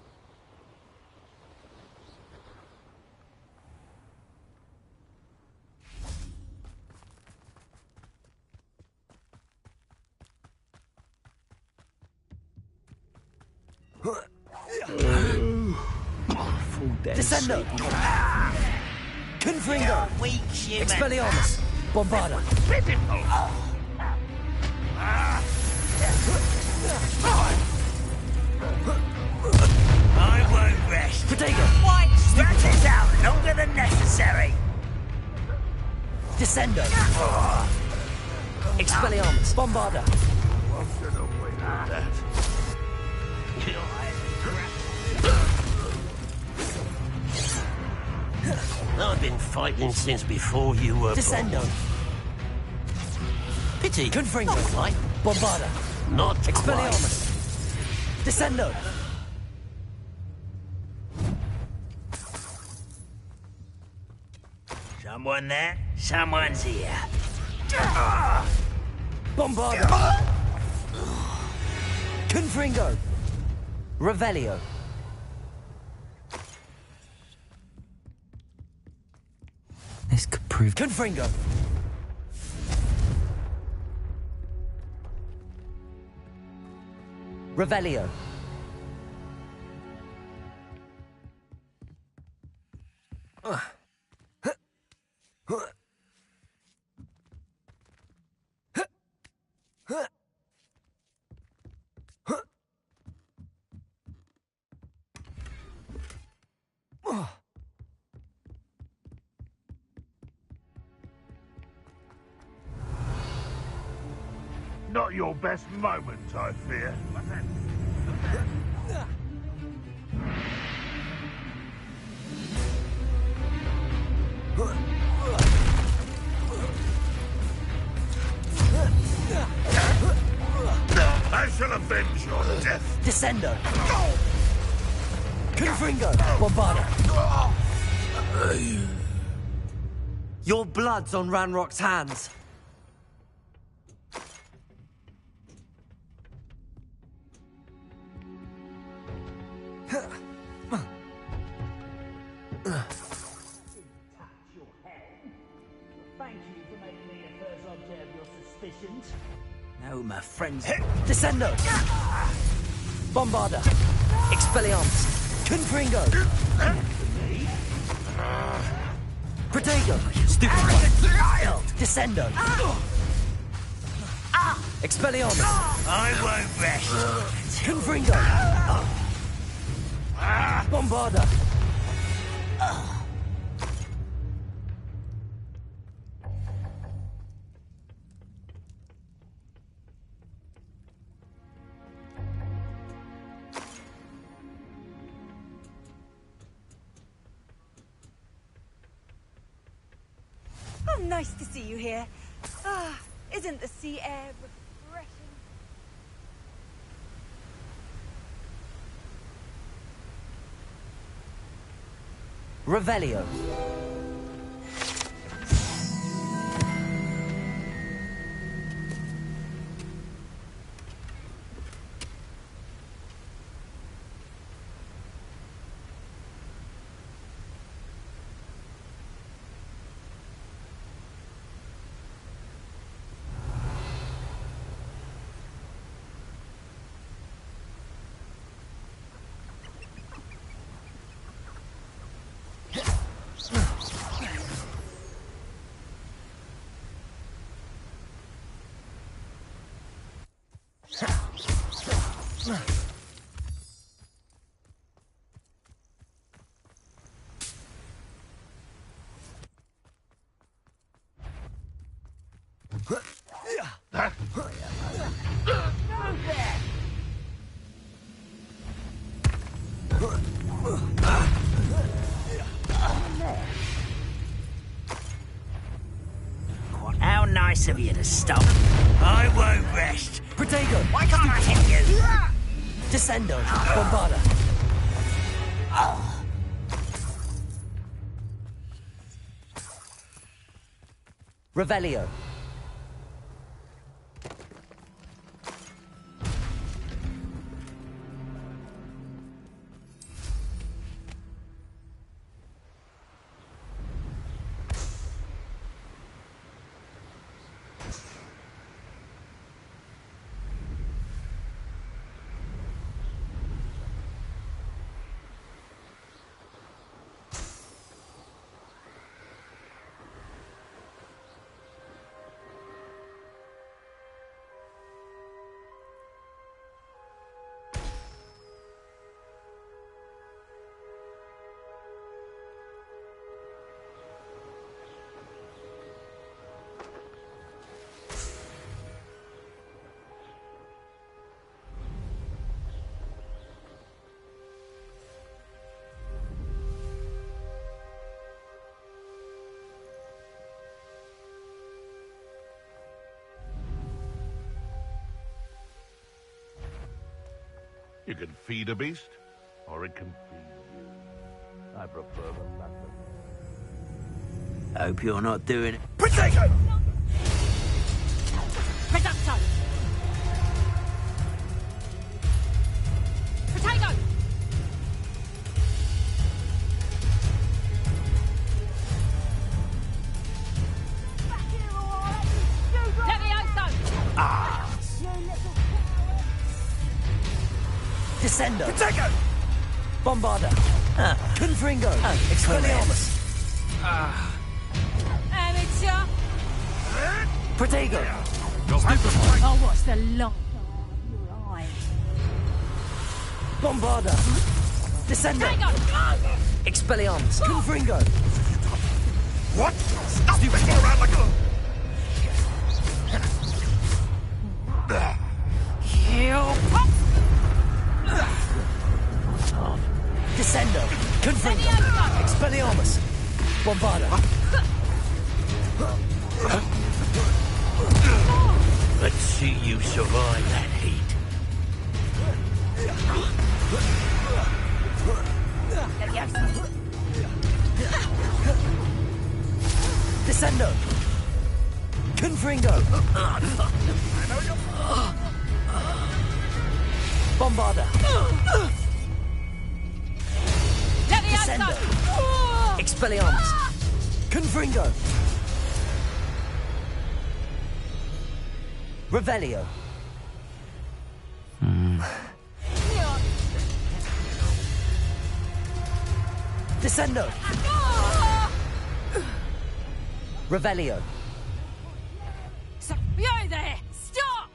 Descendo. Confringo. Expelliarmus. Bombarda. I won't rest. Protego. Why stretch this out longer than necessary? Descendo. Expelliarmus. Bombarda. I've been fighting since before you were Descendo. born. Pity. Confringo. Not quite. Bombarda. Not Expelliarmus. Descendo. Someone there? Someone's here. Bombarda. Confringo. Revelio. This could prove... Confringo. Revelio. Not your best moment, I fear. I shall avenge your death. Descendo. Confringo. Bombarda. Your blood's on Ranrock's hands. Thank you for making me the first object of your suspicions. Now my friends... Descendo! Bombarda! Expelliarmus! Confringo! Protego! Stupefy! Descendo! Expelliarmus! I won't rest. Confringo! Bombarda! Oh, nice to see you here. Ah, isn't the sea air refreshing? Revelio. How nice of you to stop. I won't rest. Protego! Why can't I hit you? Descendo! Bombarda! Revelio. You can feed a beast, or it can feed you. I prefer the latter. Hope you're not doing it. Protego! Reducto! Protego! Levioso! Descendo! Protego! Bombarda! Confringo! Expelliarmus! Amateur! Protego! Oh, what's the long your eyes? Bombarda! Descendo! Expelliarmus! Confringo! What? Stop messing around like a... Descendo! Confringo! Expelliarmus! Bombarda! Let's see you survive that heat. Descendo! Confringo! Bombarda! Expelliarmus! Confringo! Revelio! Descendo! Revelio! You there! Stop!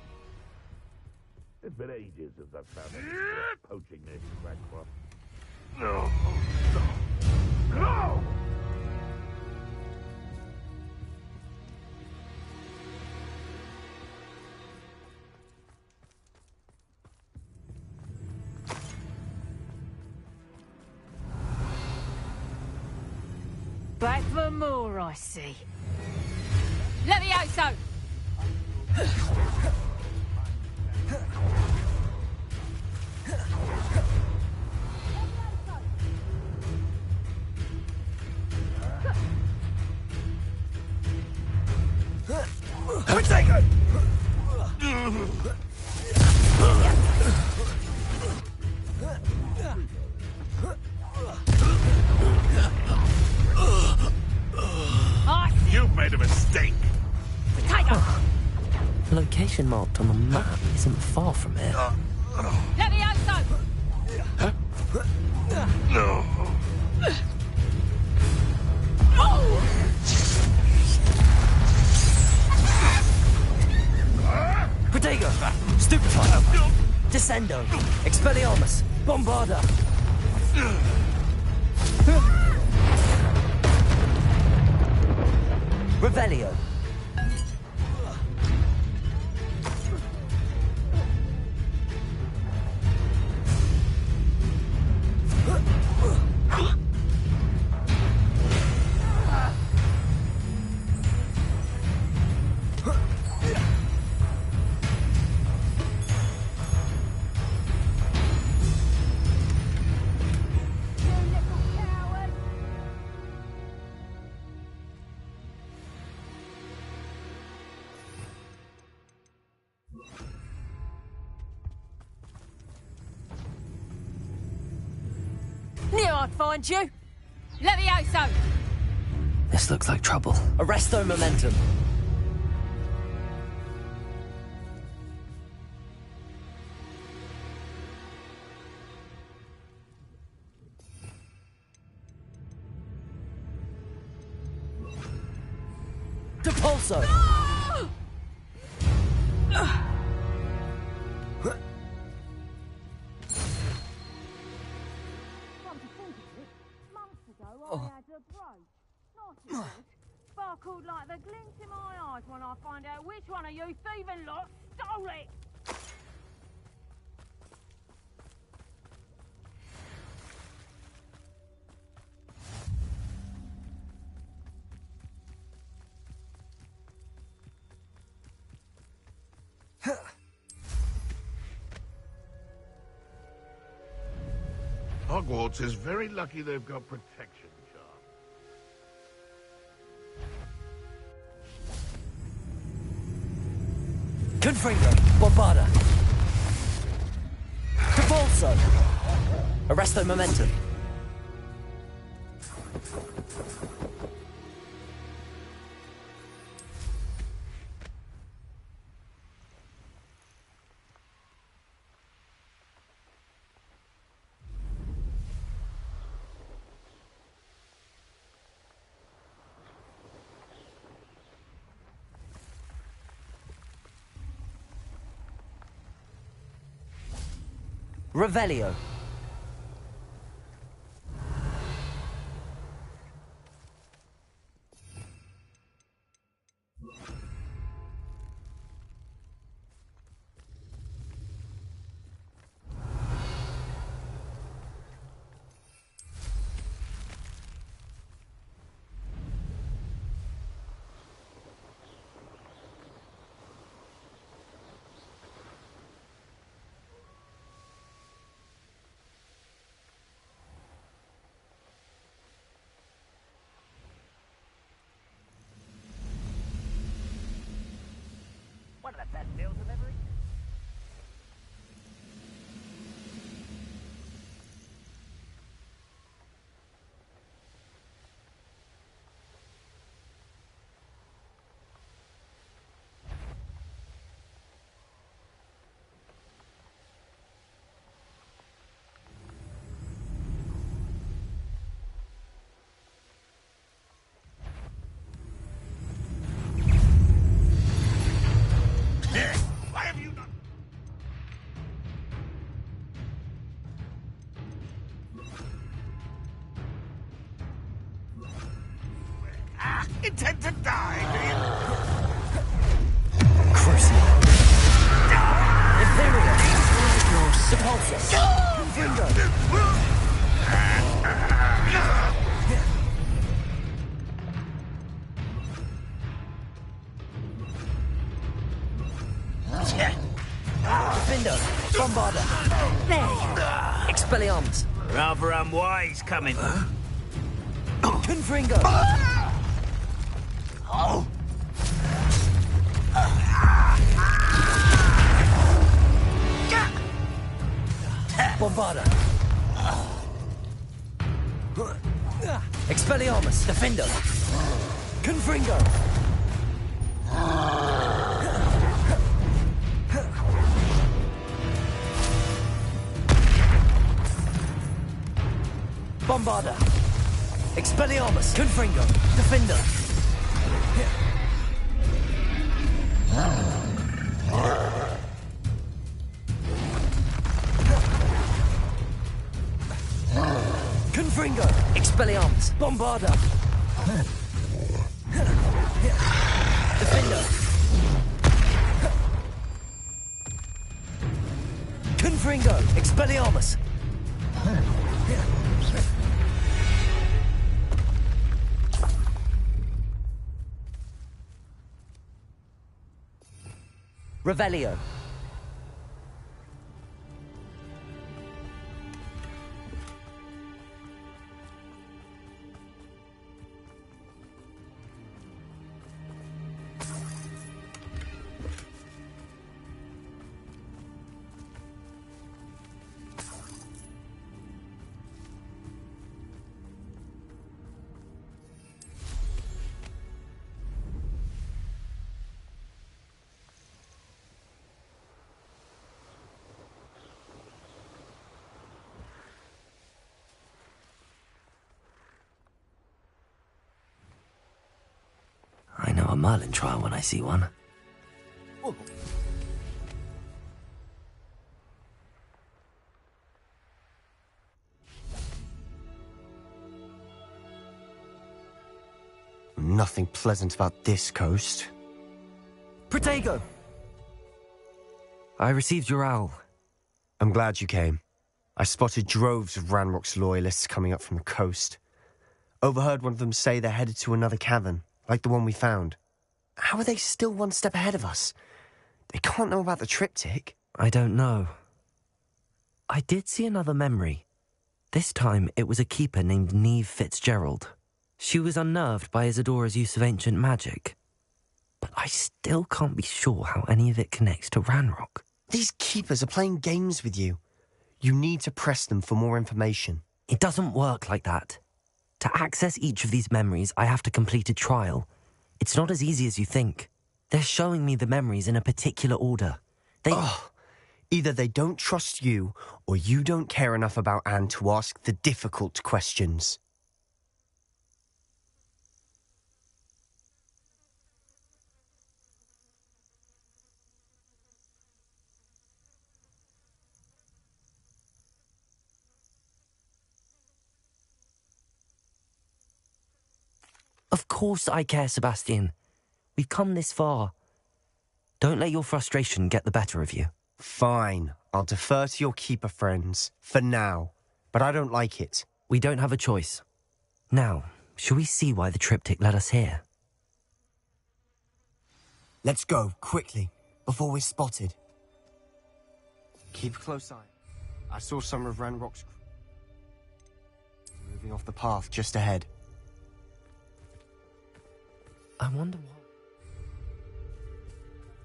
It's been ages since I've found any poaching this crackpot. No! No! No! Back for more, I see. Levioso! Protego! You've made a mistake. Potato! The location marked on the map isn't far from here. Levioso! No. Protego! Stupefy! Descendo! Expelliarmus! Bombarda! Revelio! Knew I'd find you! Levioso! This looks like trouble. Arresto momentum. Depulso! Sparkled like the glint in my eyes when I find out which one of you thieving lot stole it! Hogwarts is very lucky they've got protection, John. Confringo! Bombarda! Depulso! Arresto momentum. Revelio. One of the best meals I've ever eaten. intend to die, do you? Crucible. Imperial. Sepulsus. Confringo. Defender. Bombarda. There. Expelliarmus. Rather unwise coming. Confringo. Oh. Bombarda. Expelliarmus. Defender. Confringo. Bombarda. Expelliarmus. Confringo. Defender. Confringo. Expelliarmus. Bombarda. Defender. Confringo. Expelliarmus. Revelio. I know a Merlin trial when I see one. Nothing pleasant about this coast. Protego! I received your owl. I'm glad you came. I spotted droves of Ranrock's loyalists coming up from the coast. Overheard one of them say they're headed to another cavern, like the one we found. How are they still one step ahead of us? They can't know about the triptych. I don't know. I did see another memory. This time it was a keeper named Neve Fitzgerald. She was unnerved by Isadora's use of ancient magic. But I still can't be sure how any of it connects to Ranrock. These keepers are playing games with you. You need to press them for more information. It doesn't work like that. To access each of these memories, I have to complete a trial. It's not as easy as you think. They're showing me the memories in a particular order. Either they don't trust you, or you don't care enough about Anne to ask the difficult questions. Of course I care, Sebastian. We've come this far. Don't let your frustration get the better of you. Fine. I'll defer to your keeper friends, for now. But I don't like it. We don't have a choice. Now, shall we see why the triptych led us here? Let's go, quickly, before we're spotted. Keep a close eye. I saw some of Ranrock's moving off the path just ahead. I wonder why.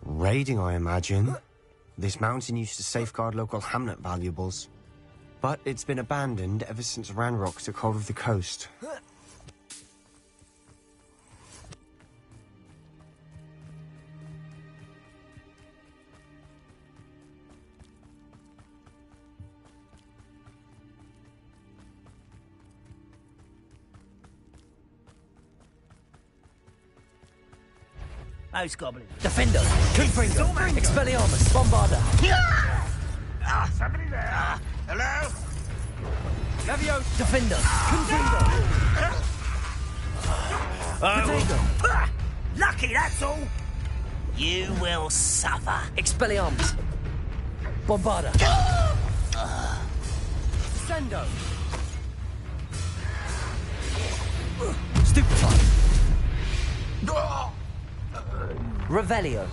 Raiding, I imagine. This mountain used to safeguard local hamlet valuables. But it's been abandoned ever since Ranrock took hold of the coast. Most goblins. Defender! Confringo! Expelliarmus! Bombarda! Somebody there. Hello? Leviosa! Defender! Confringo! Lucky, that's all. You will suffer. Expelliarmus. Bombarda. Sendo. Stupefy. Revelio.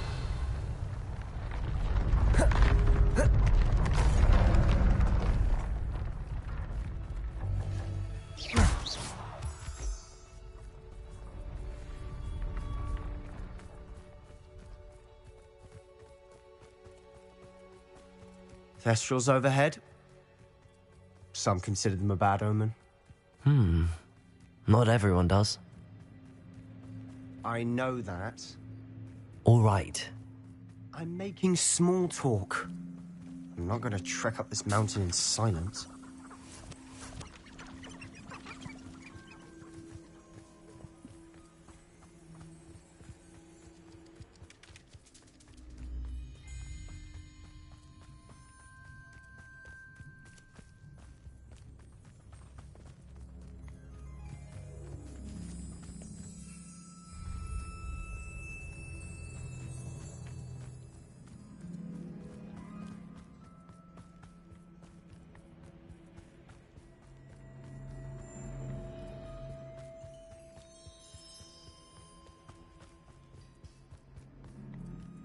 Thestrals overhead. Some consider them a bad omen. Not everyone does. I know that. All right. I'm making small talk. I'm not going to trek up this mountain in silence.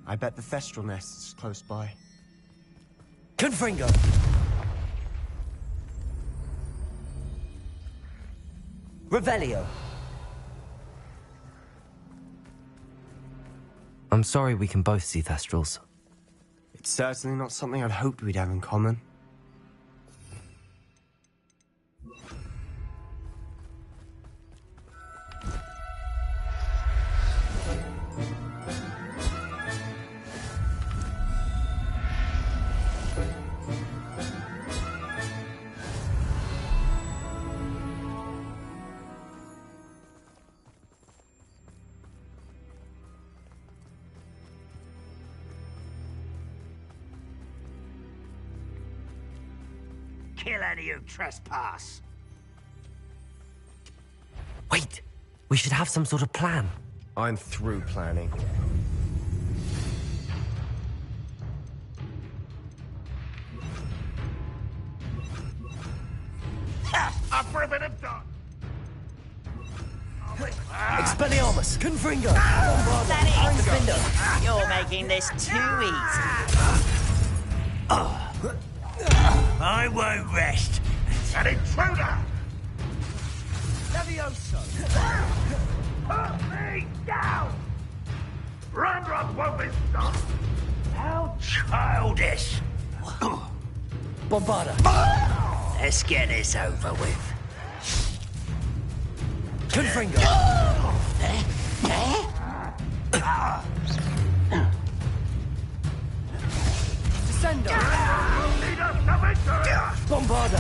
I bet the Thestral nest's close by. Confringo. Revelio. I'm sorry we can both see Thestrals. It's certainly not something I'd hoped we'd have in common. Kill any who trespass. Wait! We should have some sort of plan. I'm through planning. Up for a bit of done. Expelliarmus. Confringo. That is. You're making this too easy. I won't rest. An intruder! Levioso. Put me down! Ranrock won't be stopped! How childish. Bombarda. Let's get this over with. Confringo. Descendo. Lead us to victory! Bombarda.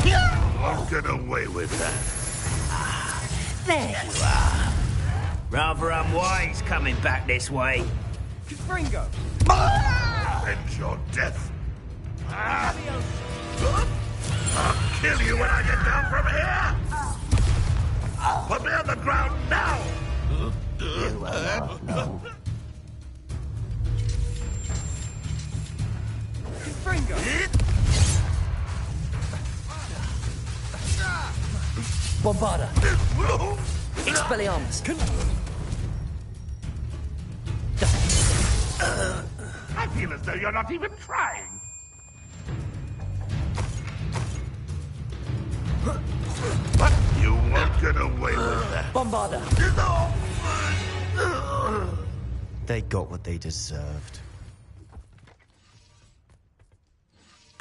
I'll get away with that. There you are. Rather unwise coming back this way. Confringo. Avenge your death. I'll kill you when I get down from here! Put me on the ground now! Confringo. Bombarda. Expelliarmus. I feel as though you're not even trying. But you won't get away with that. Bombarda. They got what they deserved.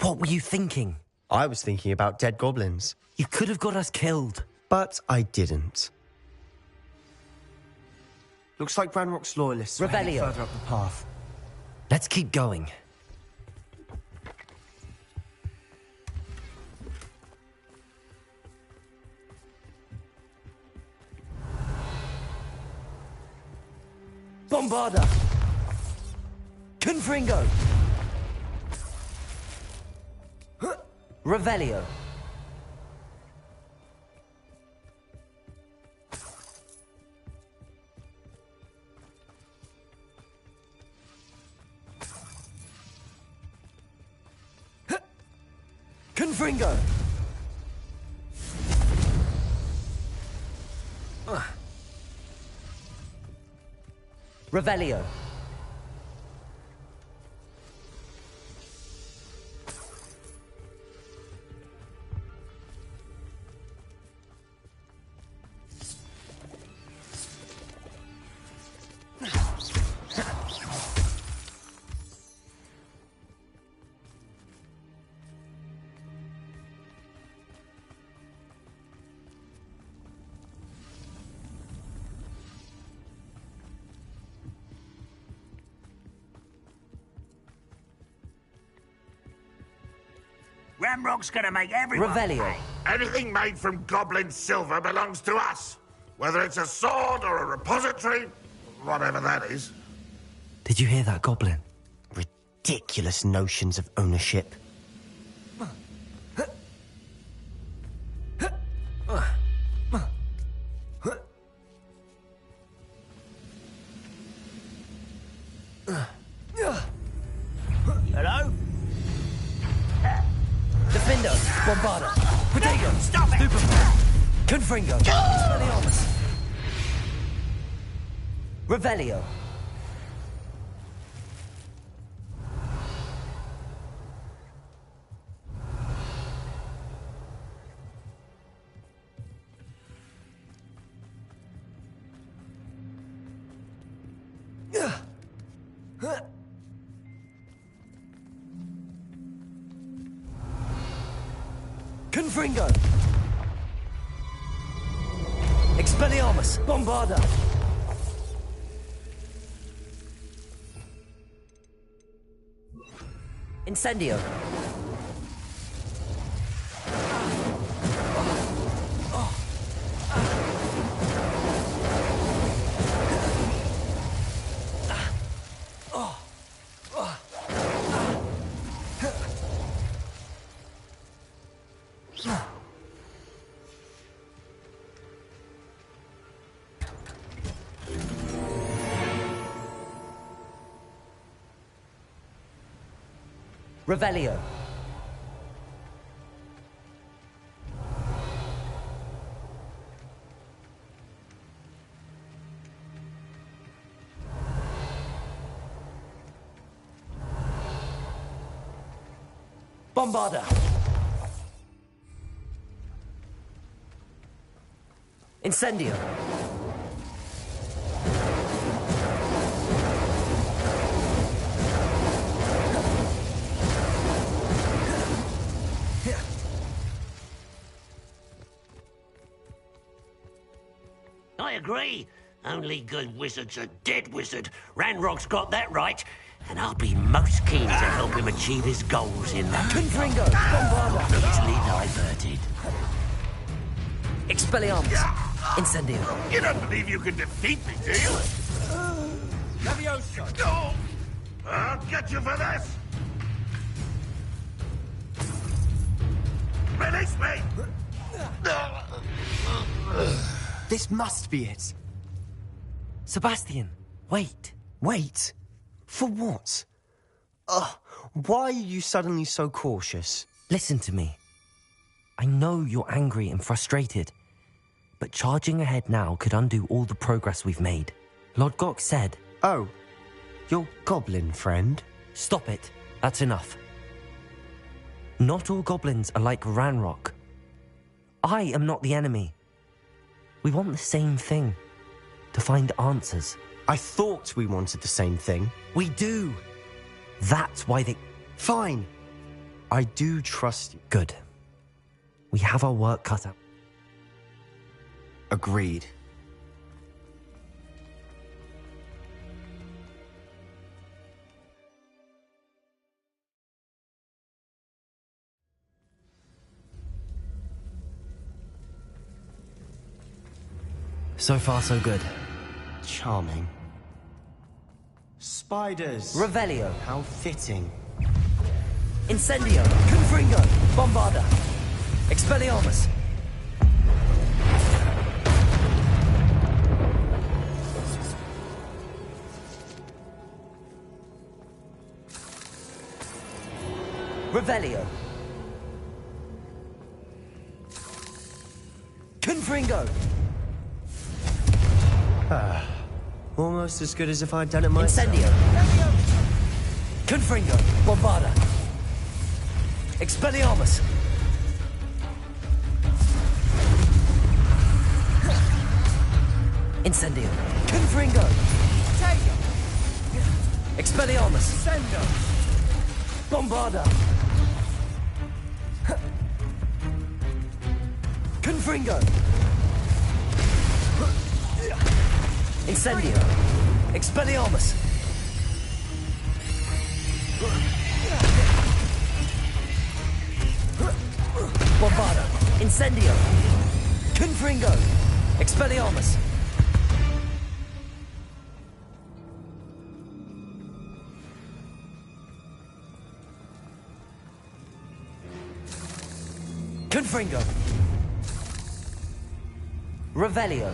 What were you thinking? I was thinking about dead goblins. You could have got us killed. But I didn't. Looks like Ranrock's loyalists are heading Revelio. further up the path. Let's keep going. Bombarda. Confringo. Revelio. Confringo! Revelio. Ranrock's gonna make everyone Revelio. pay. Anything made from goblin silver belongs to us. Whether it's a sword or a repository, whatever that is. Did you hear that, Goblin? Ridiculous notions of ownership. Hello? Defendo, Bombarda, Protego, Stop it! Stupefy, Confringo, Expelliarmus, Revelio. Confringo! Expelliarmus! Bombarda! Incendio! Revelio. Bombarda. Incendio. I agree. Only good wizard's a dead wizard. Ranrock's got that right. And I'll be most keen to help him achieve his goals in that. Confringo! Bombarda! Easily diverted. Expelliarmus! Incendio! You don't believe you can defeat me, do you? Levioso! No! I'll get you for this! Release me! This must be it. Sebastian, wait. Wait? For what? Why are you suddenly so cautious? Listen to me. I know you're angry and frustrated, but charging ahead now could undo all the progress we've made. Lodgok said... Oh, your goblin friend? Stop it. That's enough. Not all goblins are like Ranrock. I am not the enemy. We want the same thing. To find answers. I thought we wanted the same thing. We do. That's why they... Fine. I do trust you. Good. We have our work cut out. Agreed. So far, so good. Charming. Spiders. Revelio. How fitting. Incendio. Confringo. Bombarda. Expelliarmus. Revelio. Confringo! Almost as good as if I'd done it myself. Incendio! Confringo! Bombarda! Expelliarmus! Incendio! Confringo! Expelliarmus! Sendo! Bombarda! Confringo! Incendio! Expelliarmus! Bombarda! Incendio! Confringo! Expelliarmus! Confringo! Revelio!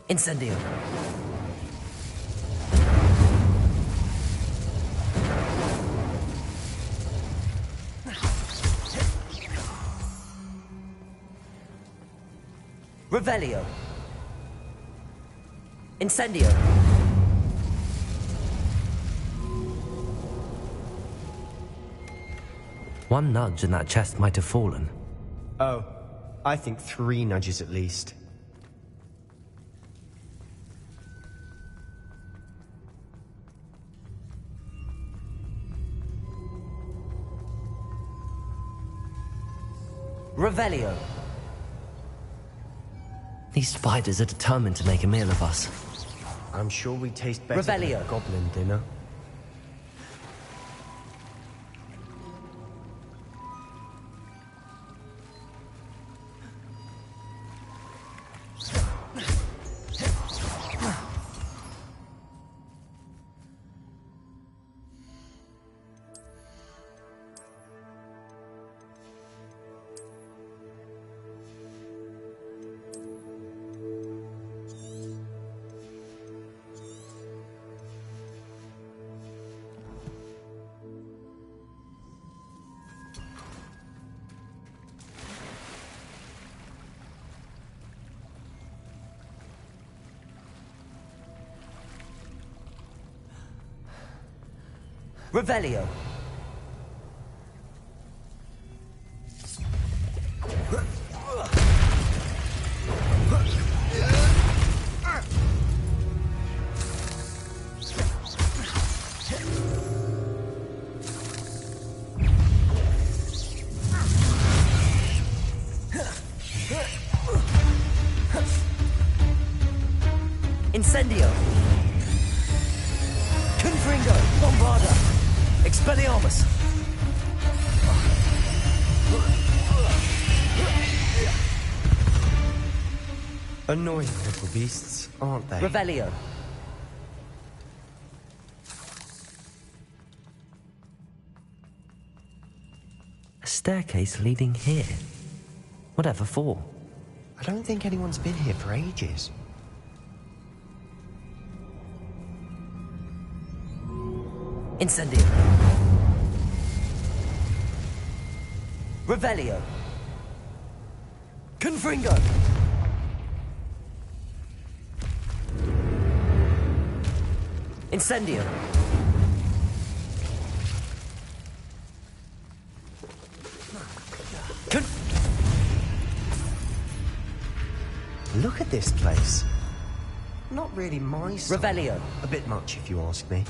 Incendio! Revelio! Incendio! One nudge and that chest might have fallen. Oh, I think 3 nudges at least. Revelio! These spiders are determined to make a meal of us. I'm sure we taste better Revelio. than a goblin dinner. Revelio! Incendio! Confringo! Bombarda! Expelliarmus! Annoying little beasts, aren't they? Revelio! A staircase leading here. Whatever for? I don't think anyone's been here for ages. Incendio! Revelio! Confringo! Incendio! Look at this place. Not really my style. Revelio! A bit much, if you ask me.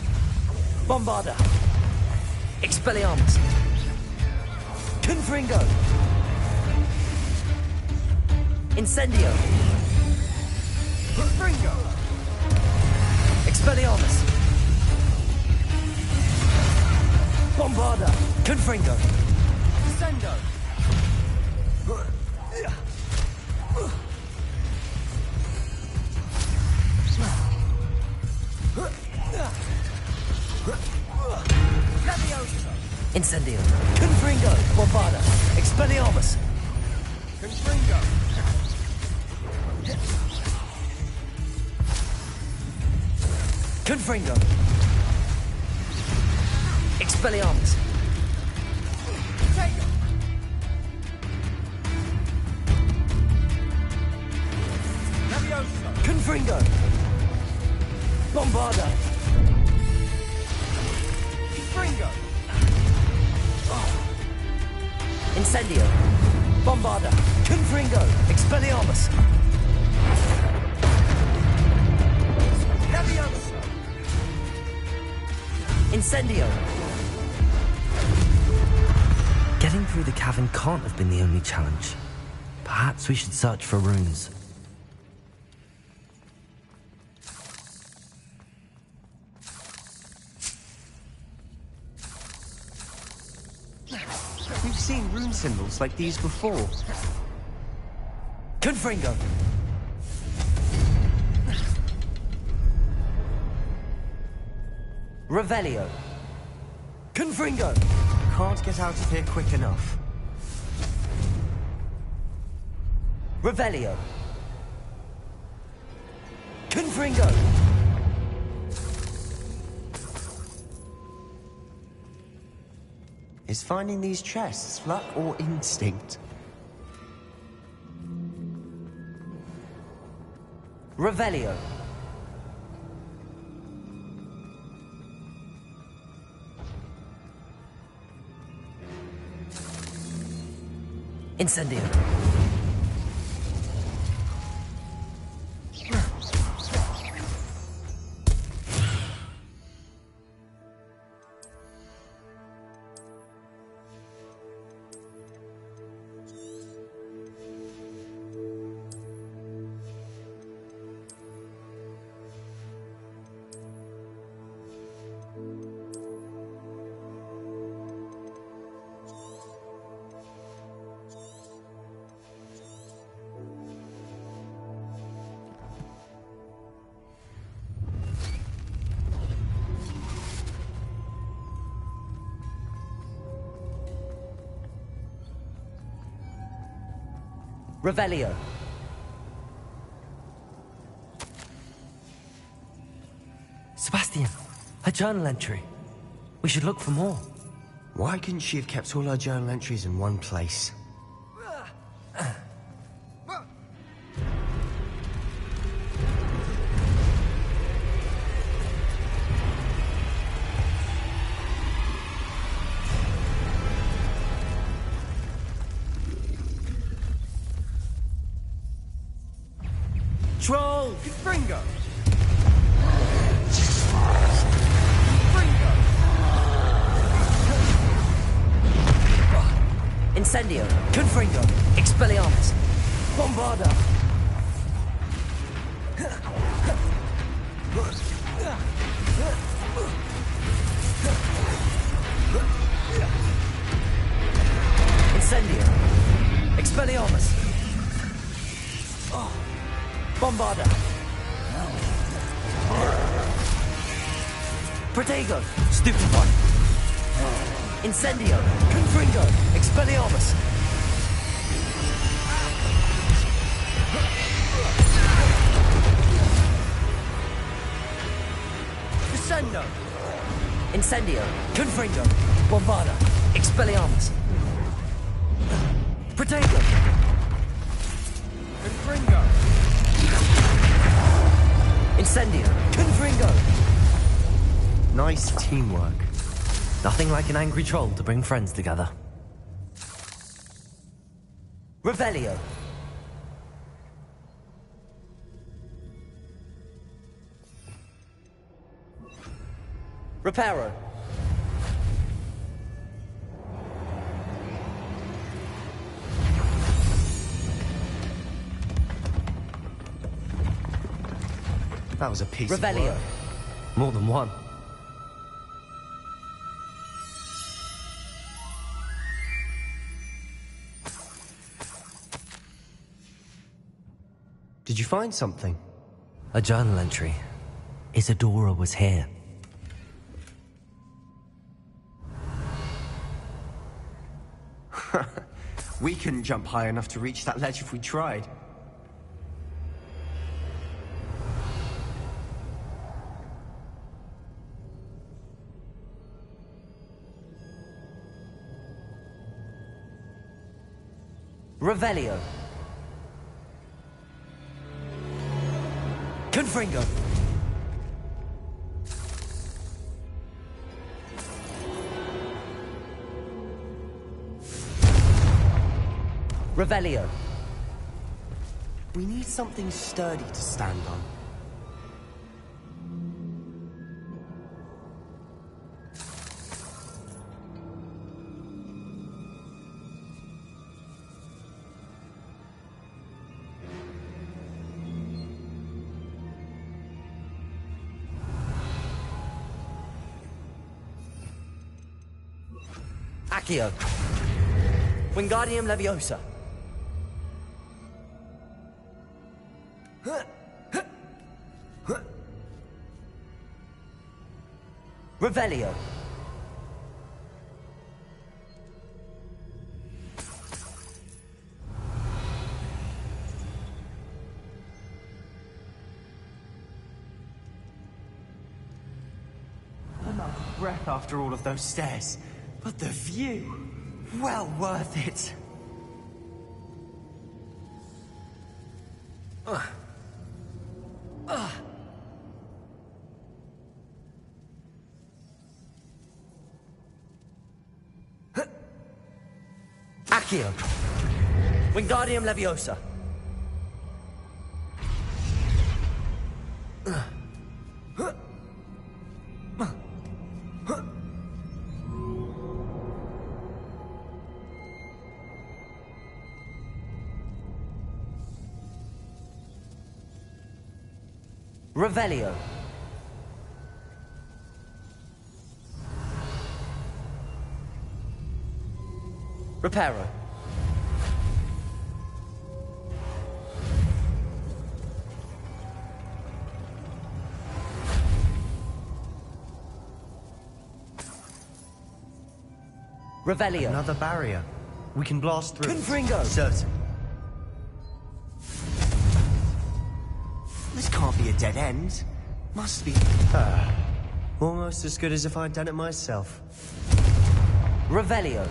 Bombarda! Expelliarmus! Confringo! Incendio! Confringo! Expelliarmus! Bombarda! Confringo! Sendo! Incendio! Confringo! Bombarda! Expelliarmus! Confringo! Expelliarmus! Confringo! Bombarda! Confringo! Incendio! Bombarda! Confringo! Expelliarmus! Leviosa! Incendio! Getting through the cavern can't have been the only challenge. Perhaps we should search for runes. We've seen rune symbols like these before. Confringo! Revelio! Confringo! Can't get out of here quick enough. Revelio! Confringo! Is finding these chests luck or instinct? Revelio! Incendio! Revelio! Sebastian, a journal entry. We should look for more. Why couldn't she have kept all her journal entries in one place? Troll! Confringo! Incendio! Confringo! Expelliarmus! Bombarda! Incendio! Expelliarmus! Bombarda! Protego! Stupefy! Incendio! Confringo! Expelliarmus! Descendo! Incendio! Confringo! Bombarda! Expelliarmus! Protego! Confringo! Incendio! Confringo! Nice teamwork. Nothing like an angry troll to bring friends together. Revelio! Reparo! That was a piece of Revelio! work. More than one. Did you find something? A journal entry. Isadora was here. We couldn't jump high enough to reach that ledge if we tried. Revelio. Confringo. Revelio. We need something sturdy to stand on. Accio. Wingardium Leviosa. Revelio. I'm out of breath after all of those stairs, but the view, well worth it. Accio. Wingardium Leviosa. Revelio. Reparo. Revelio. Another barrier. We can blast through. Confringo. Certain. This can't be a dead end. Must be. Almost as good as if I'd done it myself. Revelio.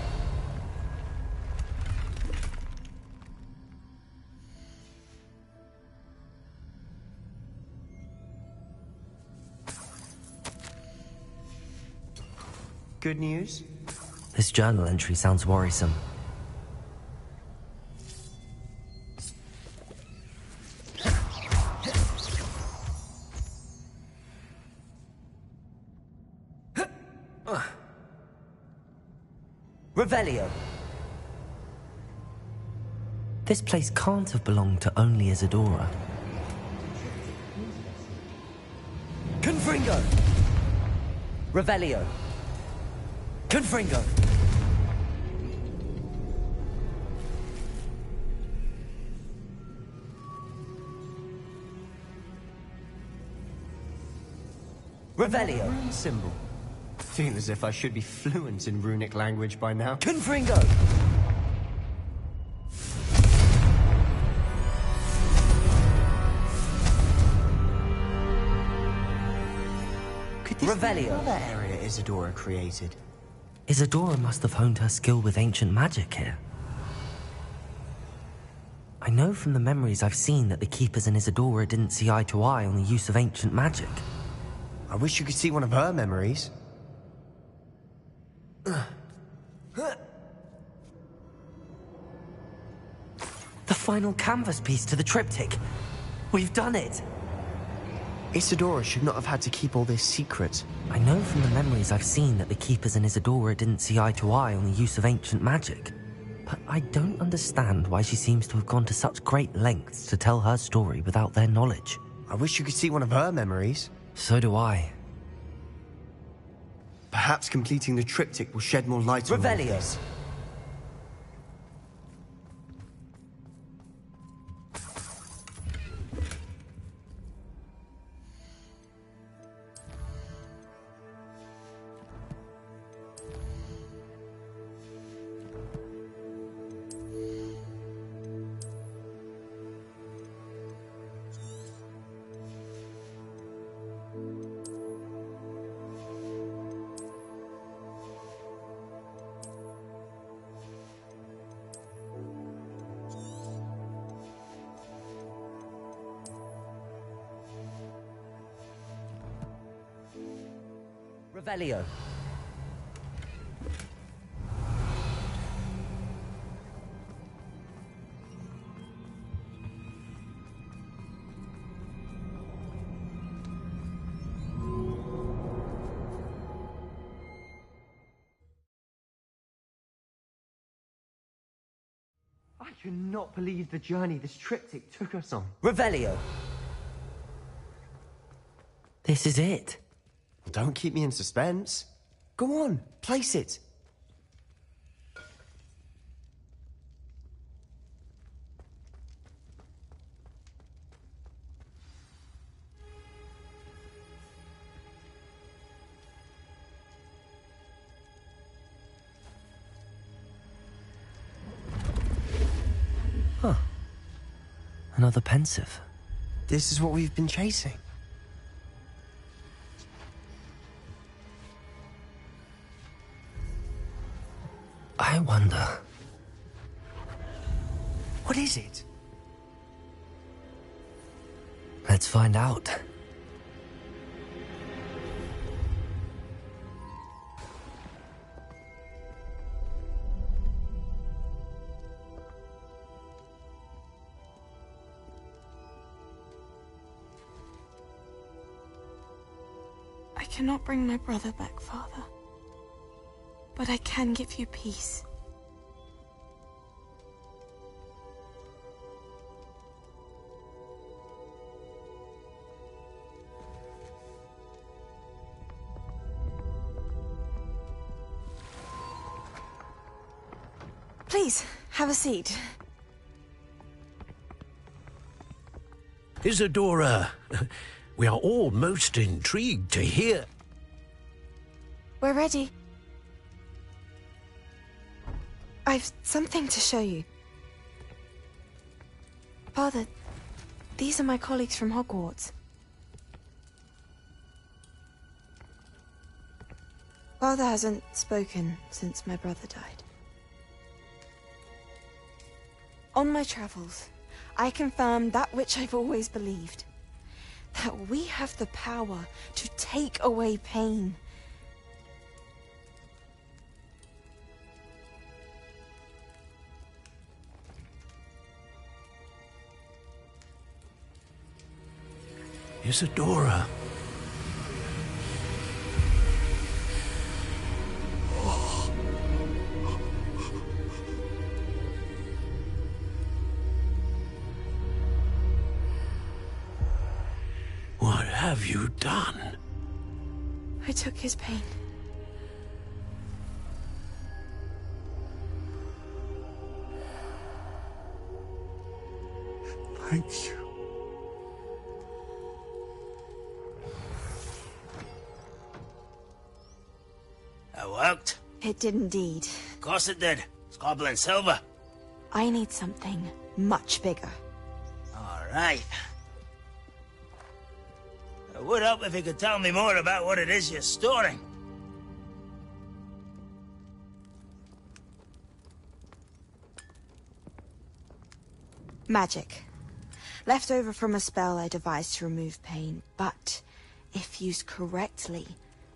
Good news? This journal entry sounds worrisome. Revelio. This place can't have belonged to only Isadora. Confringo. Revelio. Confringo. Revelio. Rune symbol. Feel as if I should be fluent in runic language by now. Confringo. Could this Revelio. be another area Isadora created? Isadora must have honed her skill with ancient magic here. I know from the memories I've seen that the Keepers and Isadora didn't see eye to eye on the use of ancient magic. I wish you could see one of her memories. The final canvas piece to the triptych. We've done it. Isadora should not have had to keep all this secret. I know from the memories I've seen that the Keepers and Isadora didn't see eye to eye on the use of ancient magic. But I don't understand why she seems to have gone to such great lengths to tell her story without their knowledge. I wish you could see one of her memories. So do I. Perhaps completing the triptych will shed more light on all Revelio. this. Revelio. I cannot believe the journey this triptych took us on. Revelio. This is it. Well, don't keep me in suspense. Go on, place it. Huh. Another pensive. This is what we've been chasing. I wonder... What is it? Let's find out. I cannot bring my brother back, Father. But I can give you peace. Please, have a seat. Isadora, we are all most intrigued to hear. We're ready. I've something to show you. Father, these are my colleagues from Hogwarts. Father hasn't spoken since my brother died. On my travels, I confirmed that which I've always believed. That we have the power to take away pain. Isadora. What have you done? I took his pain. Thank you. That worked? It did indeed. Of course it did. It's goblin silver. I need something much bigger. All right. It would help if you could tell me more about what it is you're storing. Magic. Left over from a spell I devised to remove pain, but if used correctly,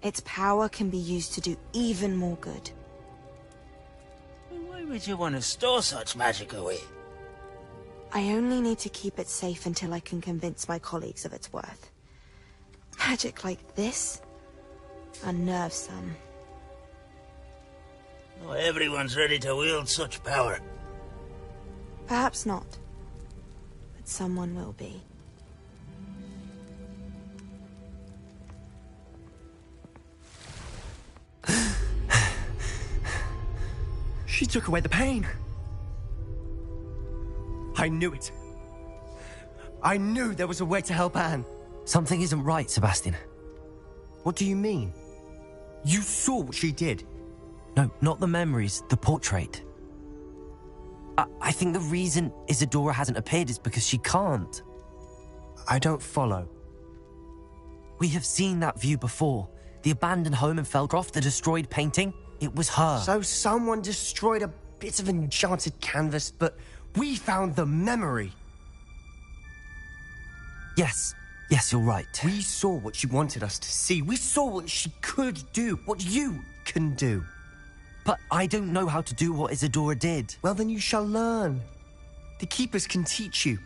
its power can be used to do even more good. Why would you want to store such magic away? I only need to keep it safe until I can convince my colleagues of its worth. Magic like this unnerves some. Not everyone's ready to wield such power. Perhaps not, but someone will be. She took away the pain. I knew it. I knew there was a way to help Anne. Something isn't right, Sebastian. What do you mean? You saw what she did. No, not the memories, the portrait. I think the reason Isadora hasn't appeared is because she can't. I don't follow. We have seen that view before. The abandoned home in Felcroft, the destroyed painting. It was her. So someone destroyed a bit of enchanted canvas, but we found the memory. Yes, Yes, you're right. We saw what she wanted us to see. We saw what she could do, what you can do. But I don't know how to do what Isadora did. Well, then you shall learn. The Keepers can teach you.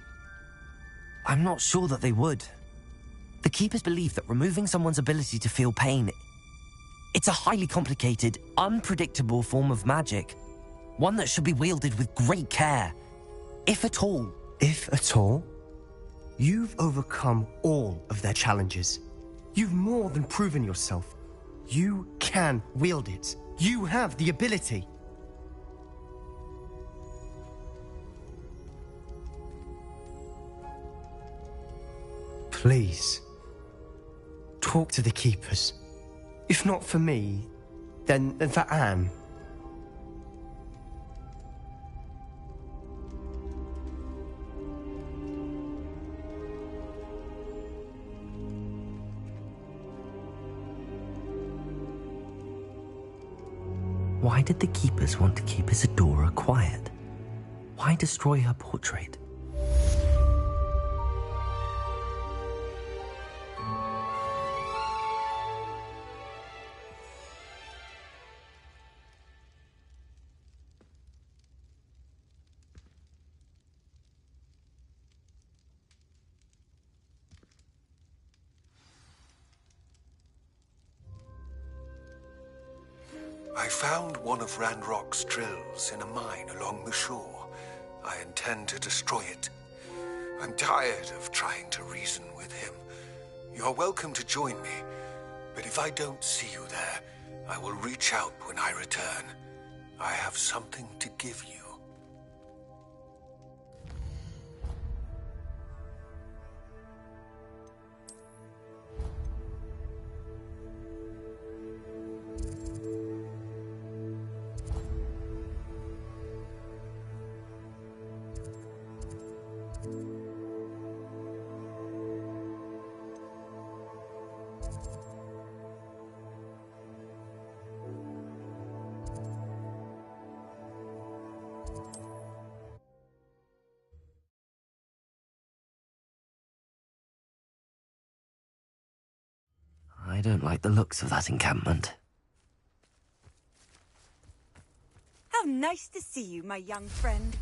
I'm not sure that they would. The Keepers believe that removing someone's ability to feel pain, it's a highly complicated, unpredictable form of magic. One that should be wielded with great care. If at all. If at all? You've overcome all of their challenges. You've more than proven yourself. You can wield it. You have the ability. Please, talk to the Keepers. If not for me, then for Anne. Why did the Keepers want to keep Isadora quiet? Why destroy her portrait? I found one of Ranrock's drills in a mine along the shore. I intend to destroy it. I'm tired of trying to reason with him. You're welcome to join me, but if I don't see you there, I will reach out when I return. I have something to give you. I don't like the looks of that encampment. How nice to see you, my young friend.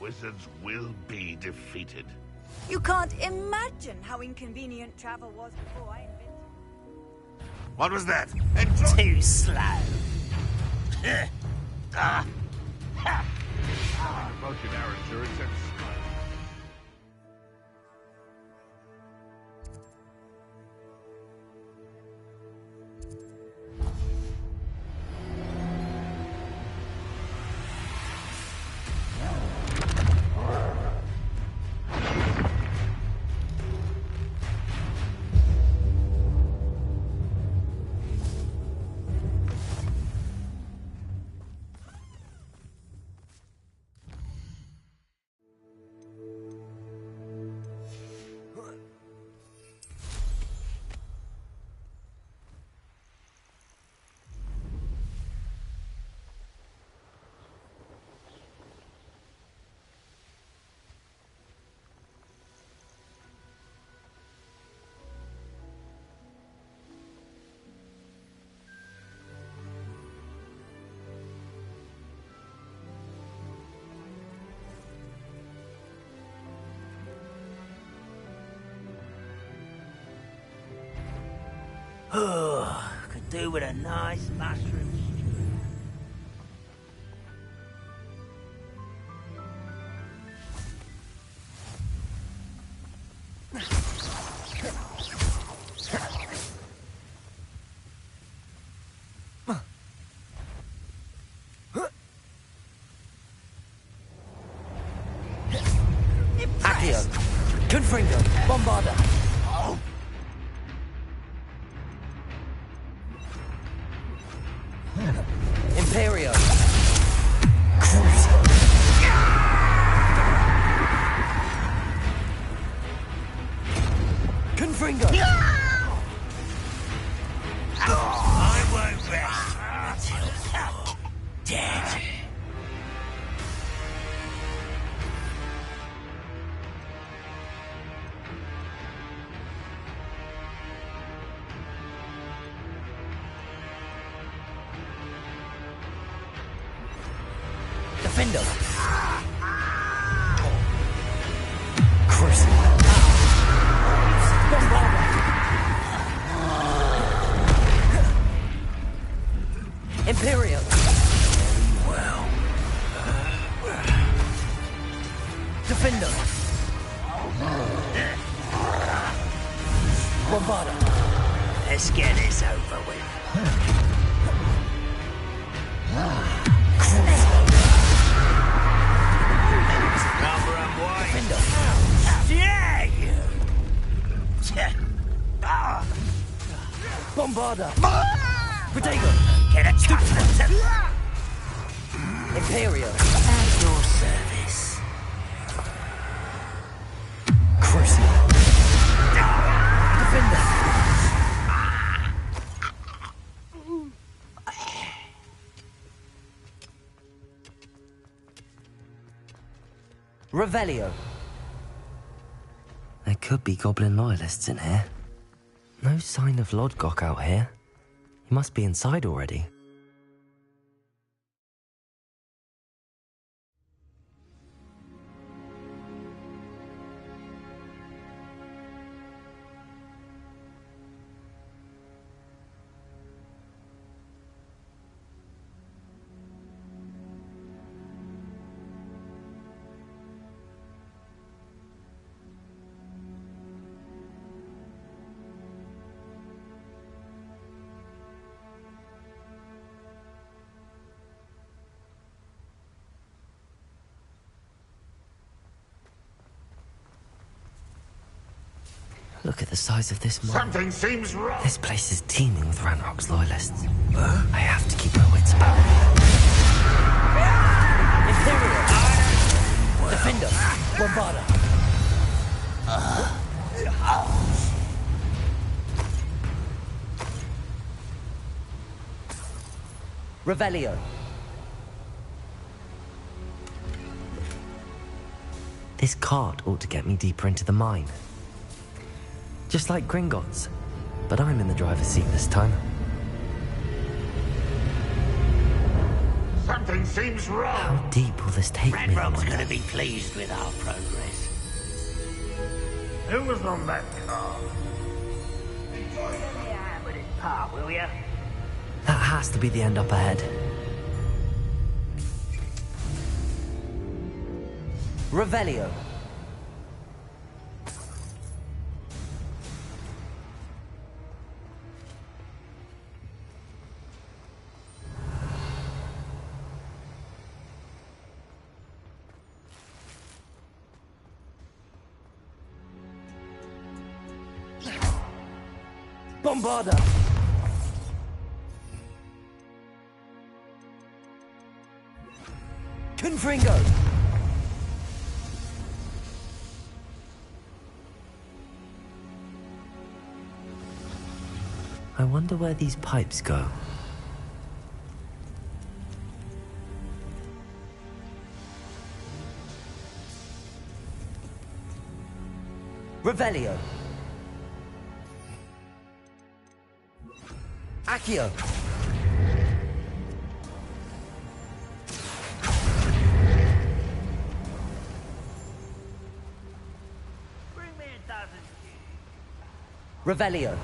Wizards will be defeated. You can't imagine how inconvenient travel was before I invented it. What was that? Too slow. Motion our insurance and smile. Could do with a nice mushroom stew. Accio, Confringo, Bombarda. Imperio. Crucio. Confringo. I won't rest until you're dead. Defendo. Crucio. Bombarda. Imperial. Well. Defendo. Bombarda. Let's get this over with. Cover and wait. Defendo. Yeah, you. Bombarda. Protego. Get a touch of Imperio. at your service. Crucio. Defender. Revelio. There could be goblin loyalists in here. No sign of Lodgok out here. He must be inside already. Look at the size of this mine. Something seems wrong. This place is teeming with Ranrock's loyalists. I have to keep my wits about me. Imperial! Defender! Bombarda! Revelio! This cart ought to get me deeper into the mine. Just like Gringotts, but I'm in the driver's seat this time. Something seems wrong. How deep will this take me? Ranrock's going to be pleased with our progress. Who was on that car? Enjoy the hand with his part, will ya? That has to be the end up ahead. Revelio. Bombarda! Confringo! I wonder where these pipes go. Revelio! Accio! Bring me a dozen. Revelio!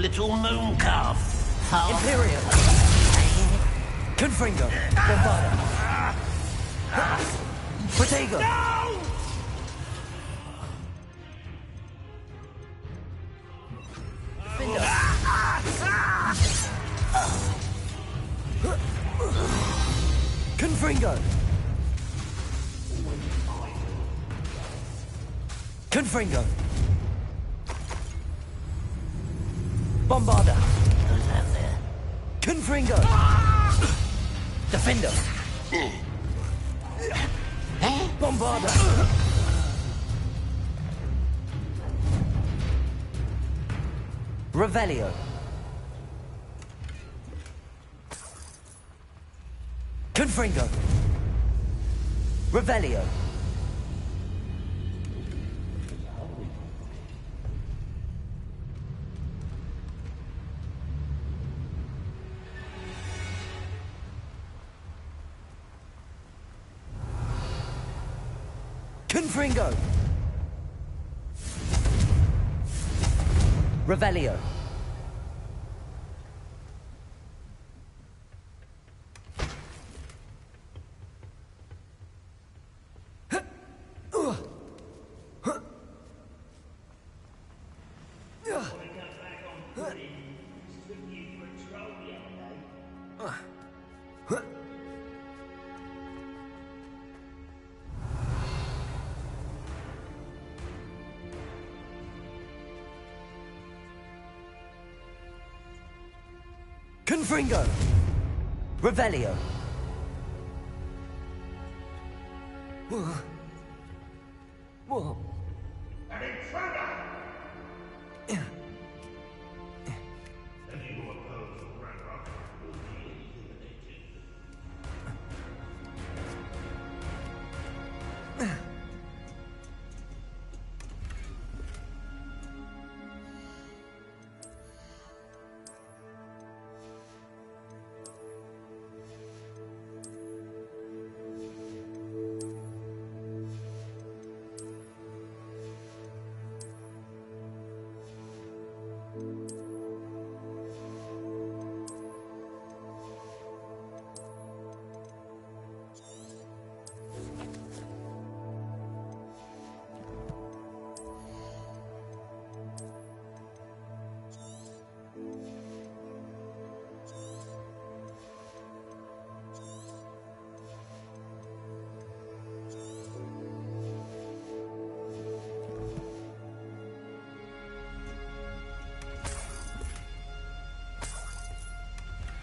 little moon calf. Imperial! Confringo! Bombarda! Protego! No! Confringo! Confringo! Bombarda! Who's that there? Confringo! Defender! Bombarda! Revelio! Confringo! Revelio! Confringo! Revelio! Confringo! Revelio! Whoa. An intruder! If you oppose Ranrock, will be eliminated.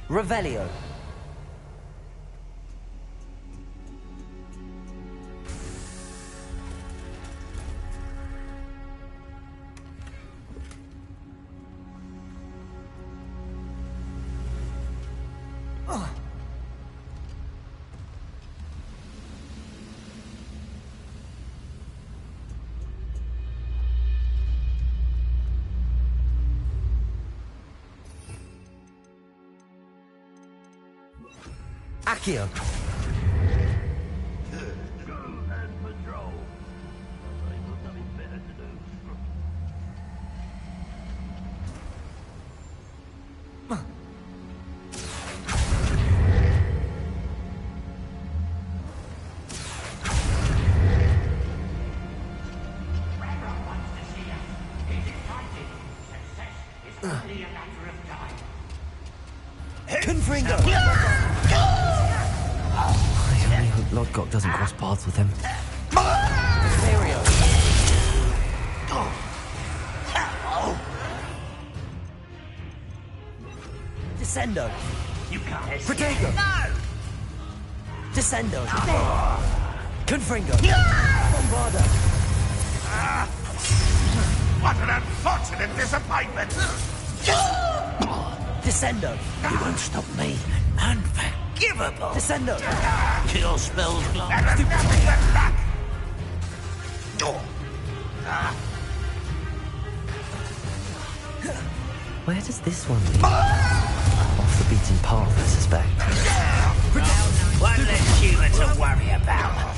Revelio! Accio! Confringo! I only hope Lodgok doesn't cross paths with him. Imperio! Descendo! You can't escape. Protego! No! Descendo! Confringo! Bombarda! What an unfortunate disappointment! Descendo! You won't stop me. Unforgivable! Descendo! Kill spells And like never went back! Where does this one lead? Off the beaten path, I suspect. One less human to worry about.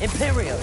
Imperio!